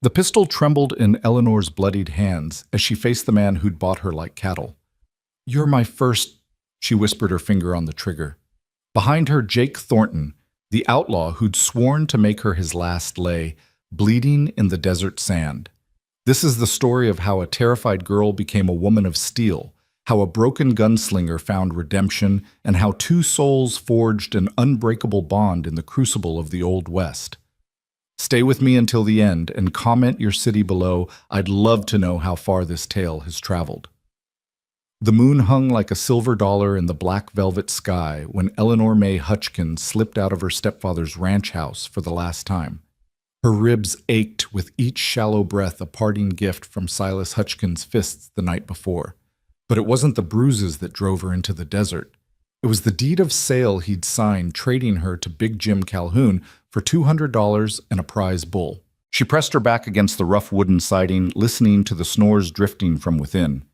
The pistol trembled in Eleanor's bloodied hands as she faced the man who'd bought her like cattle. "You're my first," she whispered, her finger on the trigger. Behind her, Jake Thornton, the outlaw who'd sworn to make her his last, lay, bleeding in the desert sand. This is the story of how a terrified girl became a woman of steel, how a broken gunslinger found redemption, and how two souls forged an unbreakable bond in the crucible of the Old West. Stay with me until the end and comment your city below. I'd love to know how far this tale has traveled. The moon hung like a silver dollar in the black velvet sky when Eleanor May Hutchkin slipped out of her stepfather's ranch house for the last time. Her ribs ached with each shallow breath, a parting gift from Silas Hutchkin's fists the night before. But it wasn't the bruises that drove her into the desert. It was the deed of sale he'd signed, trading her to Big Jim Calhoun for $200 and a prize bull. She pressed her back against the rough wooden siding, listening to the snores drifting from within.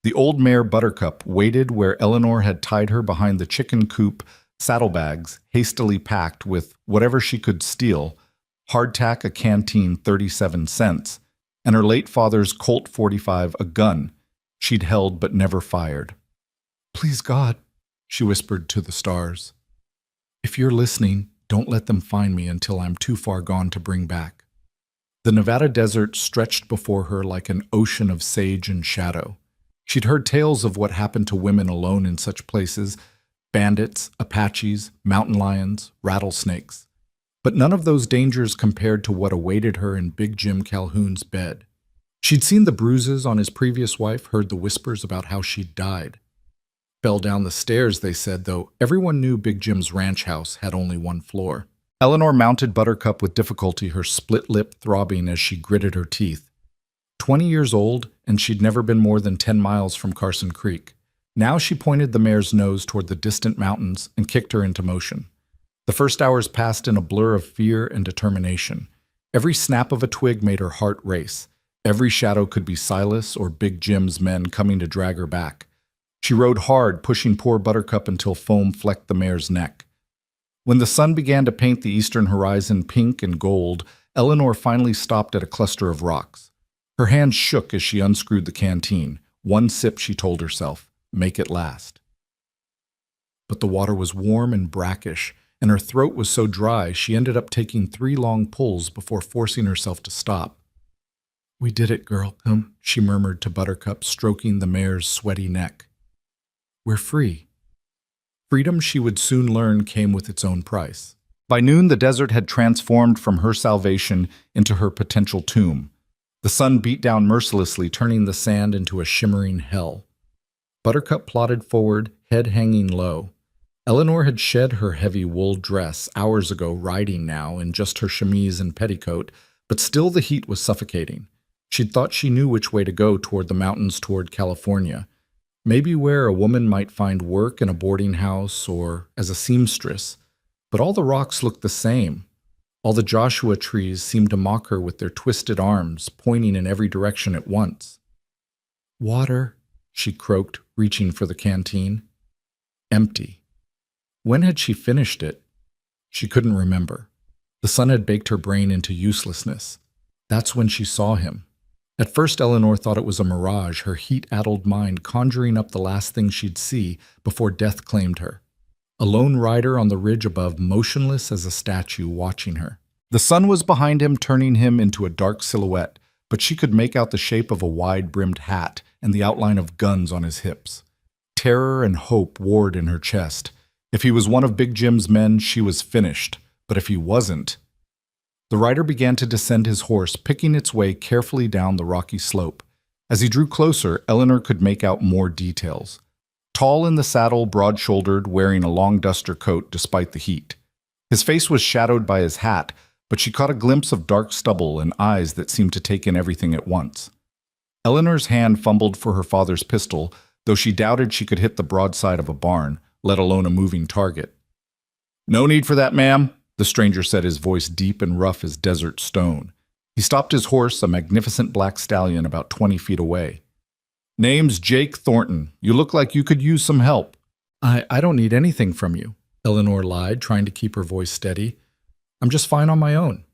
The old mare Buttercup waited where Eleanor had tied her behind the chicken coop, saddlebags hastily packed with whatever she could steal, hardtack a canteen 37 cents, and her late father's Colt 45, a gun she'd held but never fired. "Please God," she whispered to the stars, "if you're listening, don't let them find me until I'm too far gone to bring back." The Nevada desert stretched before her like an ocean of sage and shadow. She'd heard tales of what happened to women alone in such places: bandits, Apaches, mountain lions, rattlesnakes. But none of those dangers compared to what awaited her in Big Jim Calhoun's bed. She'd seen the bruises on his previous wife, heard the whispers about how she'd died. Fell down the stairs, they said, though everyone knew Big Jim's ranch house had only one floor. Eleanor mounted Buttercup with difficulty, her split lip throbbing as she gritted her teeth. 20 years old, and she'd never been more than 10 miles from Carson Creek. Now she pointed the mare's nose toward the distant mountains and kicked her into motion. The first hours passed in a blur of fear and determination. Every snap of a twig made her heart race. Every shadow could be Silas or Big Jim's men coming to drag her back. She rode hard, pushing poor Buttercup until foam flecked the mare's neck. When the sun began to paint the eastern horizon pink and gold, Eleanor finally stopped at a cluster of rocks. Her hands shook as she unscrewed the canteen. One sip, she told herself, make it last. But the water was warm and brackish, and her throat was so dry she ended up taking 3 long pulls before forcing herself to stop. "We did it, girl," she murmured to Buttercup, stroking the mare's sweaty neck. "We're free." Freedom, she would soon learn, came with its own price. By noon, the desert had transformed from her salvation into her potential tomb. The sun beat down mercilessly, turning the sand into a shimmering hell. Buttercup plodded forward, head hanging low. Eleanor had shed her heavy wool dress hours ago, riding now in just her chemise and petticoat, but still the heat was suffocating. She'd thought she knew which way to go, toward the mountains, toward California. Maybe where a woman might find work in a boarding house or as a seamstress. But all the rocks looked the same. All the Joshua trees seemed to mock her with their twisted arms, pointing in every direction at once. "Water," she croaked, reaching for the canteen. Empty. When had she finished it? She couldn't remember. The sun had baked her brain into uselessness. That's when she saw him. At first, Eleanor thought it was a mirage, her heat-addled mind conjuring up the last thing she'd see before death claimed her. A lone rider on the ridge above, motionless as a statue, watching her. The sun was behind him, turning him into a dark silhouette, but she could make out the shape of a wide-brimmed hat and the outline of guns on his hips. Terror and hope warred in her chest. If he was one of Big Jim's men, she was finished. But if he wasn't... The rider began to descend his horse, picking its way carefully down the rocky slope. As he drew closer, Eleanor could make out more details. Tall in the saddle, broad-shouldered, wearing a long duster coat despite the heat. His face was shadowed by his hat, but she caught a glimpse of dark stubble and eyes that seemed to take in everything at once. Eleanor's hand fumbled for her father's pistol, though she doubted she could hit the broadside of a barn, let alone a moving target. "No need for that, ma'am," the stranger said, his voice deep and rough as desert stone. He stopped his horse, a magnificent black stallion about 20 feet away. "Name's Jake Thornton. You look like you could use some help." I don't need anything from you," Eleanor lied, trying to keep her voice steady. "I'm just fine on my own."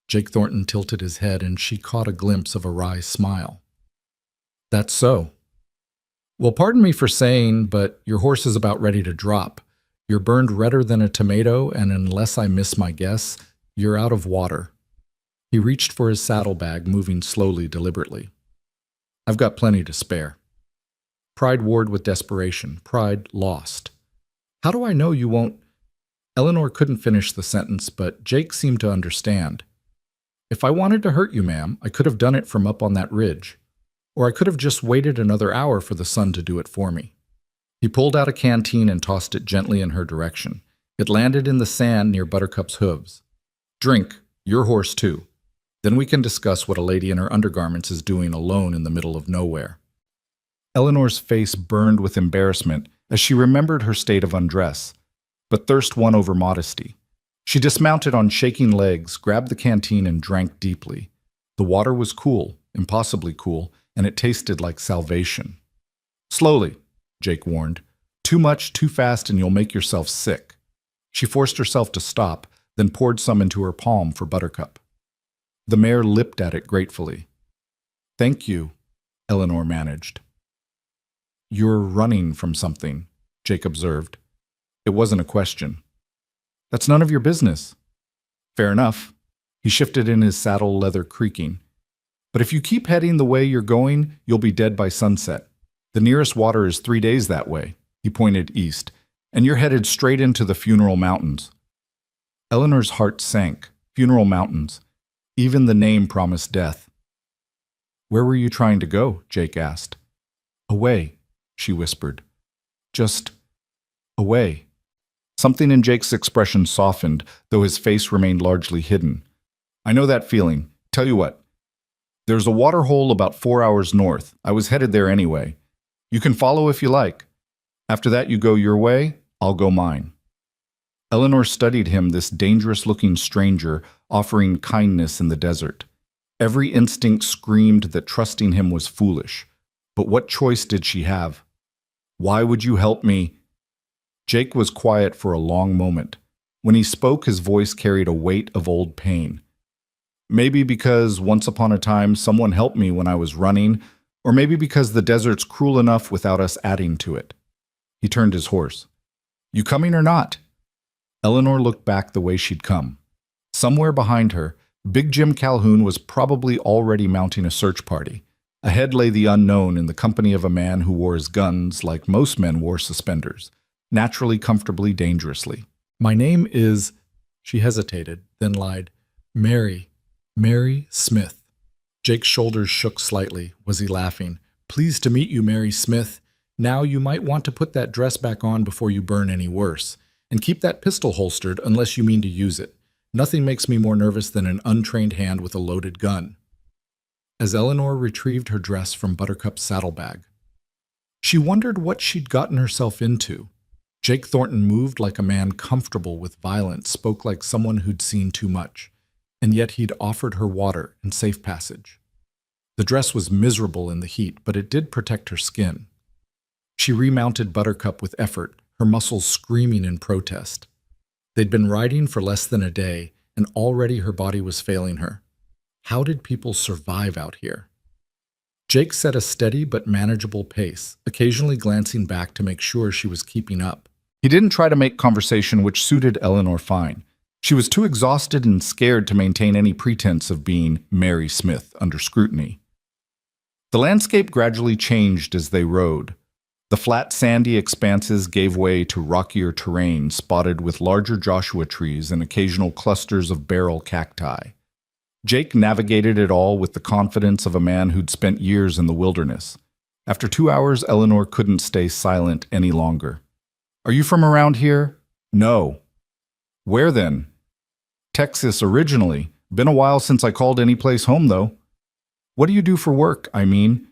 Jake Thornton tilted his head and she caught a glimpse of a wry smile. That's so. Well, pardon me for saying, but your horse is about ready to drop. You're burned redder than a tomato, and unless I miss my guess, you're out of water. He reached for his saddlebag, moving slowly, deliberately. I've got plenty to spare. Pride warred with desperation. Pride lost. How do I know you won't? Eleanor couldn't finish the sentence, but Jake seemed to understand. If I wanted to hurt you, ma'am, I could have done it from up on that ridge. Or I could have just waited another hour for the sun to do it for me. He pulled out a canteen and tossed it gently in her direction. It landed in the sand near Buttercup's hooves. Drink, your horse too. Then we can discuss what a lady in her undergarments is doing alone in the middle of nowhere. Eleanor's face burned with embarrassment as she remembered her state of undress, but thirst won over modesty. She dismounted on shaking legs, grabbed the canteen, and drank deeply. The water was cool, impossibly cool, and it tasted like salvation. Slowly, Jake warned. Too much, too fast, and you'll make yourself sick. She forced herself to stop, then poured some into her palm for Buttercup. The mare lipped at it gratefully. Thank you, Eleanor managed. You're running from something, Jake observed. It wasn't a question. That's none of your business. Fair enough. He shifted in his saddle, leather creaking. But if you keep heading the way you're going, you'll be dead by sunset. The nearest water is 3 days that way, he pointed east, and you're headed straight into the Funeral Mountains. Eleanor's heart sank. Funeral Mountains. Even the name promised death. Where were you trying to go? Jake asked. Away, she whispered. Just away. Something in Jake's expression softened, though his face remained largely hidden. I know that feeling. Tell you what. There's a water hole about 4 hours north. I was headed there anyway. You can follow if you like. After that, you go your way, I'll go mine. Eleanor studied him, this dangerous-looking stranger, offering kindness in the desert. Every instinct screamed that trusting him was foolish. But what choice did she have? Why would you help me? Jake was quiet for a long moment. When he spoke, his voice carried a weight of old pain. Maybe because once upon a time someone helped me when I was running, or maybe because the desert's cruel enough without us adding to it. He turned his horse. You coming or not? Eleanor looked back the way she'd come. Somewhere behind her, Big Jim Calhoun was probably already mounting a search party. Ahead lay the unknown in the company of a man who wore his guns like most men wore suspenders, naturally, comfortably, dangerously. My name is... She hesitated, then lied. Mary Smith. Jake's shoulders shook slightly. Was he laughing? Pleased to meet you, Mary Smith. Now you might want to put that dress back on before you burn any worse. And keep that pistol holstered unless you mean to use it. Nothing makes me more nervous than an untrained hand with a loaded gun. As Eleanor retrieved her dress from Buttercup's saddlebag, she wondered what she'd gotten herself into. Jake Thornton moved like a man comfortable with violence, spoke like someone who'd seen too much. And yet he'd offered her water and safe passage. The dress was miserable in the heat, but it did protect her skin. She remounted Buttercup with effort, her muscles screaming in protest. They'd been riding for less than a day, and already her body was failing her. How did people survive out here? Jake set a steady but manageable pace, occasionally glancing back to make sure she was keeping up. He didn't try to make conversation, which suited Eleanor fine. She was too exhausted and scared to maintain any pretense of being Mary Smith under scrutiny. The landscape gradually changed as they rode. The flat, sandy expanses gave way to rockier terrain spotted with larger Joshua trees and occasional clusters of barrel cacti. Jake navigated it all with the confidence of a man who'd spent years in the wilderness. After 2 hours, Eleanor couldn't stay silent any longer. Are you from around here? No. Where then? Texas originally. Been a while since I called any place home, though. What do you do for work, I mean?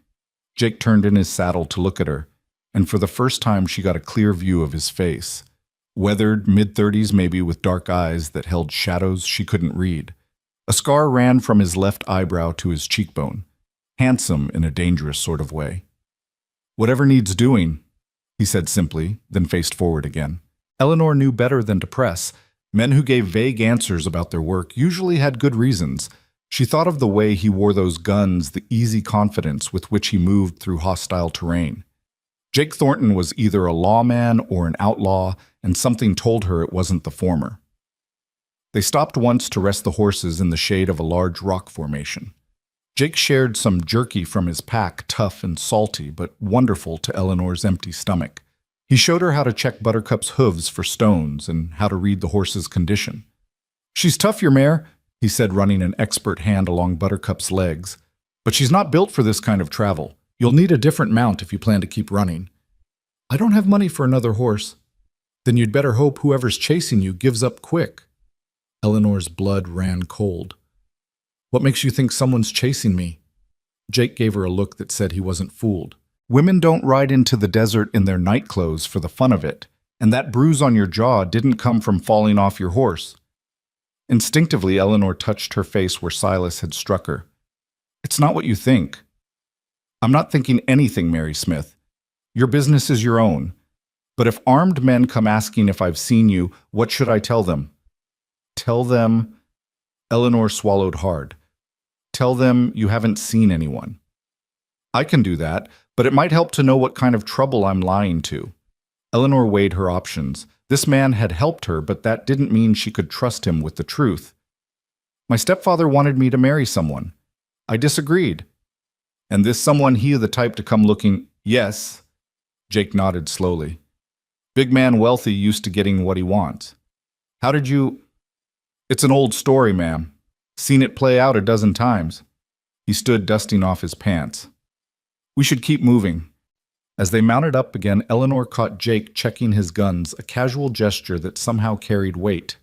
Jake turned in his saddle to look at her, and for the first time she got a clear view of his face. Weathered, mid-30s maybe, with dark eyes that held shadows she couldn't read. A scar ran from his left eyebrow to his cheekbone. Handsome in a dangerous sort of way. Whatever needs doing, he said simply, then faced forward again. Eleanor knew better than to press. Men who gave vague answers about their work usually had good reasons. She thought of the way he wore those guns, the easy confidence with which he moved through hostile terrain. Jake Thornton was either a lawman or an outlaw, and something told her it wasn't the former. They stopped once to rest the horses in the shade of a large rock formation. Jake shared some jerky from his pack, tough and salty, but wonderful to Eleanor's empty stomach. He showed her how to check Buttercup's hooves for stones and how to read the horse's condition. "She's tough, your mare," he said, running an expert hand along Buttercup's legs. "But she's not built for this kind of travel. You'll need a different mount if you plan to keep running." "I don't have money for another horse." "Then you'd better hope whoever's chasing you gives up quick." Eleanor's blood ran cold. "What makes you think someone's chasing me?" Jake gave her a look that said he wasn't fooled. "Women don't ride into the desert in their night clothes for the fun of it, and that bruise on your jaw didn't come from falling off your horse." Instinctively, Eleanor touched her face where Silas had struck her. "It's not what you think." "I'm not thinking anything, Mary Smith. Your business is your own. But if armed men come asking if I've seen you, what should I tell them?" "Tell them—" Eleanor swallowed hard. "Tell them you haven't seen anyone." "I can do that, but it might help to know what kind of trouble I'm lying to." Eleanor weighed her options. This man had helped her, but that didn't mean she could trust him with the truth. "My stepfather wanted me to marry someone. I disagreed." "And this someone he the type to come looking—" "Yes." Jake nodded slowly. "Big man wealthy used to getting what he wants." "How did you—" "It's an old story, ma'am. Seen it play out a dozen times." He stood dusting off his pants. "We should keep moving." As they mounted up again, Eleanor caught Jake checking his guns, a casual gesture that somehow carried weight.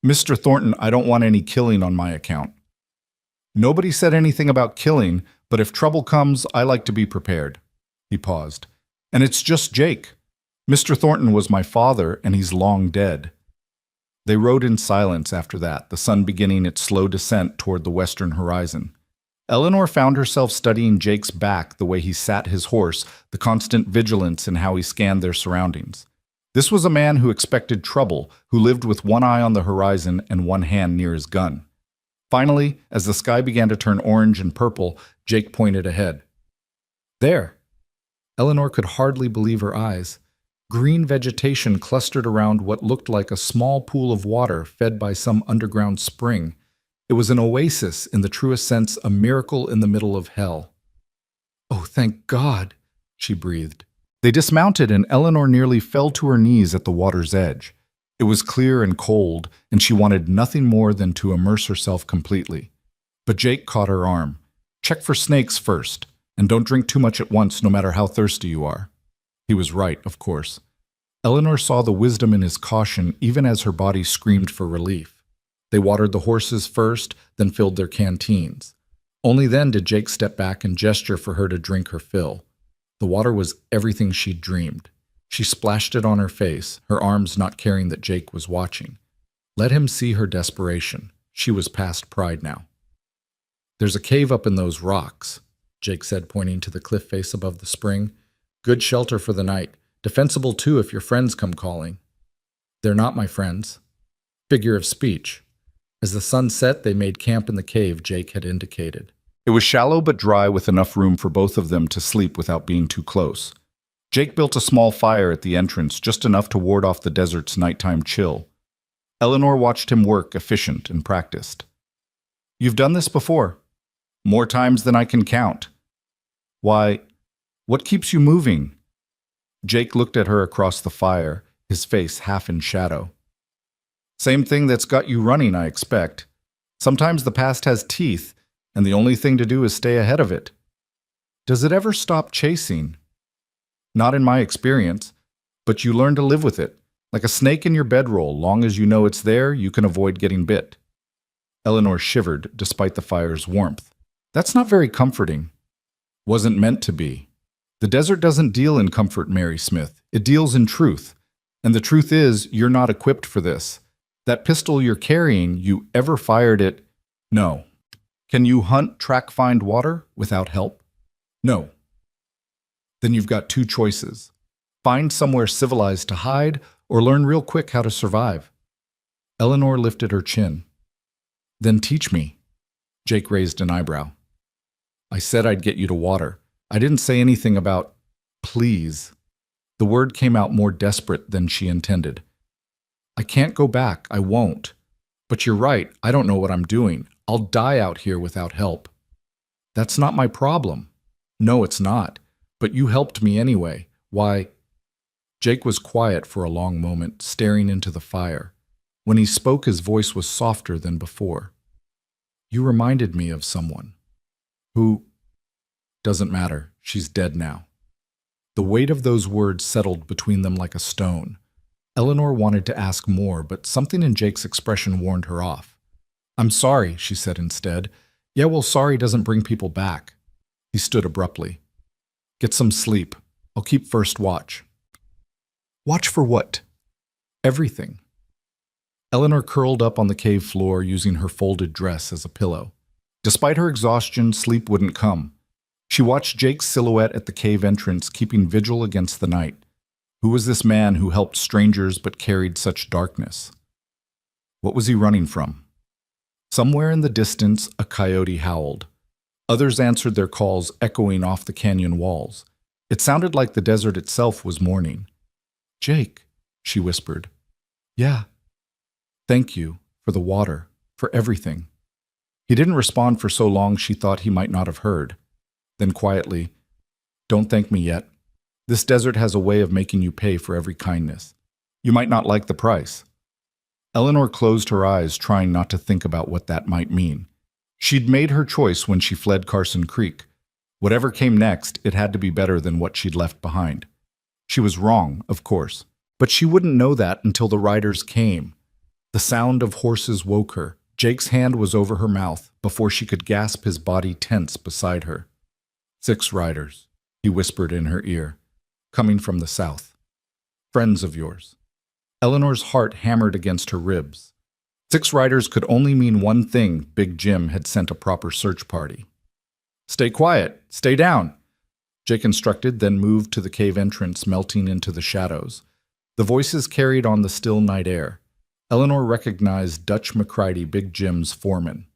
"Mr. Thornton, I don't want any killing on my account." "Nobody said anything about killing, but if trouble comes, I like to be prepared." He paused. "And it's just Jake. Mr. Thornton was my father, and he's long dead." They rode in silence after that, the sun beginning its slow descent toward the western horizon. Eleanor found herself studying Jake's back, the way he sat his horse, the constant vigilance in how he scanned their surroundings. This was a man who expected trouble, who lived with one eye on the horizon and one hand near his gun. Finally, as the sky began to turn orange and purple, Jake pointed ahead. "There!" Eleanor could hardly believe her eyes. Green vegetation clustered around what looked like a small pool of water fed by some underground spring. It was an oasis, in the truest sense, a miracle in the middle of hell. "Oh, thank God," she breathed. They dismounted, and Eleanor nearly fell to her knees at the water's edge. It was clear and cold, and she wanted nothing more than to immerse herself completely. But Jake caught her arm. "Check for snakes first, and don't drink too much at once, no matter how thirsty you are." He was right, of course. Eleanor saw the wisdom in his caution, even as her body screamed for relief. They watered the horses first, then filled their canteens. Only then did Jake step back and gesture for her to drink her fill. The water was everything she'd dreamed. She splashed it on her face, her arms not caring that Jake was watching. Let him see her desperation. She was past pride now. "There's a cave up in those rocks," Jake said, pointing to the cliff face above the spring. "Good shelter for the night. Defensible, too, if your friends come calling." "They're not my friends." Figure of speech. As the sun set, they made camp in the cave Jake had indicated. It was shallow but dry, with enough room for both of them to sleep without being too close. Jake built a small fire at the entrance, just enough to ward off the desert's nighttime chill. Eleanor watched him work, efficient and practiced. "You've done this before." "More times than I can count." "Why, what keeps you moving?" Jake looked at her across the fire, his face half in shadow. "Same thing that's got you running, I expect. Sometimes the past has teeth, and the only thing to do is stay ahead of it." "Does it ever stop chasing?" "Not in my experience, but you learn to live with it. Like a snake in your bedroll, long as you know it's there, you can avoid getting bit." Eleanor shivered, despite the fire's warmth. "That's not very comforting." "Wasn't meant to be. The desert doesn't deal in comfort, Mary Smith. It deals in truth. And the truth is, you're not equipped for this. That pistol you're carrying, you ever fired it?" "No." "Can you hunt, track, find water without help?" "No." "Then you've got two choices. Find somewhere civilized to hide, or learn real quick how to survive." Eleanor lifted her chin. Then teach me. Jake raised an eyebrow. I said I'd get you to water. I didn't say anything about please. The word came out more desperate than she intended. I can't go back. I won't. But you're right. I don't know what I'm doing. I'll die out here without help. That's not my problem. No, it's not. But you helped me anyway. Why? Jake was quiet for a long moment, staring into the fire. When he spoke, his voice was softer than before. You reminded me of someone. Who? Doesn't matter. She's dead now. The weight of those words settled between them like a stone. Eleanor wanted to ask more, but something in Jake's expression warned her off. I'm sorry, she said instead. Yeah, well, sorry doesn't bring people back. He stood abruptly. Get some sleep. I'll keep first watch. Watch for what? Everything. Eleanor curled up on the cave floor using her folded dress as a pillow. Despite her exhaustion, sleep wouldn't come. She watched Jake's silhouette at the cave entrance, keeping vigil against the night. Who was this man who helped strangers but carried such darkness? What was he running from? Somewhere in the distance, a coyote howled. Others answered their calls, echoing off the canyon walls. It sounded like the desert itself was mourning. Jake, she whispered. Yeah. Thank you for the water, for everything. He didn't respond for so long she thought he might not have heard. Then quietly, don't thank me yet. This desert has a way of making you pay for every kindness. You might not like the price. Eleanor closed her eyes, trying not to think about what that might mean. She'd made her choice when she fled Carson Creek. Whatever came next, it had to be better than what she'd left behind. She was wrong, of course, but she wouldn't know that until the riders came. The sound of horses woke her. Jake's hand was over her mouth before she could gasp, his body tense beside her. 6 riders, he whispered in her ear, coming from the south. Friends of yours. Eleanor's heart hammered against her ribs. 6 riders could only mean one thing. Big Jim had sent a proper search party. Stay quiet. Stay down, Jake instructed, then moved to the cave entrance, melting into the shadows. The voices carried on the still night air. Eleanor recognized Dutch McCready, Big Jim's foreman.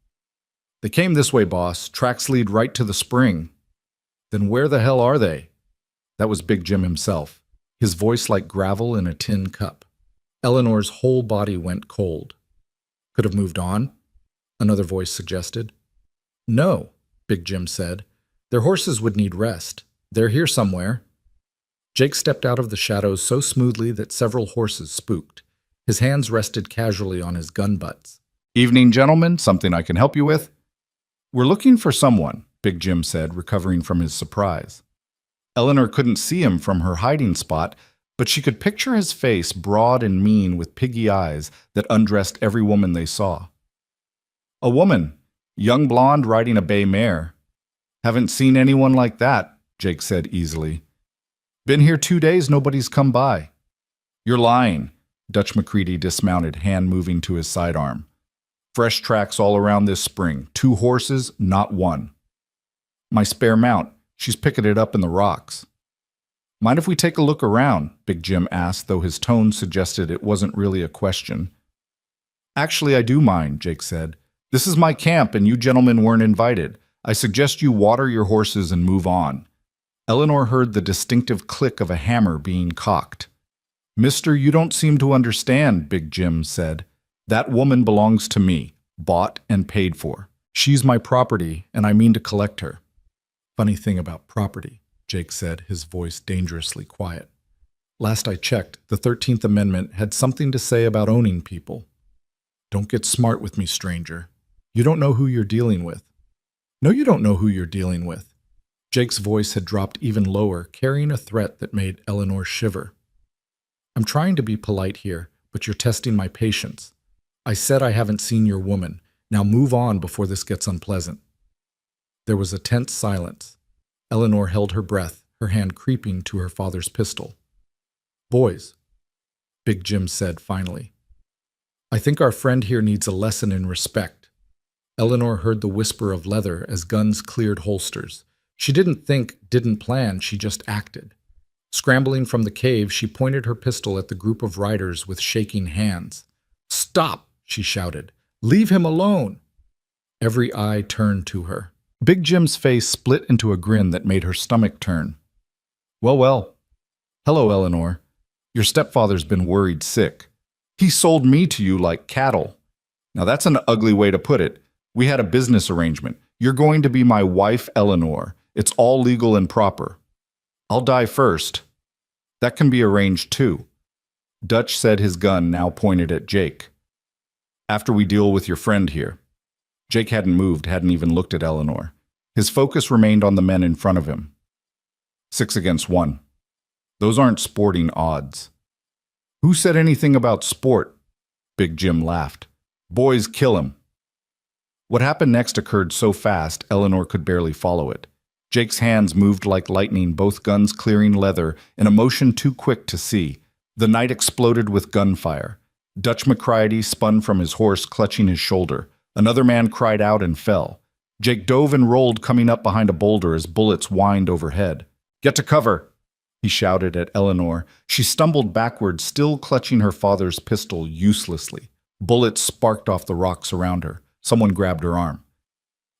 They came this way, boss. Tracks lead right to the spring. Then where the hell are they? That was Big Jim himself, his voice like gravel in a tin cup. Eleanor's whole body went cold. Could have moved on, another voice suggested. No, Big Jim said. Their horses would need rest. They're here somewhere. Jake stepped out of the shadows so smoothly that several horses spooked. His hands rested casually on his gun butts. Evening, gentlemen. Something I can help you with? We're looking for someone, Big Jim said, recovering from his surprise. Eleanor couldn't see him from her hiding spot, but she could picture his face, broad and mean with piggy eyes that undressed every woman they saw. A woman, young blonde riding a bay mare. Haven't seen anyone like that, Jake said easily. Been here 2 days, nobody's come by. You're lying, Dutch McCready dismounted, hand moving to his sidearm. Fresh tracks all around this spring. 2 horses, not 1. My spare mount. She's picketed up in the rocks. Mind if we take a look around? Big Jim asked, though his tone suggested it wasn't really a question. Actually, I do mind, Jake said. This is my camp and you gentlemen weren't invited. I suggest you water your horses and move on. Eleanor heard the distinctive click of a hammer being cocked. Mister, you don't seem to understand, Big Jim said. That woman belongs to me, bought and paid for. She's my property, and I mean to collect her. Funny thing about property, Jake said, his voice dangerously quiet. Last I checked, the 13th Amendment had something to say about owning people. Don't get smart with me, stranger. You don't know who you're dealing with. No, you don't know who you're dealing with. Jake's voice had dropped even lower, carrying a threat that made Eleanor shiver. I'm trying to be polite here, but you're testing my patience. I said I haven't seen your woman. Now move on before this gets unpleasant. There was a tense silence. Eleanor held her breath, her hand creeping to her father's pistol. Boys, Big Jim said finally. I think our friend here needs a lesson in respect. Eleanor heard the whisper of leather as guns cleared holsters. She didn't think, didn't plan, she just acted. Scrambling from the cave, she pointed her pistol at the group of riders with shaking hands. Stop, she shouted. "Leave him alone!" Every eye turned to her. Big Jim's face split into a grin that made her stomach turn. "Well, well. Hello, Eleanor. Your stepfather's been worried sick. He sold me to you like cattle. Now that's an ugly way to put it. We had a business arrangement. You're going to be my wife, Eleanor. It's all legal and proper. I'll die first. That can be arranged too." Dutch said, his gun now pointed at Jake. "After we deal with your friend here." Jake hadn't moved, hadn't even looked at Eleanor. His focus remained on the men in front of him. 6 against 1. Those aren't sporting odds. "Who said anything about sport?" Big Jim laughed. "Boys kill him." What happened next occurred so fast, Eleanor could barely follow it. Jake's hands moved like lightning, both guns clearing leather, in a motion too quick to see. The night exploded with gunfire. Dutch McCready spun from his horse, clutching his shoulder. Another man cried out and fell. Jake dove and rolled, coming up behind a boulder as bullets whined overhead. "Get to cover!" he shouted at Eleanor. She stumbled backward, still clutching her father's pistol uselessly. Bullets sparked off the rocks around her. Someone grabbed her arm.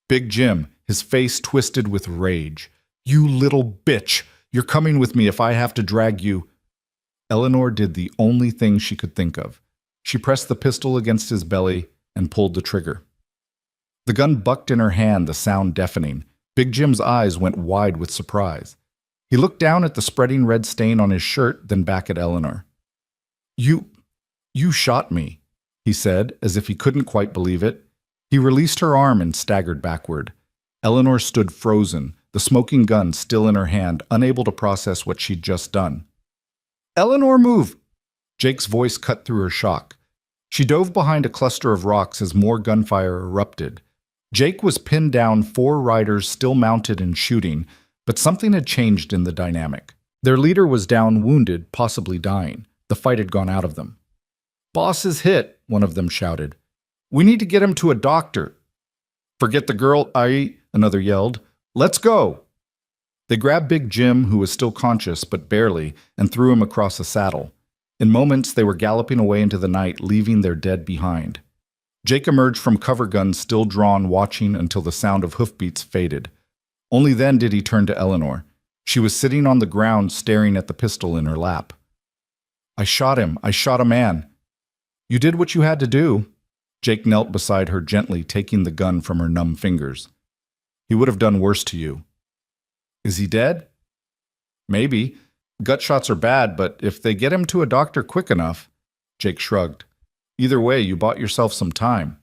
Big Jim, his face twisted with rage. "You little bitch! You're coming with me if I have to drag you." Eleanor did the only thing she could think of. She pressed the pistol against his belly and pulled the trigger. The gun bucked in her hand, the sound deafening. Big Jim's eyes went wide with surprise. He looked down at the spreading red stain on his shirt, then back at Eleanor. You shot me," he said, as if he couldn't quite believe it. He released her arm and staggered backward. Eleanor stood frozen, the smoking gun still in her hand, unable to process what she'd just done. "Eleanor, move!" Jake's voice cut through her shock. She dove behind a cluster of rocks as more gunfire erupted. Jake was pinned down, 4 riders still mounted and shooting, but something had changed in the dynamic. Their leader was down, wounded, possibly dying. The fight had gone out of them. "Boss is hit," one of them shouted. "We need to get him to a doctor." "Forget the girl, another yelled. "Let's go!" They grabbed Big Jim, who was still conscious, but barely, and threw him across a saddle. In moments, they were galloping away into the night, leaving their dead behind. Jake emerged from cover guns still drawn, watching until the sound of hoofbeats faded. Only then did he turn to Eleanor. She was sitting on the ground, staring at the pistol in her lap. "I shot him. I shot a man." "You did what you had to do." Jake knelt beside her gently, taking the gun from her numb fingers. "He would have done worse to you." "Is he dead?" "Maybe. Gut shots are bad, but if they get him to a doctor quick enough..." Jake shrugged. "Either way, you bought yourself some time."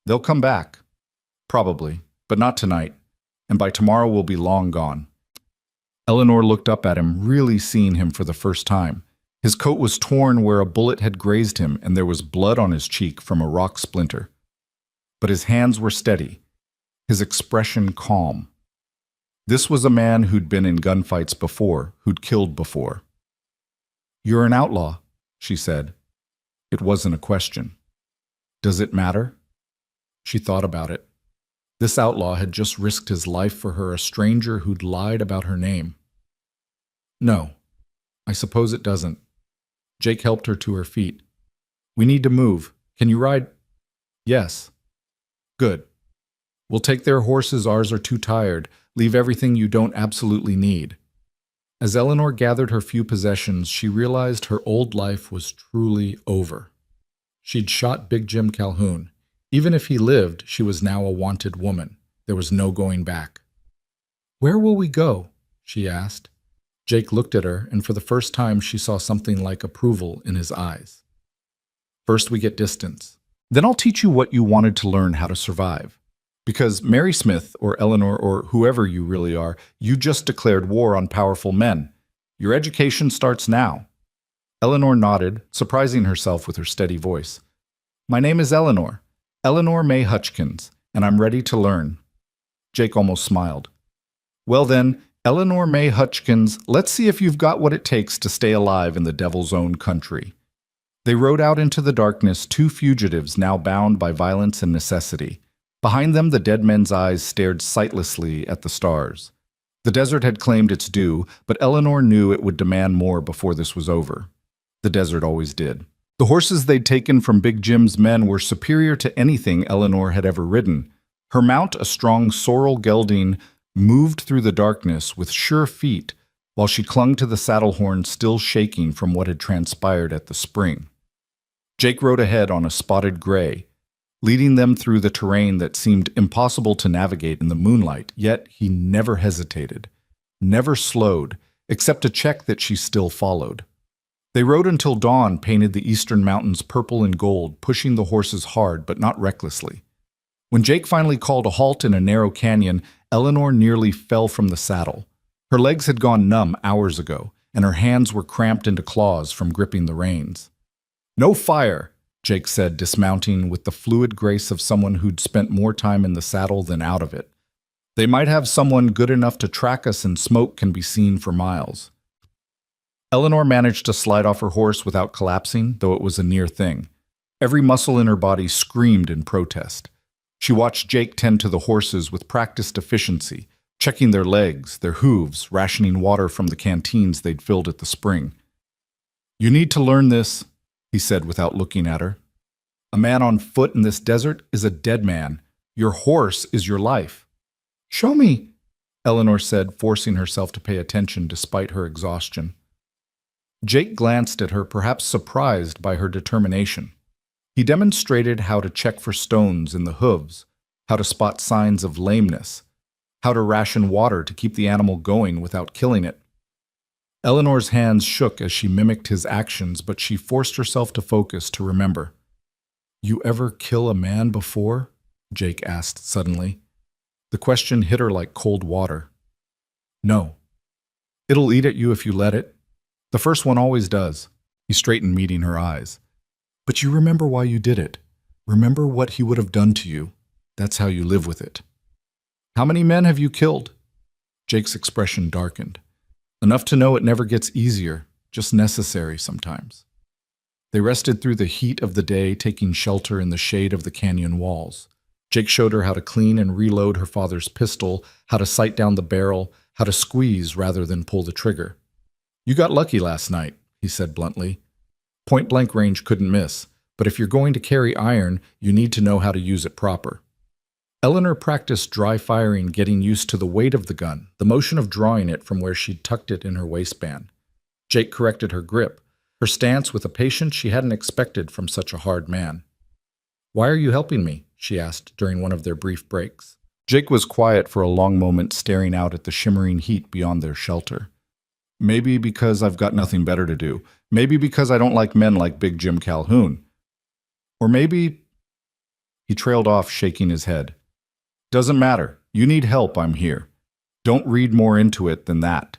"They'll come back." "Probably, but not tonight. And by tomorrow we'll be long gone." Eleanor looked up at him, really seeing him for the first time. His coat was torn where a bullet had grazed him, and there was blood on his cheek from a rock splinter. But his hands were steady, his expression calm. This was a man who'd been in gunfights before, who'd killed before. "You're an outlaw," she said. It wasn't a question. "Does it matter?" She thought about it. This outlaw had just risked his life for her, a stranger who'd lied about her name. "No, I suppose it doesn't." Jake helped her to her feet. "We need to move. Can you ride?" "Yes." "Good. We'll take their horses, ours are too tired. Leave everything you don't absolutely need." As Eleanor gathered her few possessions, she realized her old life was truly over. She'd shot Big Jim Calhoun. Even if he lived, she was now a wanted woman. There was no going back. "Where will we go?" she asked. Jake looked at her, and for the first time she saw something like approval in his eyes. "First we get distance. Then I'll teach you what you wanted to learn how to survive. Because Mary Smith, or Eleanor, or whoever you really are, you just declared war on powerful men. Your education starts now." Eleanor nodded, surprising herself with her steady voice. "My name is Eleanor May Hutchkins, and I'm ready to learn." Jake almost smiled. "Well then, Eleanor May Hutchkins, let's see if you've got what it takes to stay alive in the devil's own country." They rode out into the darkness, 2 fugitives now bound by violence and necessity. Behind them, the dead men's eyes stared sightlessly at the stars. The desert had claimed its due, but Eleanor knew it would demand more before this was over. The desert always did. The horses they'd taken from Big Jim's men were superior to anything Eleanor had ever ridden. Her mount, a strong sorrel gelding, moved through the darkness with sure feet, while she clung to the saddle horn, still shaking from what had transpired at the spring. Jake rode ahead on a spotted gray, leading them through the terrain that seemed impossible to navigate in the moonlight, yet he never hesitated, never slowed, except to check that she still followed. They rode until dawn painted the eastern mountains purple and gold, pushing the horses hard but not recklessly. When Jake finally called a halt in a narrow canyon, Eleanor nearly fell from the saddle. Her legs had gone numb hours ago, and her hands were cramped into claws from gripping the reins. "No fire," Jake said, dismounting with the fluid grace of someone who'd spent more time in the saddle than out of it. "They might have someone good enough to track us, and smoke can be seen for miles." Eleanor managed to slide off her horse without collapsing, though it was a near thing. Every muscle in her body screamed in protest. She watched Jake tend to the horses with practiced efficiency, checking their legs, their hooves, rationing water from the canteens they'd filled at the spring. "You need to learn this," he said without looking at her. "A man on foot in this desert is a dead man. Your horse is your life." "Show me," Eleanor said, forcing herself to pay attention despite her exhaustion. Jake glanced at her, perhaps surprised by her determination. He demonstrated how to check for stones in the hooves, how to spot signs of lameness, how to ration water to keep the animal going without killing it. Eleanor's hands shook as she mimicked his actions, but she forced herself to focus, to remember. "You ever kill a man before?" Jake asked suddenly. The question hit her like cold water. "No. It'll eat at you if you let it. The first one always does." He straightened, meeting her eyes. "But you remember why you did it. Remember what he would have done to you. That's how you live with it." "How many men have you killed?" Jake's expression darkened. "Enough to know it never gets easier, just necessary sometimes." They rested through the heat of the day, taking shelter in the shade of the canyon walls. Jake showed her how to clean and reload her father's pistol, how to sight down the barrel, how to squeeze rather than pull the trigger. "You got lucky last night," he said bluntly. "Point-blank range couldn't miss, but if you're going to carry iron, you need to know how to use it proper." Eleanor practiced dry firing, getting used to the weight of the gun, the motion of drawing it from where she'd tucked it in her waistband. Jake corrected her grip, her stance with a patience she hadn't expected from such a hard man. "Why are you helping me?" she asked during one of their brief breaks. Jake was quiet for a long moment, staring out at the shimmering heat beyond their shelter. "Maybe because I've got nothing better to do. Maybe because I don't like men like Big Jim Calhoun. Or maybe—" He trailed off, shaking his head. "Doesn't matter. You need help, I'm here. Don't read more into it than that."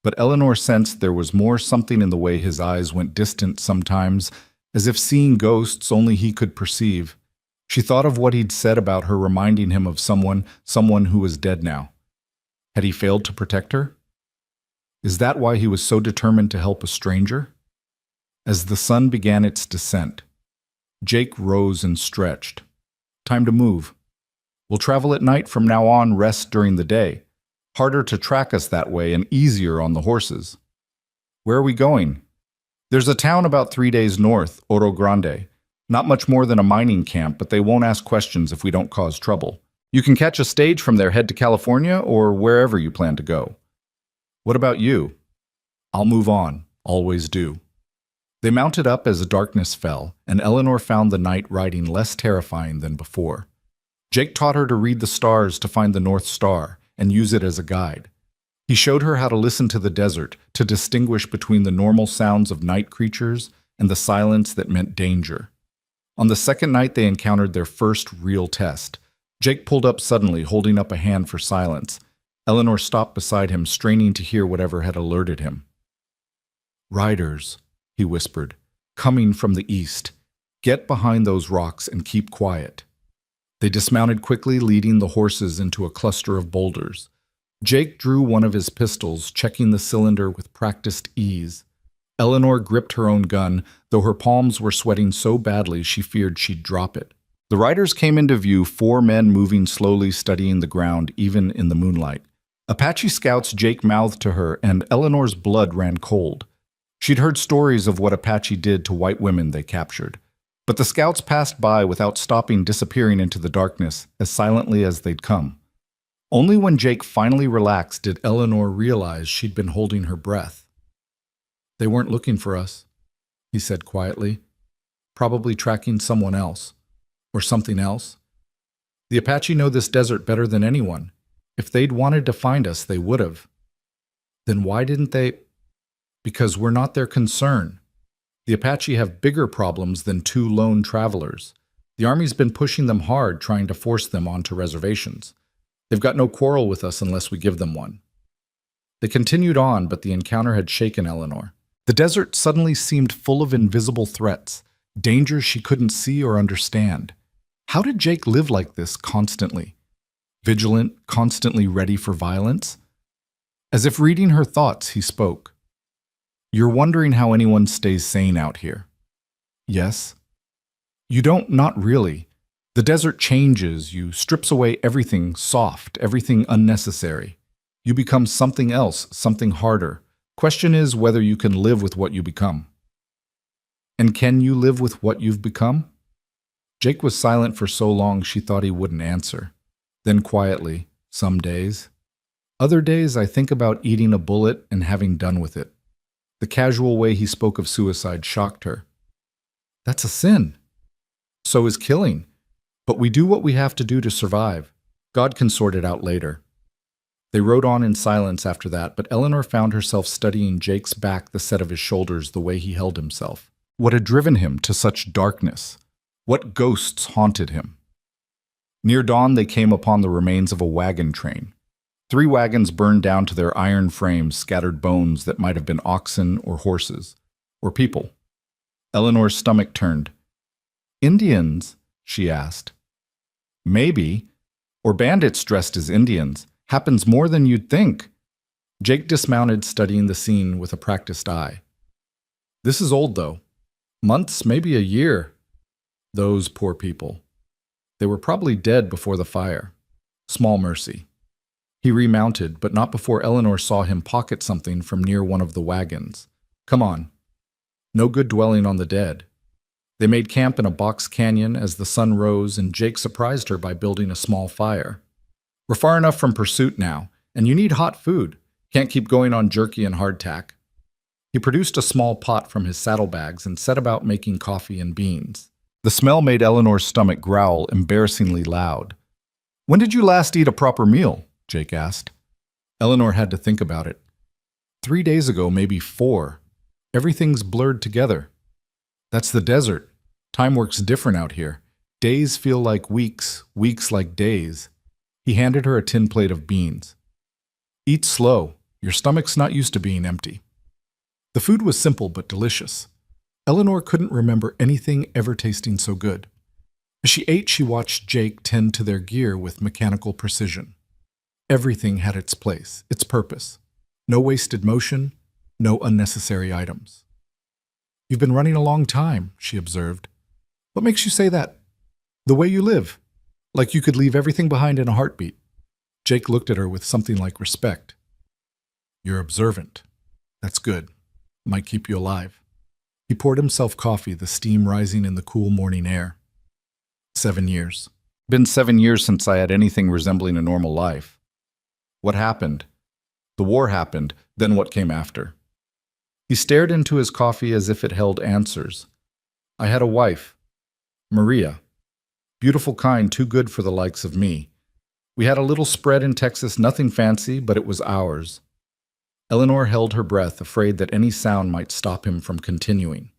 But Eleanor sensed there was more, something in the way his eyes went distant sometimes, as if seeing ghosts only he could perceive. She thought of what he'd said about her, reminding him of someone who was dead now. Had he failed to protect her? Is that why he was so determined to help a stranger? As the sun began its descent, Jake rose and stretched. "Time to move. We'll travel at night from now on, rest during the day. Harder to track us that way and easier on the horses." "Where are we going?" "There's a town about 3 days north, Oro Grande. Not much more than a mining camp, but they won't ask questions if we don't cause trouble. You can catch a stage from there, head to California, or wherever you plan to go." "What about you?" "I'll move on. Always do." They mounted up as darkness fell, and Eleanor found the night riding less terrifying than before. Jake taught her to read the stars to find the North Star and use it as a guide. He showed her how to listen to the desert, to distinguish between the normal sounds of night creatures and the silence that meant danger. On the second night they encountered their first real test. Jake pulled up suddenly, holding up a hand for silence. Eleanor stopped beside him, straining to hear whatever had alerted him. "Riders," he whispered, "coming from the east. Get behind those rocks and keep quiet." They dismounted quickly, leading the horses into a cluster of boulders. Jake drew one of his pistols, checking the cylinder with practiced ease. Eleanor gripped her own gun, though her palms were sweating so badly she feared she'd drop it. The riders came into view, 4 men moving slowly, studying the ground, even in the moonlight. "Apache scouts," Jake mouthed to her, and Eleanor's blood ran cold. She'd heard stories of what Apache did to white women they captured, but the scouts passed by without stopping, disappearing into the darkness as silently as they'd come. Only when Jake finally relaxed did Eleanor realize she'd been holding her breath. "They weren't looking for us," he said quietly. "Probably tracking someone else. Or something else. The Apache know this desert better than anyone. If they'd wanted to find us, they would have. Then why didn't they? Because we're not their concern. The Apache have bigger problems than two lone travelers. The Army's been pushing them hard, trying to force them onto reservations. They've got no quarrel with us unless we give them one." They continued on, but the encounter had shaken Eleanor. The desert suddenly seemed full of invisible threats, dangers she couldn't see or understand. How did Jake live like this constantly? Vigilant, constantly ready for violence? As if reading her thoughts, he spoke. "You're wondering how anyone stays sane out here." "Yes." "You don't, not really. The desert changes you, strips away everything soft, everything unnecessary. You become something else, something harder. Question is whether you can live with what you become." "And can you live with what you've become?" Jake was silent for so long she thought he wouldn't answer. Then quietly, "Some days. Other days I think about eating a bullet and having done with it." The casual way he spoke of suicide shocked her. "That's a sin." "So is killing. But we do what we have to do to survive. God can sort it out later." They rode on in silence after that, but Eleanor found herself studying Jake's back, the set of his shoulders, the way he held himself. What had driven him to such darkness? What ghosts haunted him? Near dawn, they came upon the remains of a wagon train. 3 wagons burned down to their iron frames, scattered bones that might have been oxen or horses, or people. Eleanor's stomach turned. "Indians?" she asked. "Maybe. Or bandits dressed as Indians. Happens more than you'd think." Jake dismounted, studying the scene with a practiced eye. "This is old, though. Months, maybe a year. Those poor people. They were probably dead before the fire. Small mercy." He remounted, but not before Eleanor saw him pocket something from near one of the wagons. "Come on. No good dwelling on the dead." They made camp in a box canyon as the sun rose, and Jake surprised her by building a small fire. "We're far enough from pursuit now, and you need hot food. Can't keep going on jerky and hardtack." He produced a small pot from his saddlebags and set about making coffee and beans. The smell made Eleanor's stomach growl embarrassingly loud. "When did you last eat a proper meal?" Jake asked. Eleanor had to think about it. 3 days ago, maybe 4. Everything's blurred together. That's the desert. Time works different out here. Days feel like weeks, weeks like days. He handed her a tin plate of beans. "Eat slow. Your stomach's not used to being empty." The food was simple but delicious. Eleanor couldn't remember anything ever tasting so good. As she ate, she watched Jake tend to their gear with mechanical precision. Everything had its place, its purpose. No wasted motion, no unnecessary items. "You've been running a long time," she observed. "What makes you say that?" "The way you live. Like you could leave everything behind in a heartbeat." Jake looked at her with something like respect. "You're observant. That's good. Might keep you alive." He poured himself coffee, the steam rising in the cool morning air. 7 years. Been 7 years since I had anything resembling a normal life. What happened? The war happened, then what came after? He stared into his coffee as if it held answers. "I had a wife. Maria. Beautiful kind, too good for the likes of me. We had a little spread in Texas, nothing fancy, but it was ours." Eleanor held her breath, afraid that any sound might stop him from continuing.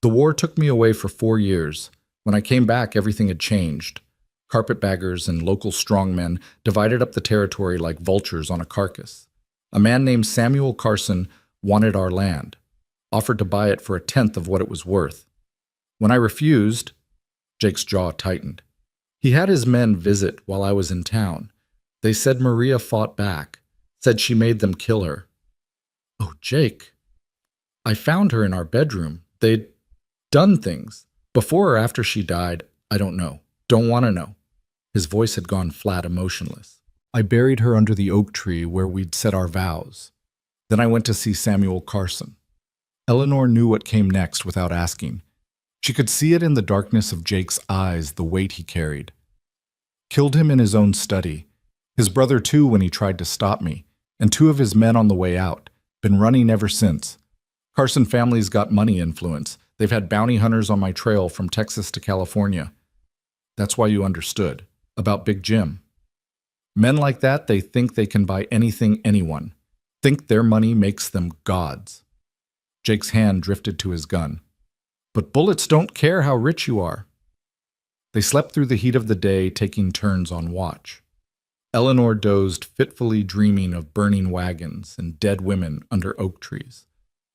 "The war took me away for 4 years. When I came back, everything had changed. Carpetbaggers and local strongmen divided up the territory like vultures on a carcass. A man named Samuel Carson wanted our land, offered to buy it for 1/10 of what it was worth. When I refused," Jake's jaw tightened. "He had his men visit while I was in town. They said Maria fought back, said she made them kill her." "Oh, Jake." "I found her in our bedroom. They'd done things. Before or after she died, I don't know. Don't want to know." His voice had gone flat, emotionless. "I buried her under the oak tree where we'd set our vows. Then I went to see Samuel Carson." Eleanor knew what came next without asking. She could see it in the darkness of Jake's eyes, the weight he carried. Killed him in his own study. His brother too when he tried to stop me, and 2 of his men on the way out. Been running ever since. Carson family's got money influence. They've had bounty hunters on my trail from Texas to California. That's why you understood. About Big Jim. Men like that, they think they can buy anything, anyone. Think their money makes them gods. Jake's hand drifted to his gun. But bullets don't care how rich you are. They slept through the heat of the day, taking turns on watch. Eleanor dozed fitfully, dreaming of burning wagons and dead women under oak trees.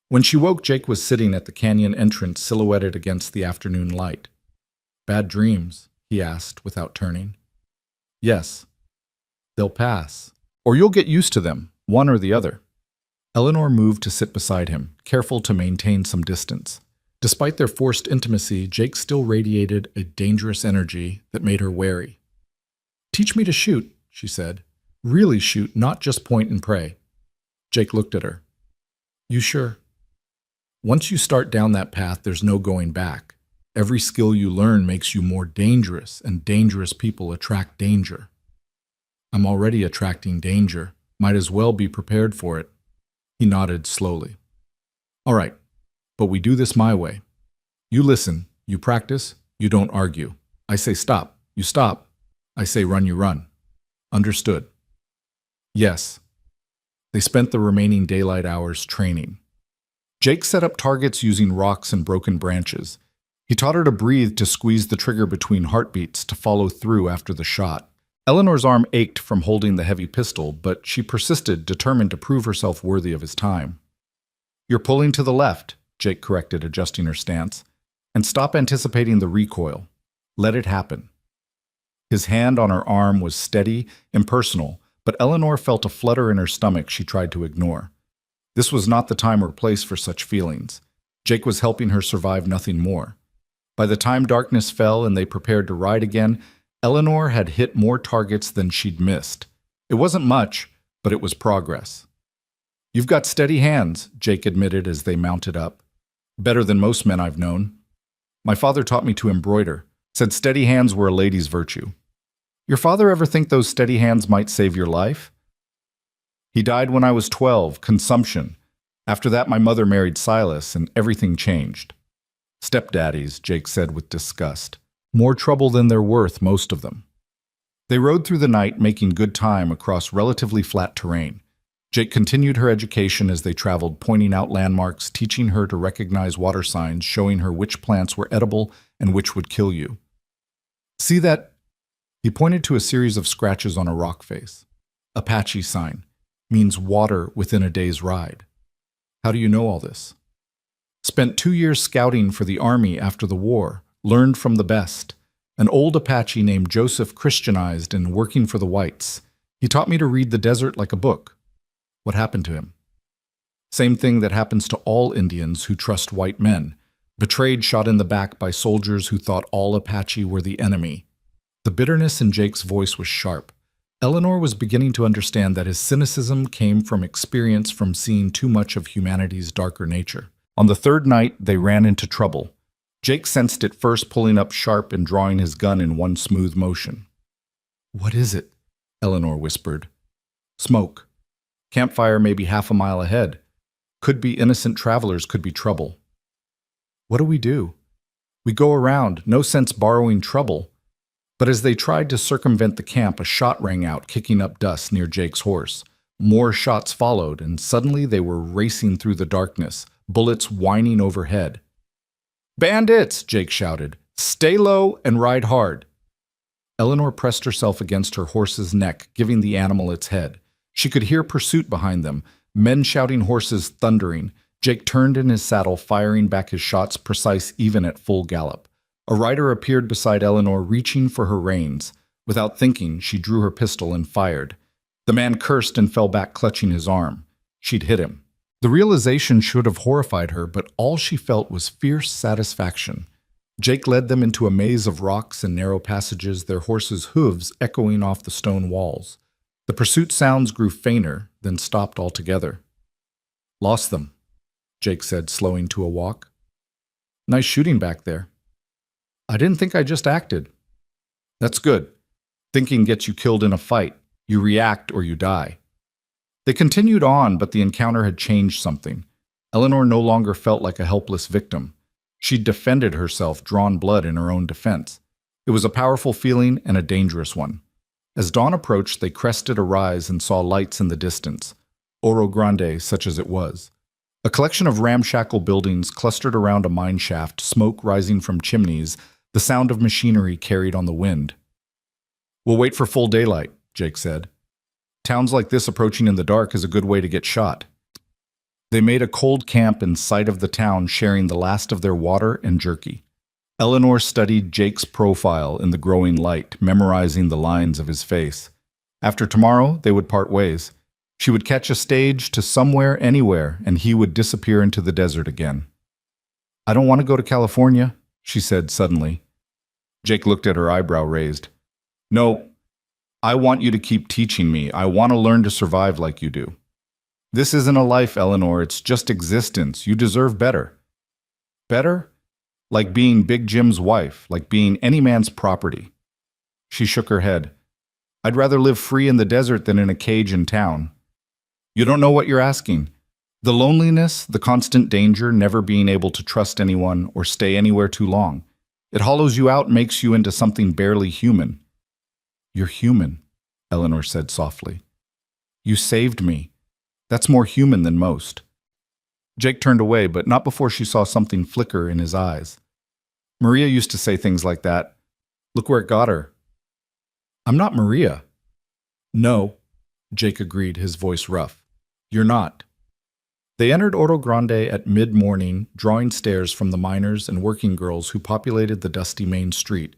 When she woke, Jake was sitting at the canyon entrance, silhouetted against the afternoon light. "Bad dreams?" he asked without turning. "Yes. They'll pass. Or you'll get used to them, one or the other." Eleanor moved to sit beside him, careful to maintain some distance. Despite their forced intimacy, Jake still radiated a dangerous energy that made her wary. "Teach me to shoot," she said. "Really shoot, not just point and pray." Jake looked at her. "You sure?" "Once you start down that path, there's no going back. Every skill you learn makes you more dangerous, and dangerous people attract danger." "I'm already attracting danger. Might as well be prepared for it." He nodded slowly. "All right, but we do this my way. You listen, you practice, you don't argue. I say stop, you stop. I say run, you run. Understood?" "Yes." They spent the remaining daylight hours training. Jake set up targets using rocks and broken branches. He taught her to breathe, to squeeze the trigger between heartbeats, to follow through after the shot. Eleanor's arm ached from holding the heavy pistol, but she persisted, determined to prove herself worthy of his time. "You're pulling to the left," Jake corrected, adjusting her stance. "And stop anticipating the recoil. Let it happen." His hand on her arm was steady, impersonal, but Eleanor felt a flutter in her stomach she tried to ignore. This was not the time or place for such feelings. Jake was helping her survive, nothing more. By the time darkness fell and they prepared to ride again, Eleanor had hit more targets than she'd missed. It wasn't much, but it was progress. "You've got steady hands," Jake admitted as they mounted up. "Better than most men I've known. My father taught me to embroider, said steady hands were a lady's virtue." "Your father ever think those steady hands might save your life?" "He died when I was 12, consumption. After that, my mother married Silas, and everything changed." "Stepdaddies," Jake said with disgust. "More trouble than they're worth, most of them." They rode through the night, making good time across relatively flat terrain. Jake continued her education as they traveled, pointing out landmarks, teaching her to recognize water signs, showing her which plants were edible and which would kill you. "See that?" He pointed to a series of scratches on a rock face. "Apache sign. Means water within a day's ride." "How do you know all this?" "Spent 2 years scouting for the army after the war. Learned from the best. An old Apache named Joseph Christianized and working for the whites. He taught me to read the desert like a book." "What happened to him?" "Same thing that happens to all Indians who trust white men. Betrayed, shot in the back by soldiers who thought all Apache were the enemy." The bitterness in Jake's voice was sharp. Eleanor was beginning to understand that his cynicism came from experience, from seeing too much of humanity's darker nature. On the 3rd night, they ran into trouble. Jake sensed it first, pulling up sharp and drawing his gun in one smooth motion. "What is it?" Eleanor whispered. "Smoke. Campfire maybe half a mile ahead. Could be innocent travelers, could be trouble." "What do we do?" "We go around. No sense borrowing trouble." But as they tried to circumvent the camp, a shot rang out, kicking up dust near Jake's horse. More shots followed, and suddenly they were racing through the darkness, bullets whining overhead. "Bandits!" Jake shouted. "Stay low and ride hard." Eleanor pressed herself against her horse's neck, giving the animal its head. She could hear pursuit behind them, men shouting, horses thundering. Jake turned in his saddle, firing back his shots, precise even at full gallop. A rider appeared beside Eleanor, reaching for her reins. Without thinking, she drew her pistol and fired. The man cursed and fell back, clutching his arm. She'd hit him. The realization should have horrified her, but all she felt was fierce satisfaction. Jake led them into a maze of rocks and narrow passages, their horses' hooves echoing off the stone walls. The pursuit sounds grew fainter, then stopped altogether. "Lost them." Jake said, slowing to a walk. Nice shooting back there. I didn't think I just acted. That's good. Thinking gets you killed in a fight. You react or you die. They continued on, but the encounter had changed something. Eleanor no longer felt like a helpless victim. She'd defended herself, drawn blood in her own defense. It was a powerful feeling and a dangerous one. As dawn approached, they crested a rise and saw lights in the distance, Oro Grande such as it was. A collection of ramshackle buildings clustered around a mine shaft, smoke rising from chimneys, the sound of machinery carried on the wind. We'll wait for full daylight, Jake said. Towns like this approaching in the dark is a good way to get shot. They made a cold camp in sight of the town, sharing the last of their water and jerky. Eleanor studied Jake's profile in the growing light, memorizing the lines of his face. After tomorrow, they would part ways. She would catch a stage to somewhere, anywhere, and he would disappear into the desert again. I don't want to go to California, she said suddenly. Jake looked at her, eyebrow raised. No, I want you to keep teaching me. I want to learn to survive like you do. This isn't a life, Eleanor. It's just existence. You deserve better. Better? Like being Big Jim's wife, like being any man's property. She shook her head. I'd rather live free in the desert than in a cage in town. You don't know what you're asking. The loneliness, the constant danger, never being able to trust anyone or stay anywhere too long. It hollows you out and makes you into something barely human. You're human, Eleanor said softly. You saved me. That's more human than most. Jake turned away, but not before she saw something flicker in his eyes. Maria used to say things like that. Look where it got her. I'm not Maria. No, Jake agreed, his voice rough. You're not. They entered Oro Grande at mid-morning, drawing stares from the miners and working girls who populated the dusty main street.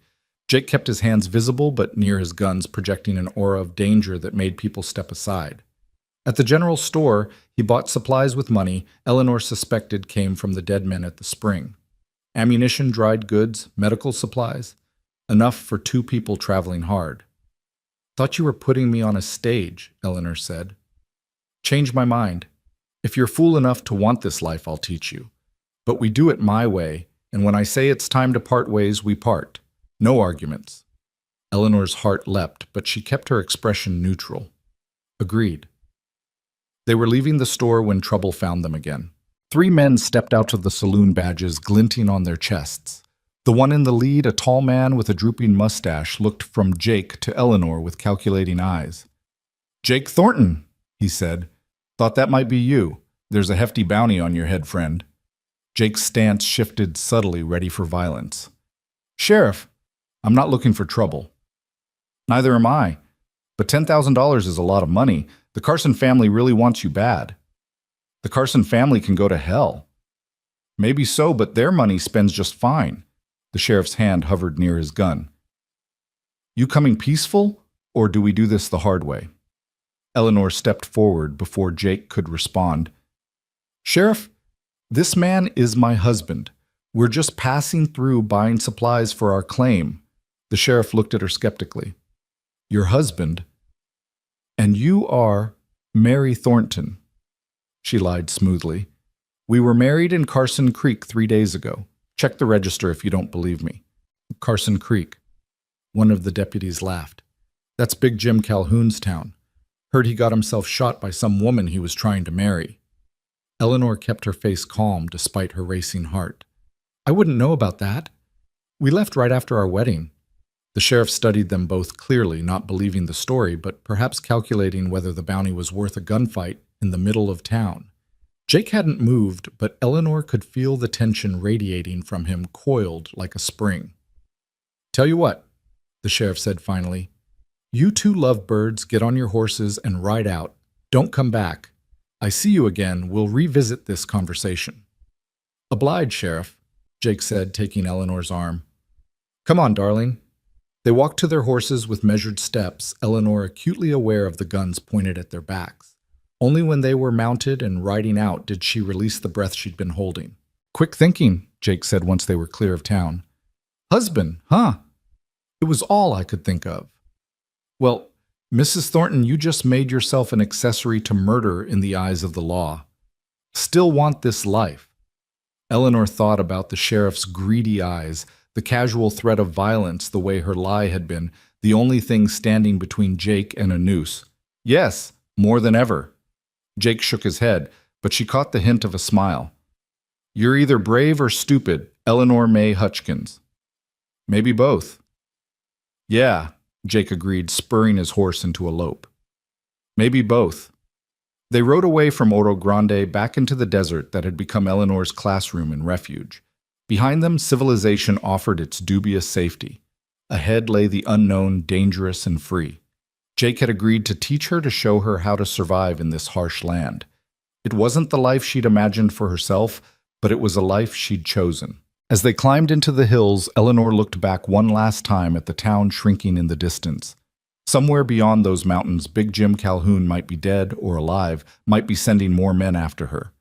Jake kept his hands visible but near his guns, projecting an aura of danger that made people step aside. At the general store, he bought supplies with money Eleanor suspected came from the dead men at the spring. Ammunition, dried goods, medical supplies. Enough for 2 people traveling hard. Thought you were putting me on a stage, Eleanor said. Change my mind. If you're fool enough to want this life, I'll teach you. But we do it my way, and when I say it's time to part ways, we part. No arguments. Eleanor's heart leapt, but she kept her expression neutral. Agreed. They were leaving the store when trouble found them again. 3 men stepped out of the saloon, badges glinting on their chests. The one in the lead, a tall man with a drooping mustache, looked from Jake to Eleanor with calculating eyes. Jake Thornton, he said. Thought that might be you. There's a hefty bounty on your head, friend. Jake's stance shifted subtly, ready for violence. Sheriff, I'm not looking for trouble. Neither am I. But $10,000 is a lot of money. The Carson family really wants you bad. The Carson family can go to hell. Maybe so, but their money spends just fine. The sheriff's hand hovered near his gun. You coming peaceful, or do we do this the hard way? Eleanor stepped forward before Jake could respond. Sheriff, this man is my husband. We're just passing through buying supplies for our claim. The sheriff looked at her skeptically. Your husband? And you are Mary Thornton. She lied smoothly. We were married in Carson Creek 3 days ago. Check the register if you don't believe me. Carson Creek. One of the deputies laughed. That's Big Jim Calhoun's town. Heard he got himself shot by some woman he was trying to marry. Eleanor kept her face calm despite her racing heart. I wouldn't know about that. We left right after our wedding. The sheriff studied them both clearly, not believing the story, but perhaps calculating whether the bounty was worth a gunfight in the middle of town. Jake hadn't moved, but Eleanor could feel the tension radiating from him, coiled like a spring. Tell you what, the sheriff said finally. You 2 lovebirds, get on your horses and ride out. Don't come back. I see you again. We'll revisit this conversation. Obliged, Sheriff, Jake said, taking Eleanor's arm. Come on, darling. They walked to their horses with measured steps, Eleanor acutely aware of the guns pointed at their backs. Only when they were mounted and riding out did she release the breath she'd been holding. Quick thinking, Jake said once they were clear of town. Husband, huh? It was all I could think of. Well, Mrs. Thornton, you just made yourself an accessory to murder in the eyes of the law. Still want this life. Eleanor thought about the sheriff's greedy eyes, the casual threat of violence, the way her lie had been the only thing standing between Jake and a noose. Yes, more than ever. Jake shook his head, but she caught the hint of a smile. You're either brave or stupid, Eleanor May Hutchkins. Maybe both. Yeah, Jake agreed, spurring his horse into a lope. Maybe both. They rode away from Oro Grande back into the desert that had become Eleanor's classroom and refuge. Behind them, civilization offered its dubious safety. Ahead lay the unknown, dangerous, and free. Jake had agreed to teach her to show her how to survive in this harsh land. It wasn't the life she'd imagined for herself, but it was a life she'd chosen. As they climbed into the hills, Eleanor looked back one last time at the town shrinking in the distance. Somewhere beyond those mountains, Big Jim Calhoun might be dead or alive, might be sending more men after her.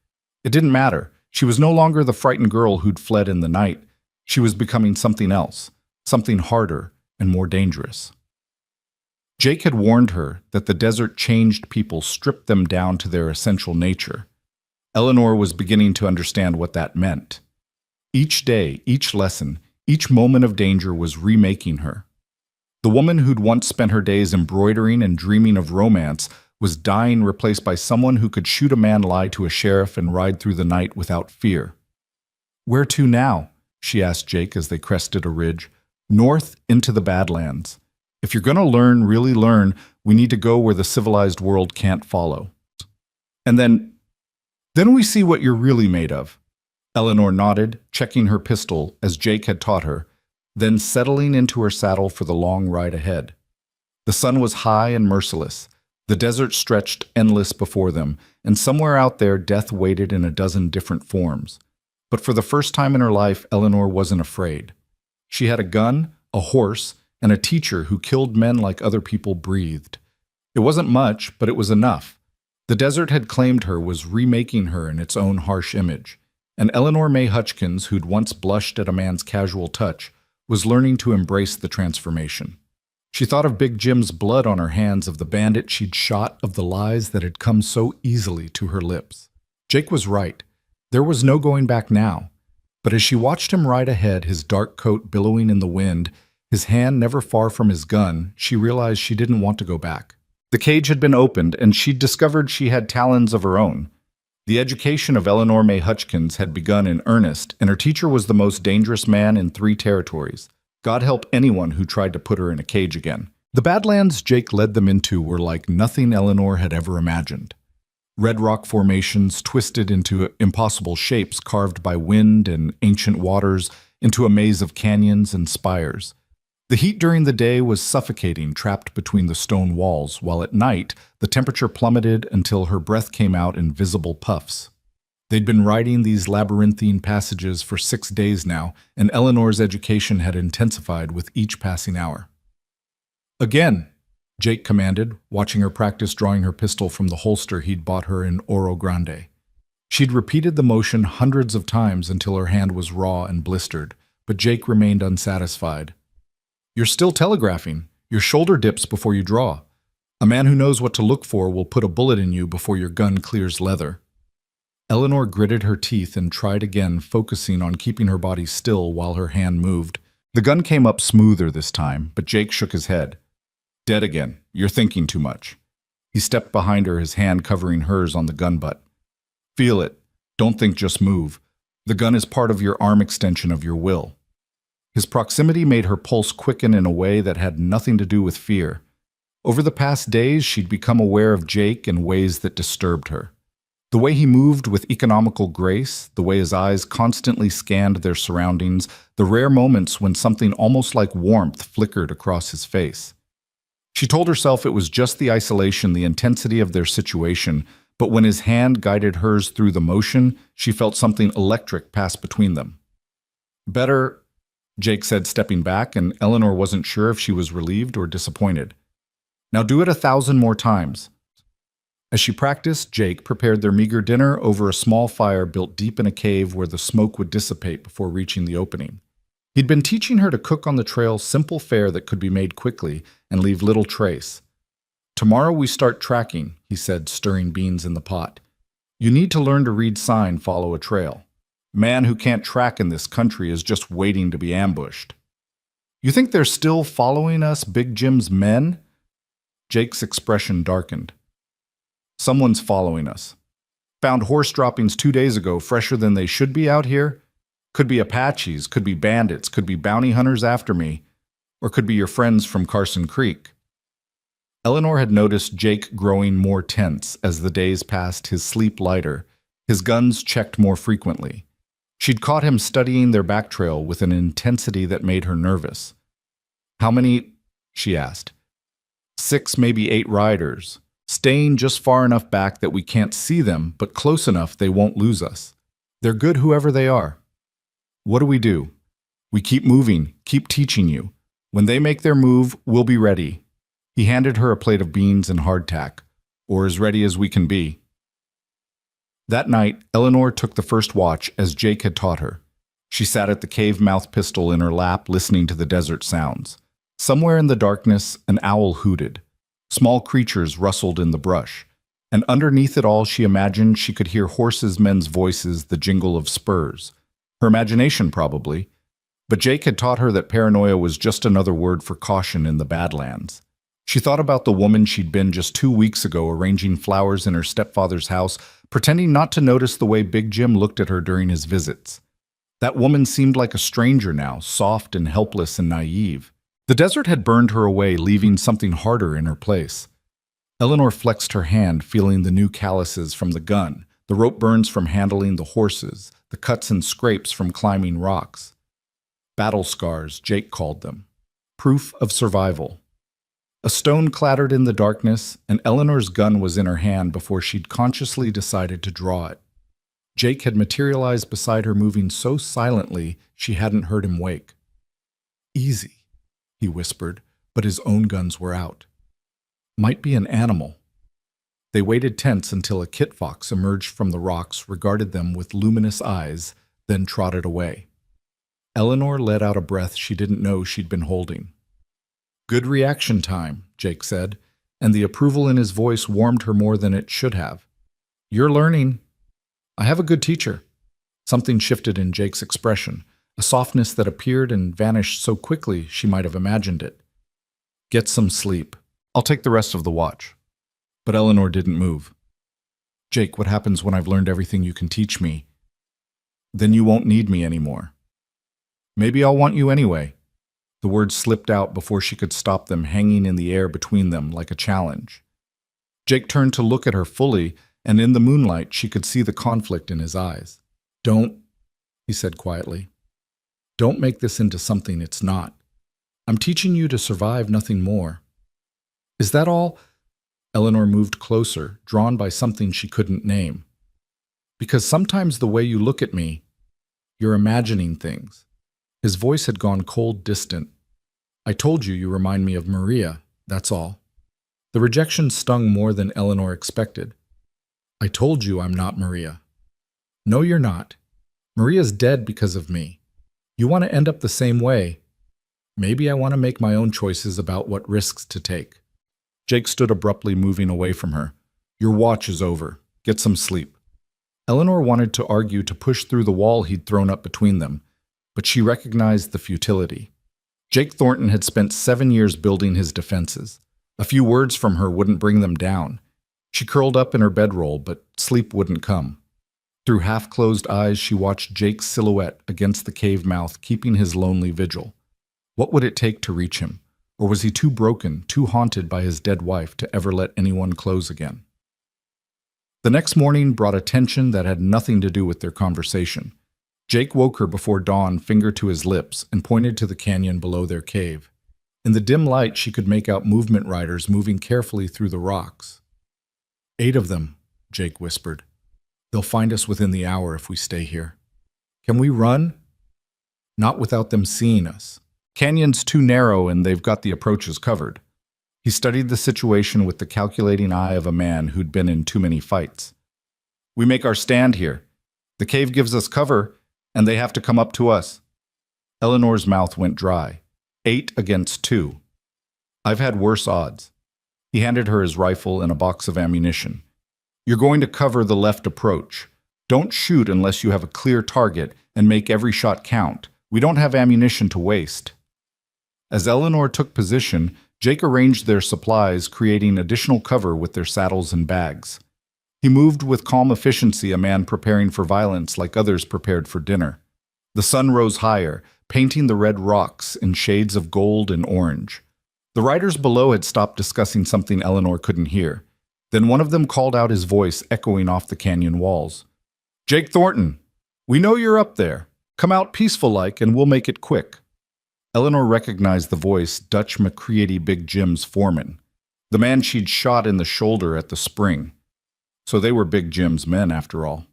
It didn't matter. She was no longer the frightened girl who'd fled in the night. She was becoming something else, something harder and more dangerous. Jake had warned her that the desert changed people, stripped them down to their essential nature. Eleanor was beginning to understand what that meant. Each day, each lesson, each moment of danger was remaking her. The woman who'd once spent her days embroidering and dreaming of romance was dying, replaced by someone who could shoot a man, lie to a sheriff, and ride through the night without fear. Where to now? She asked Jake as they crested a ridge. North into the Badlands. If you're going to learn, really learn, we need to go where the civilized world can't follow. And then we see what you're really made of. Eleanor nodded, checking her pistol as Jake had taught her, then settling into her saddle for the long ride ahead. The sun was high and merciless. The desert stretched endless before them, and somewhere out there death waited in a dozen different forms. But for the first time in her life, Eleanor wasn't afraid. She had a gun, a horse, and a teacher who killed men like other people breathed. It wasn't much, but it was enough. The desert had claimed her, was remaking her in its own harsh image. And Eleanor May Hutchkins, who'd once blushed at a man's casual touch, was learning to embrace the transformation. She thought of Big Jim's blood on her hands, of the bandit she'd shot, of the lies that had come so easily to her lips. Jake was right. There was no going back now. But as she watched him ride ahead, his dark coat billowing in the wind, his hand never far from his gun, she realized she didn't want to go back. The cage had been opened, and she'd discovered she had talons of her own. The education of Eleanor May Hutchkins had begun in earnest, and her teacher was the most dangerous man in 3 territories. God help anyone who tried to put her in a cage again. The Badlands Jake led them into were like nothing Eleanor had ever imagined. Red rock formations twisted into impossible shapes carved by wind and ancient waters into a maze of canyons and spires. The heat during the day was suffocating, trapped between the stone walls, while at night the temperature plummeted until her breath came out in visible puffs. They'd been riding these labyrinthine passages for 6 days now, and Eleanor's education had intensified with each passing hour. Again, Jake commanded, watching her practice drawing her pistol from the holster he'd bought her in Oro Grande. She'd repeated the motion hundreds of times until her hand was raw and blistered, but Jake remained unsatisfied. You're still telegraphing. Your shoulder dips before you draw. A man who knows what to look for will put a bullet in you before your gun clears leather. Eleanor gritted her teeth and tried again, focusing on keeping her body still while her hand moved. The gun came up smoother this time, but Jake shook his head. Dead again. You're thinking too much. He stepped behind her, his hand covering hers on the gun butt. Feel it. Don't think, just move. The gun is part of your arm extension of your will. His proximity made her pulse quicken in a way that had nothing to do with fear. Over the past days, she'd become aware of Jake in ways that disturbed her. The way he moved with economical grace, the way his eyes constantly scanned their surroundings, the rare moments when something almost like warmth flickered across his face. She told herself it was just the isolation, the intensity of their situation, but when his hand guided hers through the motion, she felt something electric pass between them. Better, Jake said, stepping back, and Eleanor wasn't sure if she was relieved or disappointed. Now do it 1,000 more times. As she practiced, Jake prepared their meager dinner over a small fire built deep in a cave where the smoke would dissipate before reaching the opening. He'd been teaching her to cook on the trail simple fare that could be made quickly and leave little trace. Tomorrow we start tracking, he said, stirring beans in the pot. You need to learn to read sign, follow a trail. Man who can't track in this country is just waiting to be ambushed. You think they're still following us, Big Jim's men? Jake's expression darkened. Someone's following us. Found horse droppings 2 days ago, fresher than they should be out here. Could be Apaches, could be bandits, could be bounty hunters after me, or could be your friends from Carson Creek. Eleanor had noticed Jake growing more tense as the days passed, his sleep lighter, his guns checked more frequently. She'd caught him studying their back trail with an intensity that made her nervous. How many? She asked. 6, maybe 8 riders, staying just far enough back that we can't see them, but close enough they won't lose us. They're good whoever they are. What do? We keep moving, keep teaching you. When they make their move, we'll be ready. He handed her a plate of beans and hardtack, or as ready as we can be. That night, Eleanor took the first watch as Jake had taught her. She sat at the cave-mouth pistol in her lap, listening to the desert sounds. Somewhere in the darkness, an owl hooted. Small creatures rustled in the brush, and underneath it all she imagined she could hear horses' men's voices, the jingle of spurs. Her imagination, probably. But Jake had taught her that paranoia was just another word for caution in the Badlands. She thought about the woman she'd been just 2 weeks ago arranging flowers in her stepfather's house, pretending not to notice the way Big Jim looked at her during his visits. That woman seemed like a stranger now, soft and helpless and naive. The desert had burned her away, leaving something harder in her place. Eleanor flexed her hand, feeling the new calluses from the gun, the rope burns from handling the horses, the cuts and scrapes from climbing rocks. Battle scars, Jake called them. Proof of survival. A stone clattered in the darkness, and Eleanor's gun was in her hand before she'd consciously decided to draw it. Jake had materialized beside her, moving so silently she hadn't heard him wake. Easy, he whispered, but his own guns were out. Might be an animal. They waited tense until a kit fox emerged from the rocks, regarded them with luminous eyes, then trotted away. Eleanor let out a breath she didn't know she'd been holding. Good reaction time, Jake said, and the approval in his voice warmed her more than it should have. You're learning. I have a good teacher. Something shifted in Jake's expression, a softness that appeared and vanished so quickly she might have imagined it. Get some sleep. I'll take the rest of the watch. But Eleanor didn't move. Jake, what happens when I've learned everything you can teach me? Then you won't need me anymore. Maybe I'll want you anyway. The words slipped out before she could stop them, hanging in the air between them like a challenge. Jake turned to look at her fully, and in the moonlight she could see the conflict in his eyes. Don't, he said quietly. Don't make this into something it's not. I'm teaching you to survive, nothing more. Is that all? Eleanor moved closer, drawn by something she couldn't name. Because sometimes the way you look at me, you're imagining things. His voice had gone cold, distant. I told you remind me of Maria, that's all. The rejection stung more than Eleanor expected. I told you I'm not Maria. No, you're not. Maria's dead because of me. You want to end up the same way. Maybe I want to make my own choices about what risks to take. Jake stood abruptly, moving away from her. Your watch is over. Get some sleep. Eleanor wanted to argue to push through the wall he'd thrown up between them, but she recognized the futility. Jake Thornton had spent 7 years building his defenses. A few words from her wouldn't bring them down. She curled up in her bedroll, but sleep wouldn't come. Through half-closed eyes, she watched Jake's silhouette against the cave mouth, keeping his lonely vigil. What would it take to reach him? Or was he too broken, too haunted by his dead wife to ever let anyone close again? The next morning brought a tension that had nothing to do with their conversation. Jake woke her before dawn, finger to his lips, and pointed to the canyon below their cave. In the dim light, she could make out movement riders moving carefully through the rocks. 8 of them, Jake whispered. They'll find us within the hour if we stay here. Can we run? Not without them seeing us. Canyon's too narrow and they've got the approaches covered. He studied the situation with the calculating eye of a man who'd been in too many fights. We make our stand here. The cave gives us cover, and they have to come up to us. Eleanor's mouth went dry. 8 against 2. I've had worse odds. He handed her his rifle and a box of ammunition. You're going to cover the left approach. Don't shoot unless you have a clear target and make every shot count. We don't have ammunition to waste." As Eleanor took position, Jake arranged their supplies, creating additional cover with their saddles and bags. He moved with calm efficiency, a man preparing for violence like others prepared for dinner. The sun rose higher, painting the red rocks in shades of gold and orange. The riders below had stopped discussing something Eleanor couldn't hear. Then one of them called out, his voice echoing off the canyon walls. "Jake Thornton, we know you're up there. Come out peaceful-like and we'll make it quick." Eleanor recognized the voice, Dutch McCready Big Jim's foreman, the man she'd shot in the shoulder at the spring. So they were Big Jim's men, after all.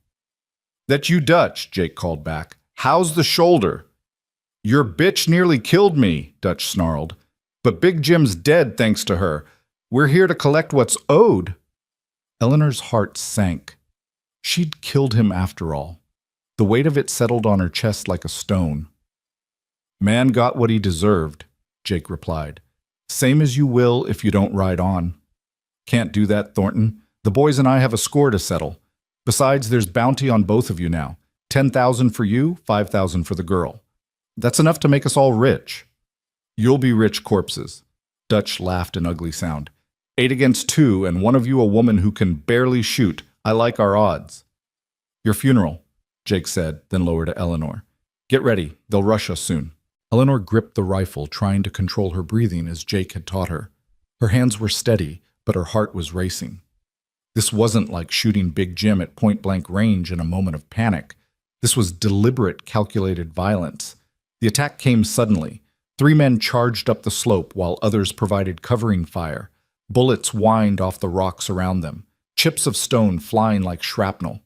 "That you, Dutch," Jake called back. "How's the shoulder?" "Your bitch nearly killed me," Dutch snarled. "But Big Jim's dead thanks to her. We're here to collect what's owed." Eleanor's heart sank. She'd killed him after all. The weight of it settled on her chest like a stone. "Man got what he deserved," Jake replied. "Same as you will if you don't ride on." "Can't do that, Thornton. The boys and I have a score to settle. Besides, there's bounty on both of you now. 10,000 for you, 5,000 for the girl. That's enough to make us all rich." "You'll be rich corpses." Dutch laughed an ugly sound. 8 against 2, and one of you a woman who can barely shoot. I like our odds." "Your funeral," Jake said, then lowered to Eleanor. "Get ready. They'll rush us soon." Eleanor gripped the rifle, trying to control her breathing as Jake had taught her. Her hands were steady, but her heart was racing. This wasn't like shooting Big Jim at point-blank range in a moment of panic. This was deliberate, calculated violence. The attack came suddenly. 3 men charged up the slope while others provided covering fire. Bullets whined off the rocks around them, chips of stone flying like shrapnel.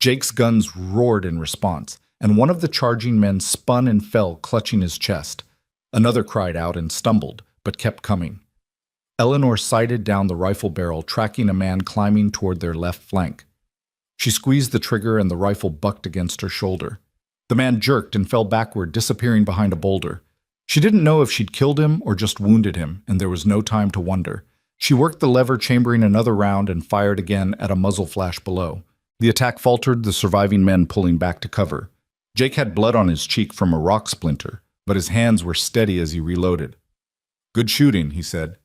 Jake's guns roared in response, and one of the charging men spun and fell, clutching his chest. Another cried out and stumbled, but kept coming. Eleanor sighted down the rifle barrel, tracking a man climbing toward their left flank. She squeezed the trigger and the rifle bucked against her shoulder. The man jerked and fell backward, disappearing behind a boulder. She didn't know if she'd killed him or just wounded him, and there was no time to wonder. She worked the lever, chambering another round, and fired again at a muzzle flash below. The attack faltered, the surviving men pulling back to cover. Jake had blood on his cheek from a rock splinter, but his hands were steady as he reloaded. "Good shooting," he said.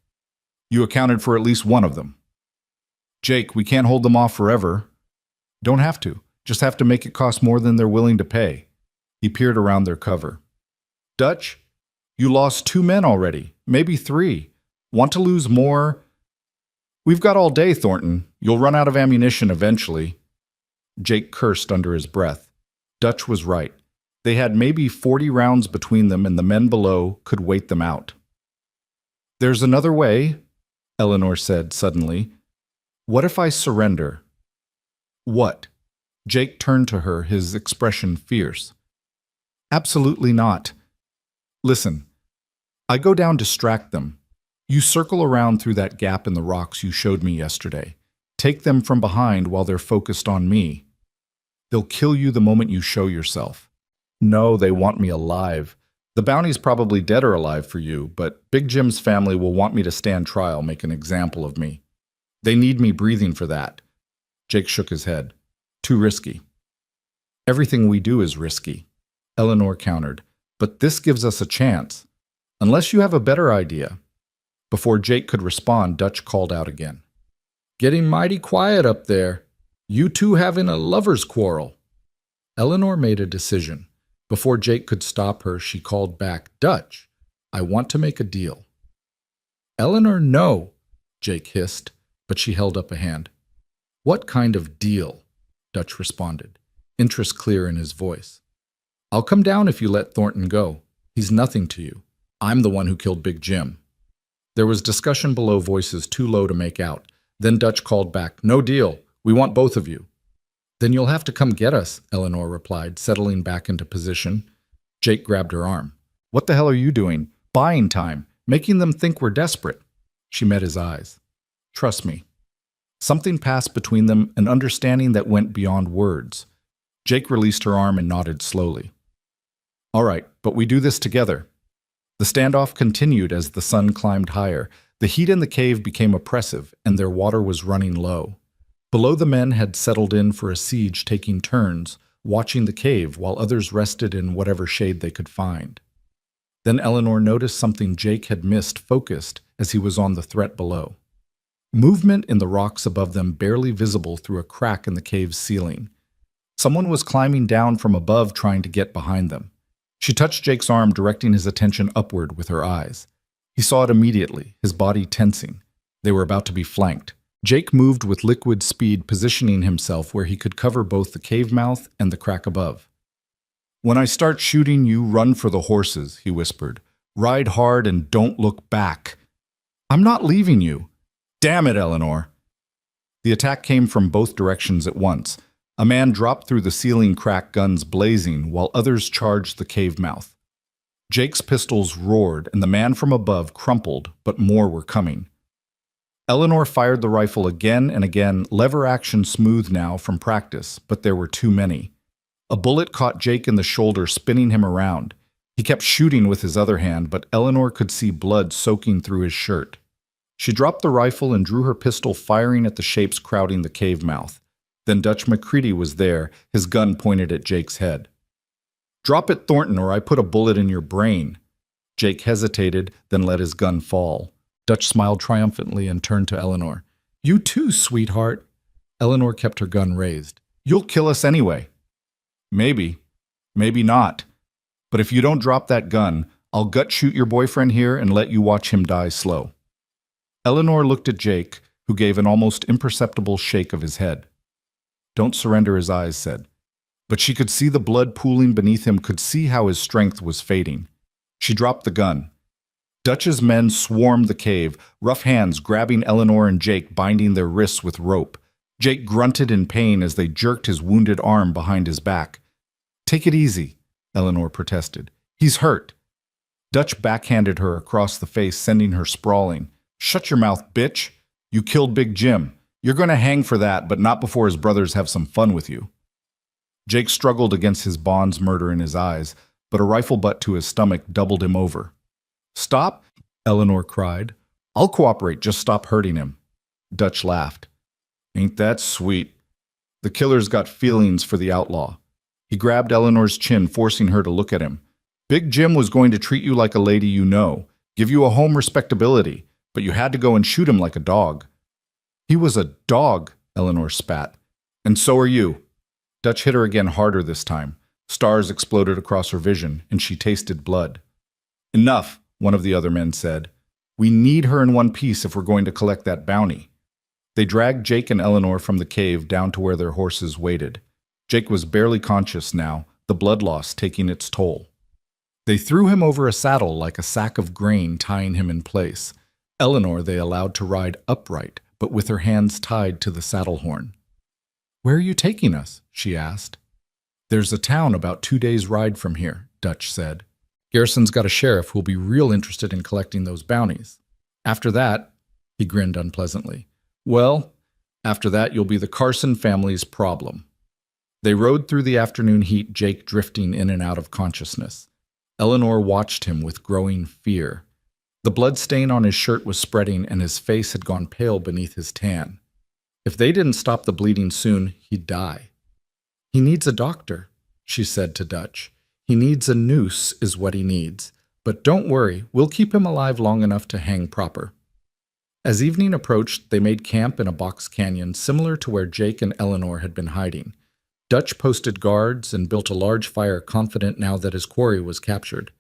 "You accounted for at least one of them." "Jake, we can't hold them off forever." "Don't have to. Just have to make it cost more than they're willing to pay." He peered around their cover. "Dutch, you lost 2 men already, maybe 3. Want to lose more?" "We've got all day, Thornton. You'll run out of ammunition eventually." Jake cursed under his breath. Dutch was right. They had maybe 40 rounds between them, and the men below could wait them out. "There's another way," Eleanor said suddenly. "What if I surrender?" "What?" Jake turned to her, his expression fierce. "Absolutely not. Listen, I go down, distract them. You circle around through that gap in the rocks you showed me yesterday. Take them from behind while they're focused on me. They'll kill you the moment you show yourself. No, they want me alive. The bounty's probably dead or alive for you, but Big Jim's family will want me to stand trial, make an example of me. They need me breathing for that." Jake shook his head. "Too risky." "Everything we do is risky," Eleanor countered, "but this gives us a chance. Unless you have a better idea." Before Jake could respond, Dutch called out again. "Getting mighty quiet up there. You two having a lover's quarrel." Eleanor made a decision. Before Jake could stop her, she called back, "Dutch, I want to make a deal." "Eleanor, no," Jake hissed, but she held up a hand. "What kind of deal?" Dutch responded, interest clear in his voice. "I'll come down if you let Thornton go. He's nothing to you. I'm the one who killed Big Jim." There was discussion below, voices too low to make out. Then Dutch called back, "No deal. We want both of you." "Then you'll have to come get us," Eleanor replied, settling back into position. Jake grabbed her arm. "What the hell are you doing? Buying time, making them think we're desperate." She met his eyes. "Trust me." Something passed between them, an understanding that went beyond words. Jake released her arm and nodded slowly. "All right, but we do this together." The standoff continued as the sun climbed higher. The heat in the cave became oppressive, and their water was running low. Below, the men had settled in for a siege, taking turns, watching the cave while others rested in whatever shade they could find. Then Eleanor noticed something Jake had missed focused as he was on the threat below. Movement in the rocks above them, barely visible through a crack in the cave's ceiling. Someone was climbing down from above, trying to get behind them. She touched Jake's arm, directing his attention upward with her eyes. He saw it immediately, his body tensing. They were about to be flanked. Jake moved with liquid speed, positioning himself where he could cover both the cave mouth and the crack above. "When I start shooting, you run for the horses," he whispered. "Ride hard and don't look back." "I'm not leaving you." "Damn it, Eleanor." The attack came from both directions at once. A man dropped through the ceiling crack, guns blazing, while others charged the cave mouth. Jake's pistols roared, and the man from above crumpled, but more were coming. Eleanor fired the rifle again and again, lever action smooth now from practice, but there were too many. A bullet caught Jake in the shoulder, spinning him around. He kept shooting with his other hand, but Eleanor could see blood soaking through his shirt. She dropped the rifle and drew her pistol, firing at the shapes crowding the cave mouth. Then Dutch McCready was there, his gun pointed at Jake's head. "Drop it, Thornton, or I put a bullet in your brain." Jake hesitated, then let his gun fall. Dutch smiled triumphantly and turned to Eleanor. "You too, sweetheart." Eleanor kept her gun raised. "You'll kill us anyway." "Maybe. Maybe not. But if you don't drop that gun, I'll gut shoot your boyfriend here and let you watch him die slow." Eleanor looked at Jake, who gave an almost imperceptible shake of his head. "Don't surrender," his eyes said. But she could see the blood pooling beneath him, could see how his strength was fading. She dropped the gun. Dutch's men swarmed the cave, rough hands grabbing Eleanor and Jake, binding their wrists with rope. Jake grunted in pain as they jerked his wounded arm behind his back. "Take it easy," Eleanor protested. "He's hurt." Dutch backhanded her across the face, sending her sprawling. "Shut your mouth, bitch. You killed Big Jim. You're going to hang for that, but not before his brothers have some fun with you." Jake struggled against his bond's murder in his eyes, but a rifle butt to his stomach doubled him over. "Stop," Eleanor cried. "I'll cooperate, just stop hurting him." Dutch laughed. "Ain't that sweet?" The killer's got feelings for the outlaw. He grabbed Eleanor's chin, forcing her to look at him. "Big Jim was going to treat you like a lady you know, give you a home respectability, but you had to go and shoot him like a dog." "He was a dog," Eleanor spat. "And so are you." Dutch hit her again, harder this time. Stars exploded across her vision, and she tasted blood. "Enough," one of the other men said. "We need her in one piece if we're going to collect that bounty." They dragged Jake and Eleanor from the cave down to where their horses waited. Jake was barely conscious now, the blood loss taking its toll. They threw him over a saddle like a sack of grain, tying him in place. Eleanor they allowed to ride upright, but with her hands tied to the saddle horn. "Where are you taking us?" she asked. "There's a town about 2 days' ride from here," Dutch said. "Garrison's got a sheriff who'll be real interested in collecting those bounties. After that," he grinned unpleasantly, "well, after that you'll be the Carson family's problem." They rode through the afternoon heat, Jake drifting in and out of consciousness. Eleanor watched him with growing fear. The blood stain on his shirt was spreading, and his face had gone pale beneath his tan. If they didn't stop the bleeding soon, he'd die. "He needs a doctor," she said to Dutch. "He needs a noose is what he needs. But don't worry, we'll keep him alive long enough to hang proper." As evening approached, they made camp in a box canyon similar to where Jake and Eleanor had been hiding. Dutch posted guards and built a large fire, confident now that his quarry was captured.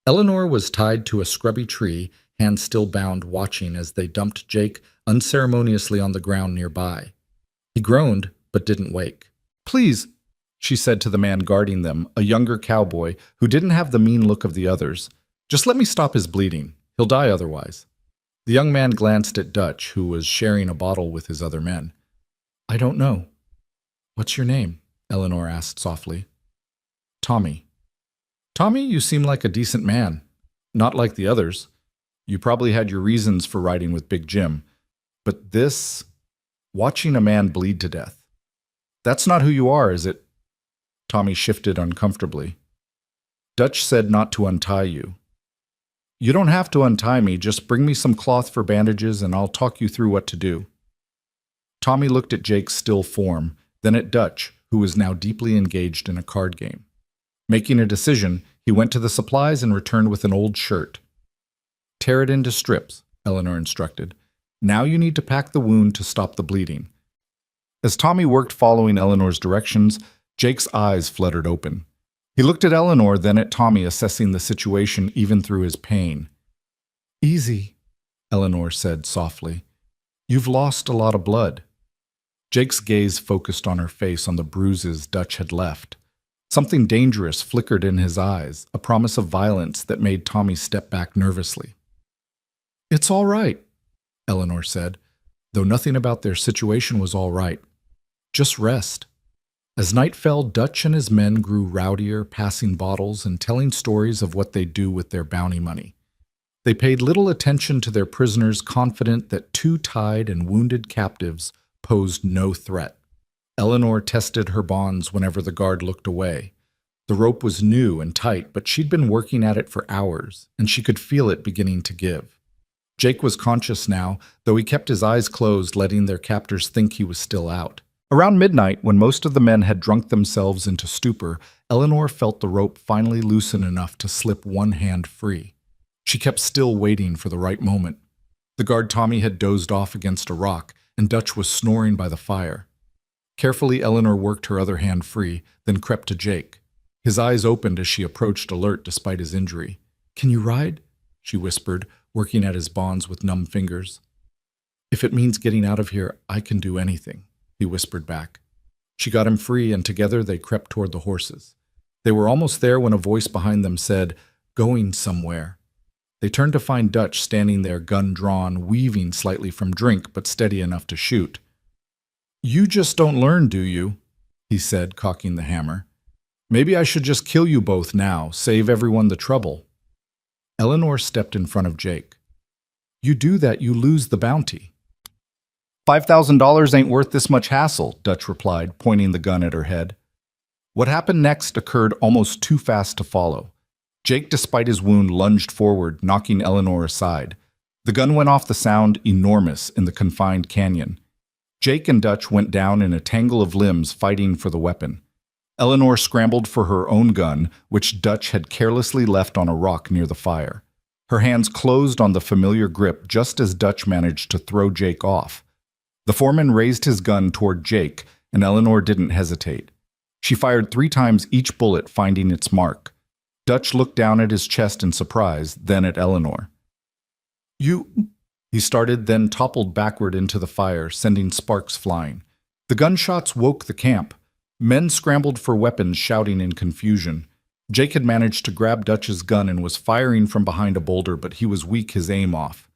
Eleanor was tied to a scrubby tree, hands still bound, watching as they dumped Jake unceremoniously on the ground nearby. He groaned, but didn't wake. "Please," she said to the man guarding them, a younger cowboy who didn't have the mean look of the others. "Just let me stop his bleeding. He'll die otherwise." The young man glanced at Dutch, who was sharing a bottle with his other men. "I don't know." "What's your name?" Eleanor asked softly. "Tommy." "Tommy, you seem like a decent man. Not like the others. You probably had your reasons for riding with Big Jim. But this, watching a man bleed to death, that's not who you are, is it?" Tommy shifted uncomfortably. "Dutch said not to untie you." "You don't have to untie me, just bring me some cloth for bandages and I'll talk you through what to do." Tommy looked at Jake's still form, then at Dutch, who was now deeply engaged in a card game. Making a decision, he went to the supplies and returned with an old shirt. "Tear it into strips," Eleanor instructed. "Now you need to pack the wound to stop the bleeding." As Tommy worked following Eleanor's directions, Jake's eyes fluttered open. He looked at Eleanor, then at Tommy, assessing the situation even through his pain. "Easy," Eleanor said softly. "You've lost a lot of blood." Jake's gaze focused on her face, on the bruises Dutch had left. Something dangerous flickered in his eyes, a promise of violence that made Tommy step back nervously. "It's all right," Eleanor said, though nothing about their situation was all right. "Just rest." As night fell, Dutch and his men grew rowdier, passing bottles and telling stories of what they'd do with their bounty money. They paid little attention to their prisoners, confident that two tied and wounded captives posed no threat. Eleanor tested her bonds whenever the guard looked away. The rope was new and tight, but she'd been working at it for hours, and she could feel it beginning to give. Jake was conscious now, though he kept his eyes closed, letting their captors think he was still out. Around midnight, when most of the men had drunk themselves into stupor, Eleanor felt the rope finally loosen enough to slip one hand free. She kept still, waiting for the right moment. The guard Tommy had dozed off against a rock, and Dutch was snoring by the fire. Carefully, Eleanor worked her other hand free, then crept to Jake. His eyes opened as she approached, alert despite his injury. "Can you ride?" she whispered, working at his bonds with numb fingers. "If it means getting out of here, I can do anything," he whispered back. She got him free, and together they crept toward the horses. They were almost there when a voice behind them said, "Going somewhere." They turned to find Dutch standing there, gun drawn, weaving slightly from drink, but steady enough to shoot. "You just don't learn, do you?" he said, cocking the hammer. "Maybe I should just kill you both now, save everyone the trouble." Eleanor stepped in front of Jake. "You do that, you lose the bounty." $5,000 ain't worth this much hassle," Dutch replied, pointing the gun at her head. What happened next occurred almost too fast to follow. Jake, despite his wound, lunged forward, knocking Eleanor aside. The gun went off, the sound enormous in the confined canyon. Jake and Dutch went down in a tangle of limbs, fighting for the weapon. Eleanor scrambled for her own gun, which Dutch had carelessly left on a rock near the fire. Her hands closed on the familiar grip just as Dutch managed to throw Jake off. The foreman raised his gun toward Jake, and Eleanor didn't hesitate. She fired 3 times, each bullet finding its mark. Dutch looked down at his chest in surprise, then at Eleanor. "You—" he started, then toppled backward into the fire, sending sparks flying. The gunshots woke the camp. Men scrambled for weapons, shouting in confusion. Jake had managed to grab Dutch's gun and was firing from behind a boulder, but he was weak, his aim off.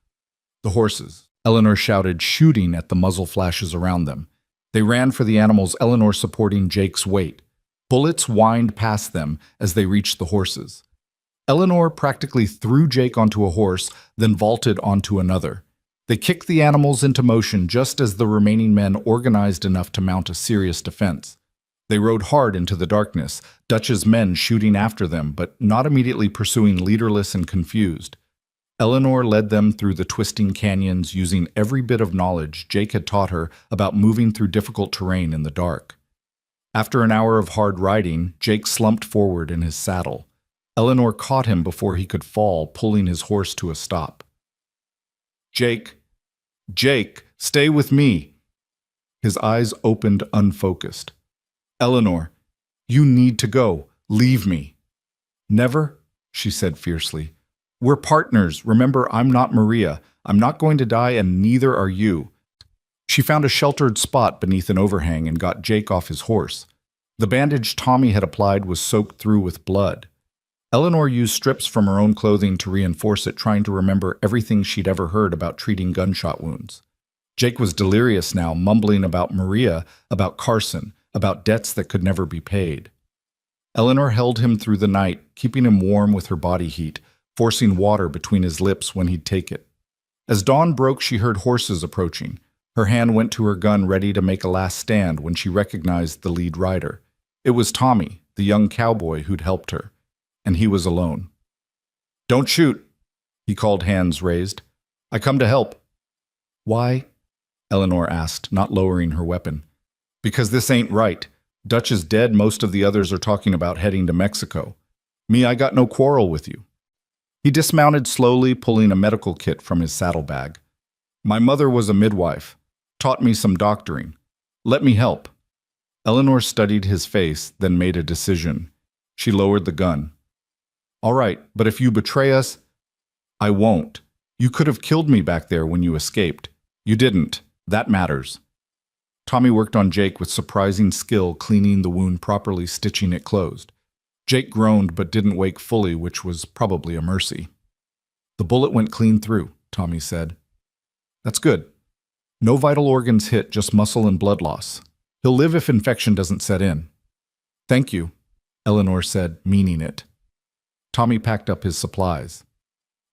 "The horses," Eleanor shouted, shooting at the muzzle flashes around them. They ran for the animals, Eleanor supporting Jake's weight. Bullets whined past them as they reached the horses. Eleanor practically threw Jake onto a horse, then vaulted onto another. They kicked the animals into motion just as the remaining men organized enough to mount a serious defense. They rode hard into the darkness, Dutch's men shooting after them, but not immediately pursuing, leaderless and confused. Eleanor led them through the twisting canyons, using every bit of knowledge Jake had taught her about moving through difficult terrain in the dark. After an hour of hard riding, Jake slumped forward in his saddle. Eleanor caught him before he could fall, pulling his horse to a stop. "Jake! Jake! Stay with me!" His eyes opened, unfocused. "Eleanor, you need to go. Leave me." "Never," she said fiercely. "We're partners. Remember, I'm not Maria. I'm not going to die, and neither are you." She found a sheltered spot beneath an overhang and got Jake off his horse. The bandage Tommy had applied was soaked through with blood. Eleanor used strips from her own clothing to reinforce it, trying to remember everything she'd ever heard about treating gunshot wounds. Jake was delirious now, mumbling about Maria, about Carson, about debts that could never be paid. Eleanor held him through the night, keeping him warm with her body heat, forcing water between his lips when he'd take it. As dawn broke, she heard horses approaching. Her hand went to her gun, ready to make a last stand, when she recognized the lead rider. It was Tommy, the young cowboy who'd helped her, and he was alone. "Don't shoot," he called, hands raised. "I come to help." "Why?" Eleanor asked, not lowering her weapon. Because this ain't right. Dutch is dead, most of the others are talking about heading to Mexico. Me, I got no quarrel with you. He dismounted slowly, pulling a medical kit from his saddlebag. My mother was a midwife, taught me some doctoring. Let me help. Eleanor studied his face, then made a decision. She lowered the gun. All right, but if you betray us, I won't. You could have killed me back there when you escaped. You didn't. That matters. Tommy worked on Jake with surprising skill, cleaning the wound properly, stitching it closed. Jake groaned but didn't wake fully, which was probably a mercy. The bullet went clean through, Tommy said. That's good. No vital organs hit, just muscle and blood loss. He'll live if infection doesn't set in. Thank you, Eleanor said, meaning it. Tommy packed up his supplies.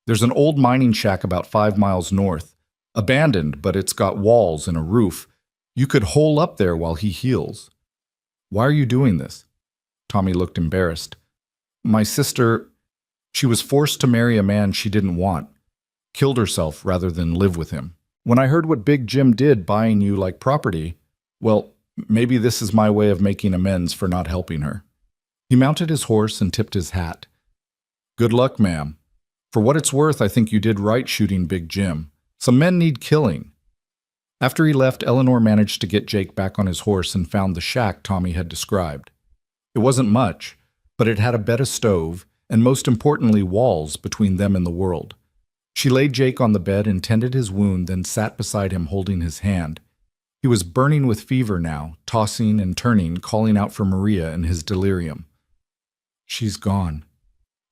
There's an old mining shack about 5 miles north. Abandoned, but it's got walls and a roof. You could hole up there while he heals. Why are you doing this? Tommy looked embarrassed. My sister, she was forced to marry a man she didn't want. Killed herself rather than live with him. When I heard what Big Jim did buying you like property, well, maybe this is my way of making amends for not helping her. He mounted his horse and tipped his hat. Good luck, ma'am. For what it's worth, I think you did right shooting Big Jim. Some men need killing. After he left, Eleanor managed to get Jake back on his horse and found the shack Tommy had described. It wasn't much, but it had a bed, a stove, and most importantly, walls between them and the world. She laid Jake on the bed and tended his wound, then sat beside him holding his hand. He was burning with fever now, tossing and turning, calling out for Maria in his delirium. She's gone,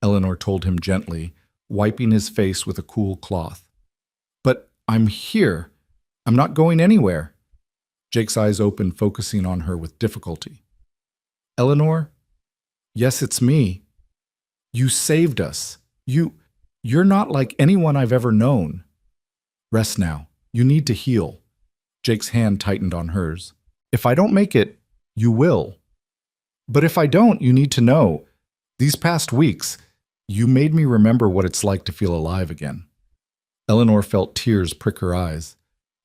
Eleanor told him gently, wiping his face with a cool cloth. But I'm here. I'm not going anywhere. Jake's eyes opened, focusing on her with difficulty. Eleanor? Yes, it's me. You saved us. You're not like anyone I've ever known. Rest now. You need to heal. Jake's hand tightened on hers. If I don't make it, you will. But if I don't, you need to know. These past weeks, you made me remember what it's like to feel alive again. Eleanor felt tears prick her eyes.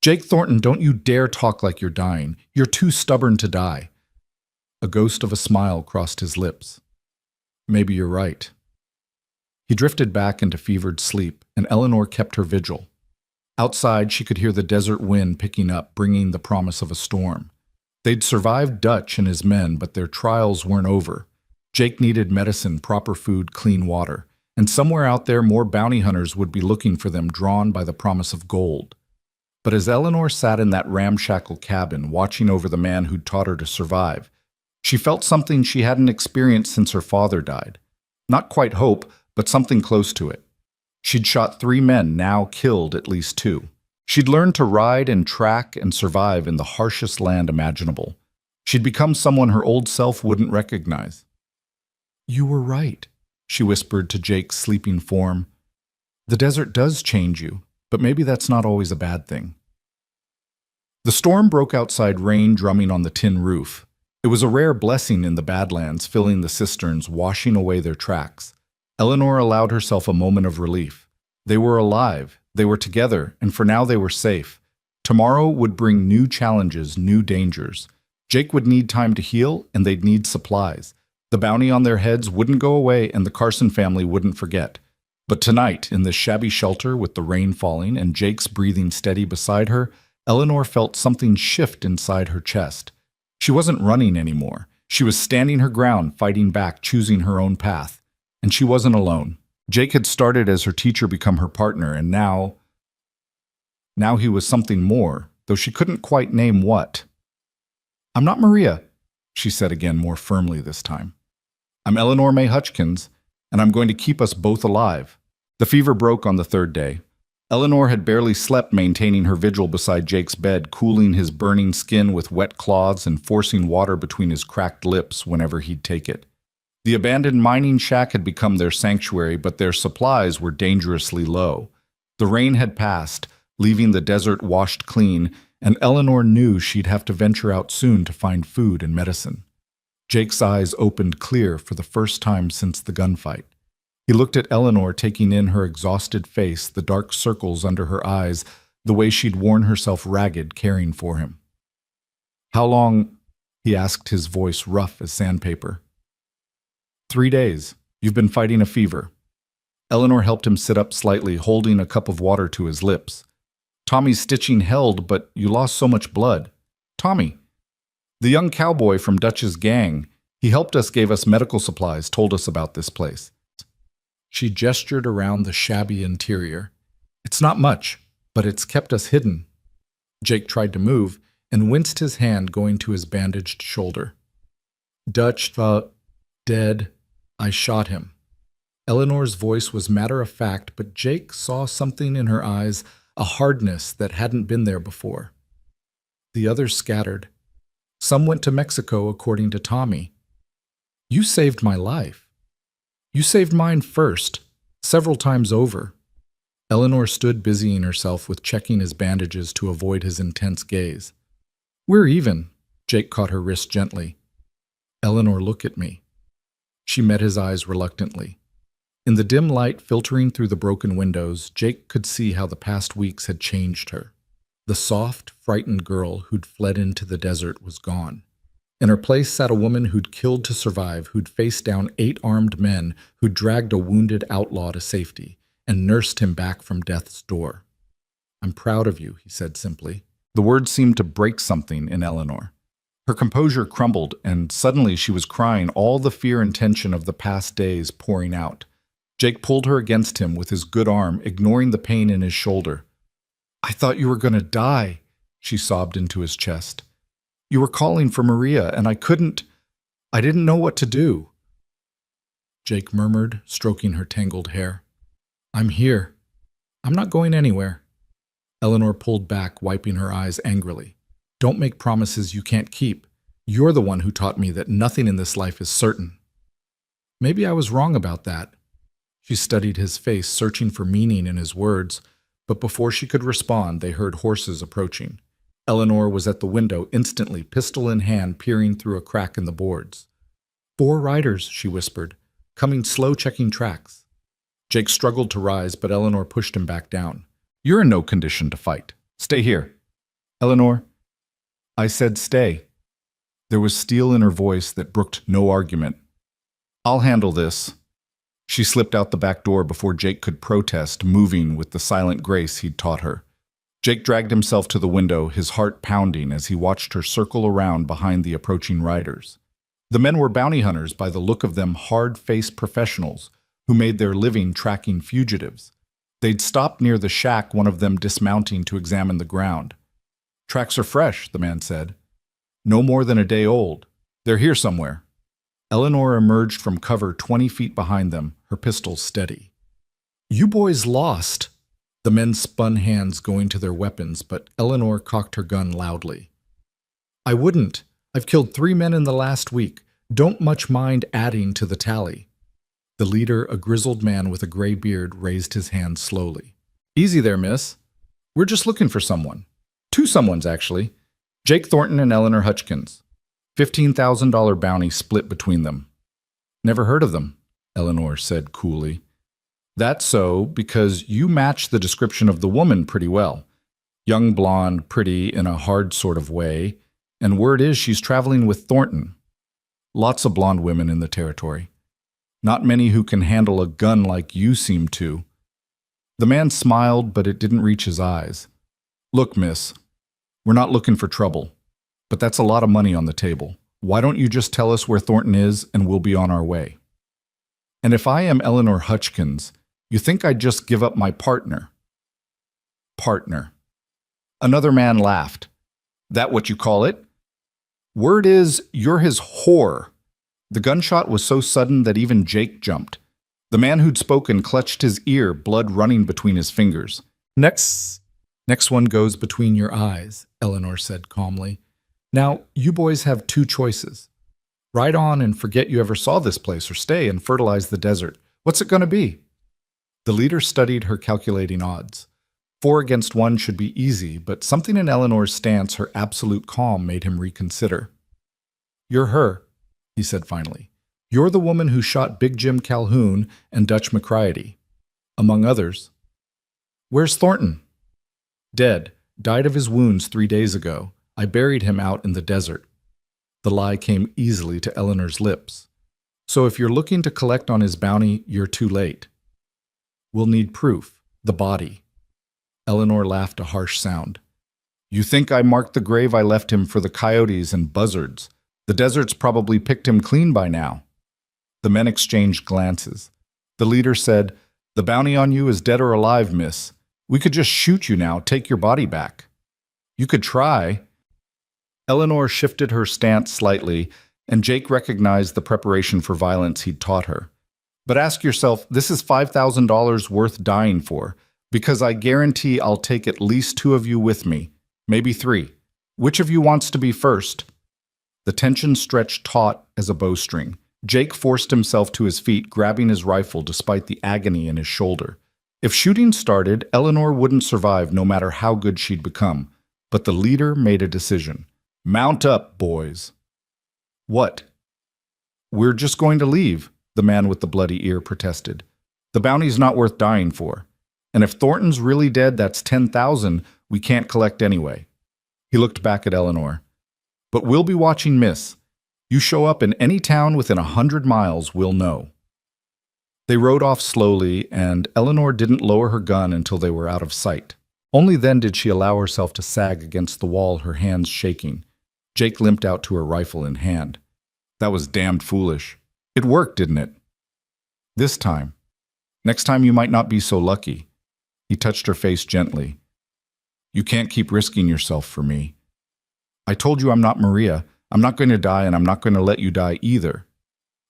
Jake Thornton, don't you dare talk like you're dying. You're too stubborn to die. A ghost of a smile crossed his lips. Maybe you're right. He drifted back into fevered sleep, and Eleanor kept her vigil. Outside, she could hear the desert wind picking up, bringing the promise of a storm. They'd survived Dutch and his men, but their trials weren't over. Jake needed medicine, proper food, clean water, and somewhere out there more bounty hunters would be looking for them, drawn by the promise of gold. But as Eleanor sat in that ramshackle cabin, watching over the man who'd taught her to survive, she felt something she hadn't experienced since her father died. Not quite hope, but something close to it. She'd shot 3 men, now killed at least 2. She'd learned to ride and track and survive in the harshest land imaginable. She'd become someone her old self wouldn't recognize. You were right, she whispered to Jake's sleeping form. The desert does change you, but maybe that's not always a bad thing. The storm broke outside, rain drumming on the tin roof. It was a rare blessing in the Badlands, filling the cisterns, washing away their tracks. Eleanor allowed herself a moment of relief. They were alive, they were together, and for now they were safe. Tomorrow would bring new challenges, new dangers. Jake would need time to heal, and they'd need supplies. The bounty on their heads wouldn't go away, and the Carson family wouldn't forget. But tonight, in this shabby shelter with the rain falling and Jake's breathing steady beside her, Eleanor felt something shift inside her chest. She wasn't running anymore. She was standing her ground, fighting back, choosing her own path. And she wasn't alone. Jake had started as her teacher, become her partner, and now he was something more, though she couldn't quite name what. I'm not Maria, she said again, more firmly this time. I'm Eleanor May Hutchkins, and I'm going to keep us both alive. The fever broke on the 3rd day. Eleanor had barely slept, maintaining her vigil beside Jake's bed, cooling his burning skin with wet cloths and forcing water between his cracked lips whenever he'd take it. The abandoned mining shack had become their sanctuary, but their supplies were dangerously low. The rain had passed, leaving the desert washed clean, and Eleanor knew she'd have to venture out soon to find food and medicine. Jake's eyes opened clear for the first time since the gunfight. He looked at Eleanor, taking in her exhausted face, the dark circles under her eyes, the way she'd worn herself ragged caring for him. "How long?" he asked, his voice rough as sandpaper. "3 days. You've been fighting a fever." Eleanor helped him sit up slightly, holding a cup of water to his lips. "Tommy's stitching held, but you lost so much blood." "Tommy?" "The young cowboy from Dutch's gang. He helped us, gave us medical supplies, told us about this place." She gestured around the shabby interior. "It's not much, but it's kept us hidden." Jake tried to move and winced his hand, going to his bandaged shoulder. "Dutch thought dead. I shot him." Eleanor's voice was matter-of-fact, but Jake saw something in her eyes, a hardness that hadn't been there before. The others scattered. Some went to Mexico, according to Tommy. "You saved my life." "You saved mine first, several times over." Eleanor stood busying herself with checking his bandages to avoid his intense gaze. "We're even." Jake caught her wrist gently. "Eleanor, look at me." She met his eyes reluctantly. In the dim light filtering through the broken windows, Jake could see how the past weeks had changed her. The soft, frightened girl who'd fled into the desert was gone. In her place sat a woman who'd killed to survive, who'd faced down 8 armed men, who'd dragged a wounded outlaw to safety, and nursed him back from death's door. "I'm proud of you," he said simply. The words seemed to break something in Eleanor. Her composure crumbled, and suddenly she was crying, all the fear and tension of the past days pouring out. Jake pulled her against him with his good arm, ignoring the pain in his shoulder. "I thought you were going to die," she sobbed into his chest. "You were calling for Maria, and I didn't know what to do." Jake murmured, stroking her tangled hair. "I'm here. I'm not going anywhere." Eleanor pulled back, wiping her eyes angrily. "Don't make promises you can't keep. You're the one who taught me that nothing in this life is certain." "Maybe I was wrong about that." She studied his face, searching for meaning in his words, but before she could respond, they heard horses approaching. Eleanor was at the window instantly, pistol in hand, peering through a crack in the boards. 4 riders, she whispered, coming slow, checking tracks. Jake struggled to rise, but Eleanor pushed him back down. "You're in no condition to fight. Stay here." "Eleanor." "I said stay." There was steel in her voice that brooked no argument. "I'll handle this." She slipped out the back door before Jake could protest, moving with the silent grace he'd taught her. Jake dragged himself to the window, his heart pounding as he watched her circle around behind the approaching riders. The men were bounty hunters, by the look of them, hard-faced professionals who made their living tracking fugitives. They'd stopped near the shack, one of them dismounting to examine the ground. "Tracks are fresh," the man said. "No more than a day old. They're here somewhere." Eleanor emerged from cover 20 feet behind them, her pistol steady. "You boys lost." The men spun hands, going to their weapons, but Eleanor cocked her gun loudly. "I wouldn't. I've killed 3 men in the last week. Don't much mind adding to the tally." The leader, a grizzled man with a gray beard, raised his hand slowly. "Easy there, miss. We're just looking for someone. 2 someones, actually. Jake Thornton and Eleanor Hutchkins. $15,000 bounty split between them." "Never heard of them," Eleanor said coolly. "That's so because you match the description of the woman pretty well. Young blonde, pretty in a hard sort of way, and word is she's traveling with Thornton. Lots of blonde women in the territory. Not many who can handle a gun like you seem to." The man smiled, but it didn't reach his eyes. "Look, miss, we're not looking for trouble, but that's a lot of money on the table. Why don't you just tell us where Thornton is and we'll be on our way?" "And if I am Eleanor Hutchkins, you think I'd just give up my partner?" "Partner." Another man laughed. "That what you call it? Word is you're his whore." The gunshot was so sudden that even Jake jumped. The man who'd spoken clutched his ear, blood running between his fingers. Next one goes between your eyes," Eleanor said calmly. "Now, you boys have 2 choices. Ride on and forget you ever saw this place, or stay and fertilize the desert. What's it going to be?" The leader studied her, calculating odds. 4 against 1 should be easy, but something in Eleanor's stance, her absolute calm, made him reconsider. "You're her," he said finally. "You're the woman who shot Big Jim Calhoun and Dutch McCriady, among others. Where's Thornton?" Dead. Died of his wounds 3 days ago. I buried him out in the desert. The lie came easily to Eleanor's lips. So if you're looking to collect on his bounty, you're too late. We'll need proof. The body. Eleanor laughed a harsh sound. You think I marked the grave I left him for the coyotes and buzzards? The desert's probably picked him clean by now. The men exchanged glances. The leader said, The bounty on you is dead or alive, miss. We could just shoot you now, take your body back. You could try. Eleanor shifted her stance slightly, and Jake recognized the preparation for violence he'd taught her. But ask yourself, this is $5,000 worth dying for, because I guarantee I'll take at least 2 of you with me, maybe 3. Which of you wants to be first? The tension stretched taut as a bowstring. Jake forced himself to his feet, grabbing his rifle despite the agony in his shoulder. If shooting started, Eleanor wouldn't survive no matter how good she'd become. But the leader made a decision. Mount up, boys. What? We're just going to leave, the man with the bloody ear protested. The bounty's not worth dying for. And if Thornton's really dead, that's 10,000 we can't collect anyway. He looked back at Eleanor. But we'll be watching, miss. You show up in any town within 100 miles, we'll know. They rode off slowly, and Eleanor didn't lower her gun until they were out of sight. Only then did she allow herself to sag against the wall, her hands shaking. Jake limped out to her rifle in hand. That was damned foolish. It worked, didn't it? This time. Next time you might not be so lucky. He touched her face gently. You can't keep risking yourself for me. I told you I'm not Maria. I'm not going to die, and I'm not going to let you die either.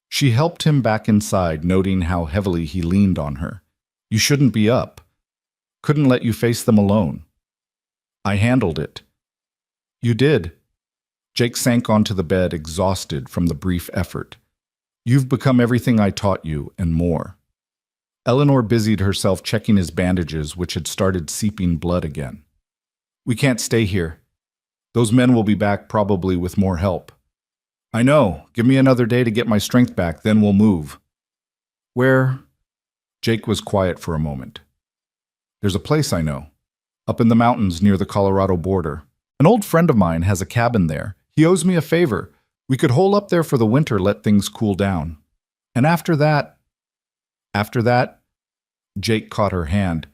She helped him back inside, noting how heavily he leaned on her. You shouldn't be up. Couldn't let you face them alone. I handled it. You did. Jake sank onto the bed, exhausted from the brief effort. You've become everything I taught you, and more. Eleanor busied herself checking his bandages, which had started seeping blood again. We can't stay here. Those men will be back probably with more help. I know. Give me another day to get my strength back, then we'll move. Where? Jake was quiet for a moment. There's a place I know. Up in the mountains near the Colorado border. An old friend of mine has a cabin there. He owes me a favor. We could hole up there for the winter, let things cool down. And after that, Jake caught her hand.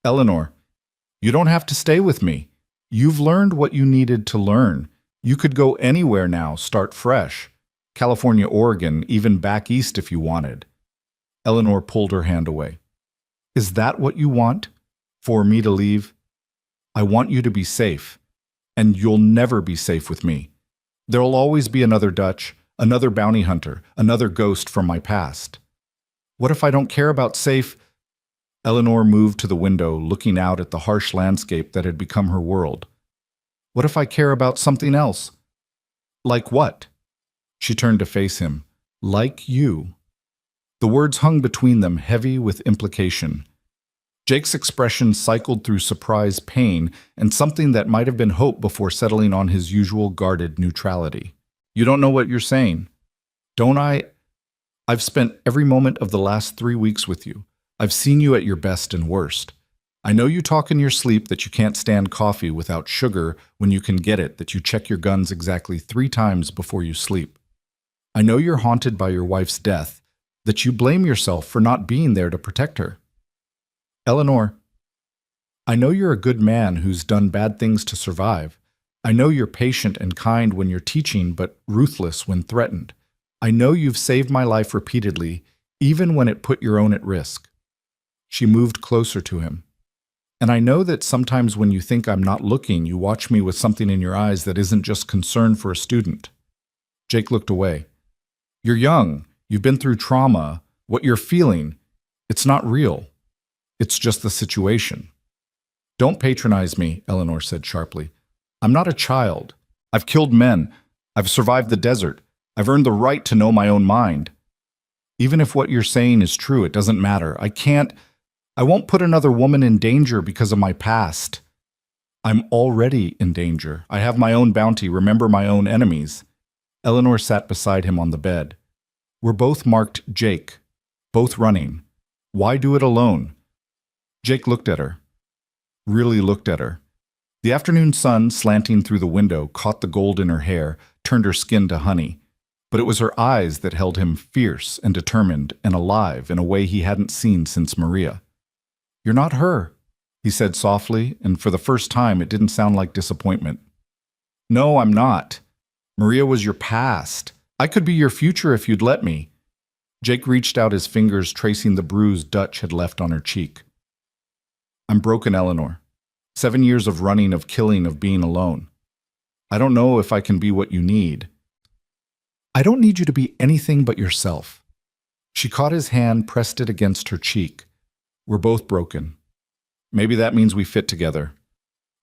Eleanor, you don't have to stay with me. You've learned what you needed to learn. You could go anywhere now, start fresh. California, Oregon, even back east if you wanted. Eleanor pulled her hand away. Is that what you want? For me to leave? I want you to be safe. And you'll never be safe with me. There'll always be another Dutch, another bounty hunter, another ghost from my past. What if I don't care about safe? Eleanor moved to the window, looking out at the harsh landscape that had become her world. What if I care about something else? Like what? She turned to face him. Like you. The words hung between them, heavy with implication. Jake's expression cycled through surprise, pain, and something that might have been hope before settling on his usual guarded neutrality. You don't know what you're saying. Don't I? I've spent every moment of the last 3 weeks with you. I've seen you at your best and worst. I know you talk in your sleep that you can't stand coffee without sugar when you can get it, that you check your guns exactly 3 times before you sleep. I know you're haunted by your wife's death, that you blame yourself for not being there to protect her. Eleanor, I know you're a good man who's done bad things to survive. I know you're patient and kind when you're teaching, but ruthless when threatened. I know you've saved my life repeatedly, even when it put your own at risk. She moved closer to him. And I know that sometimes when you think I'm not looking, you watch me with something in your eyes that isn't just concern for a student. Jake looked away. You're young. You've been through trauma. What you're feeling, it's not real. It's just the situation. Don't patronize me, Eleanor said sharply. I'm not a child. I've killed men. I've survived the desert. I've earned the right to know my own mind. Even if what you're saying is true, it doesn't matter. I won't put another woman in danger because of my past. I'm already in danger. I have my own bounty, remember my own enemies. Eleanor sat beside him on the bed. We're both marked Jake, both running. Why do it alone? Jake looked at her, really looked at her. The afternoon sun, slanting through the window, caught the gold in her hair, turned her skin to honey. But it was her eyes that held him fierce and determined and alive in a way he hadn't seen since Maria. "You're not her," he said softly, and for the first time it didn't sound like disappointment. "No, I'm not. Maria was your past. I could be your future if you'd let me." Jake reached out his fingers, tracing the bruise Dutch had left on her cheek. "I'm broken, Eleanor. 7 years of running, of killing, of being alone. I don't know if I can be what you need." "I don't need you to be anything but yourself." She caught his hand, pressed it against her cheek. "We're both broken. Maybe that means we fit together."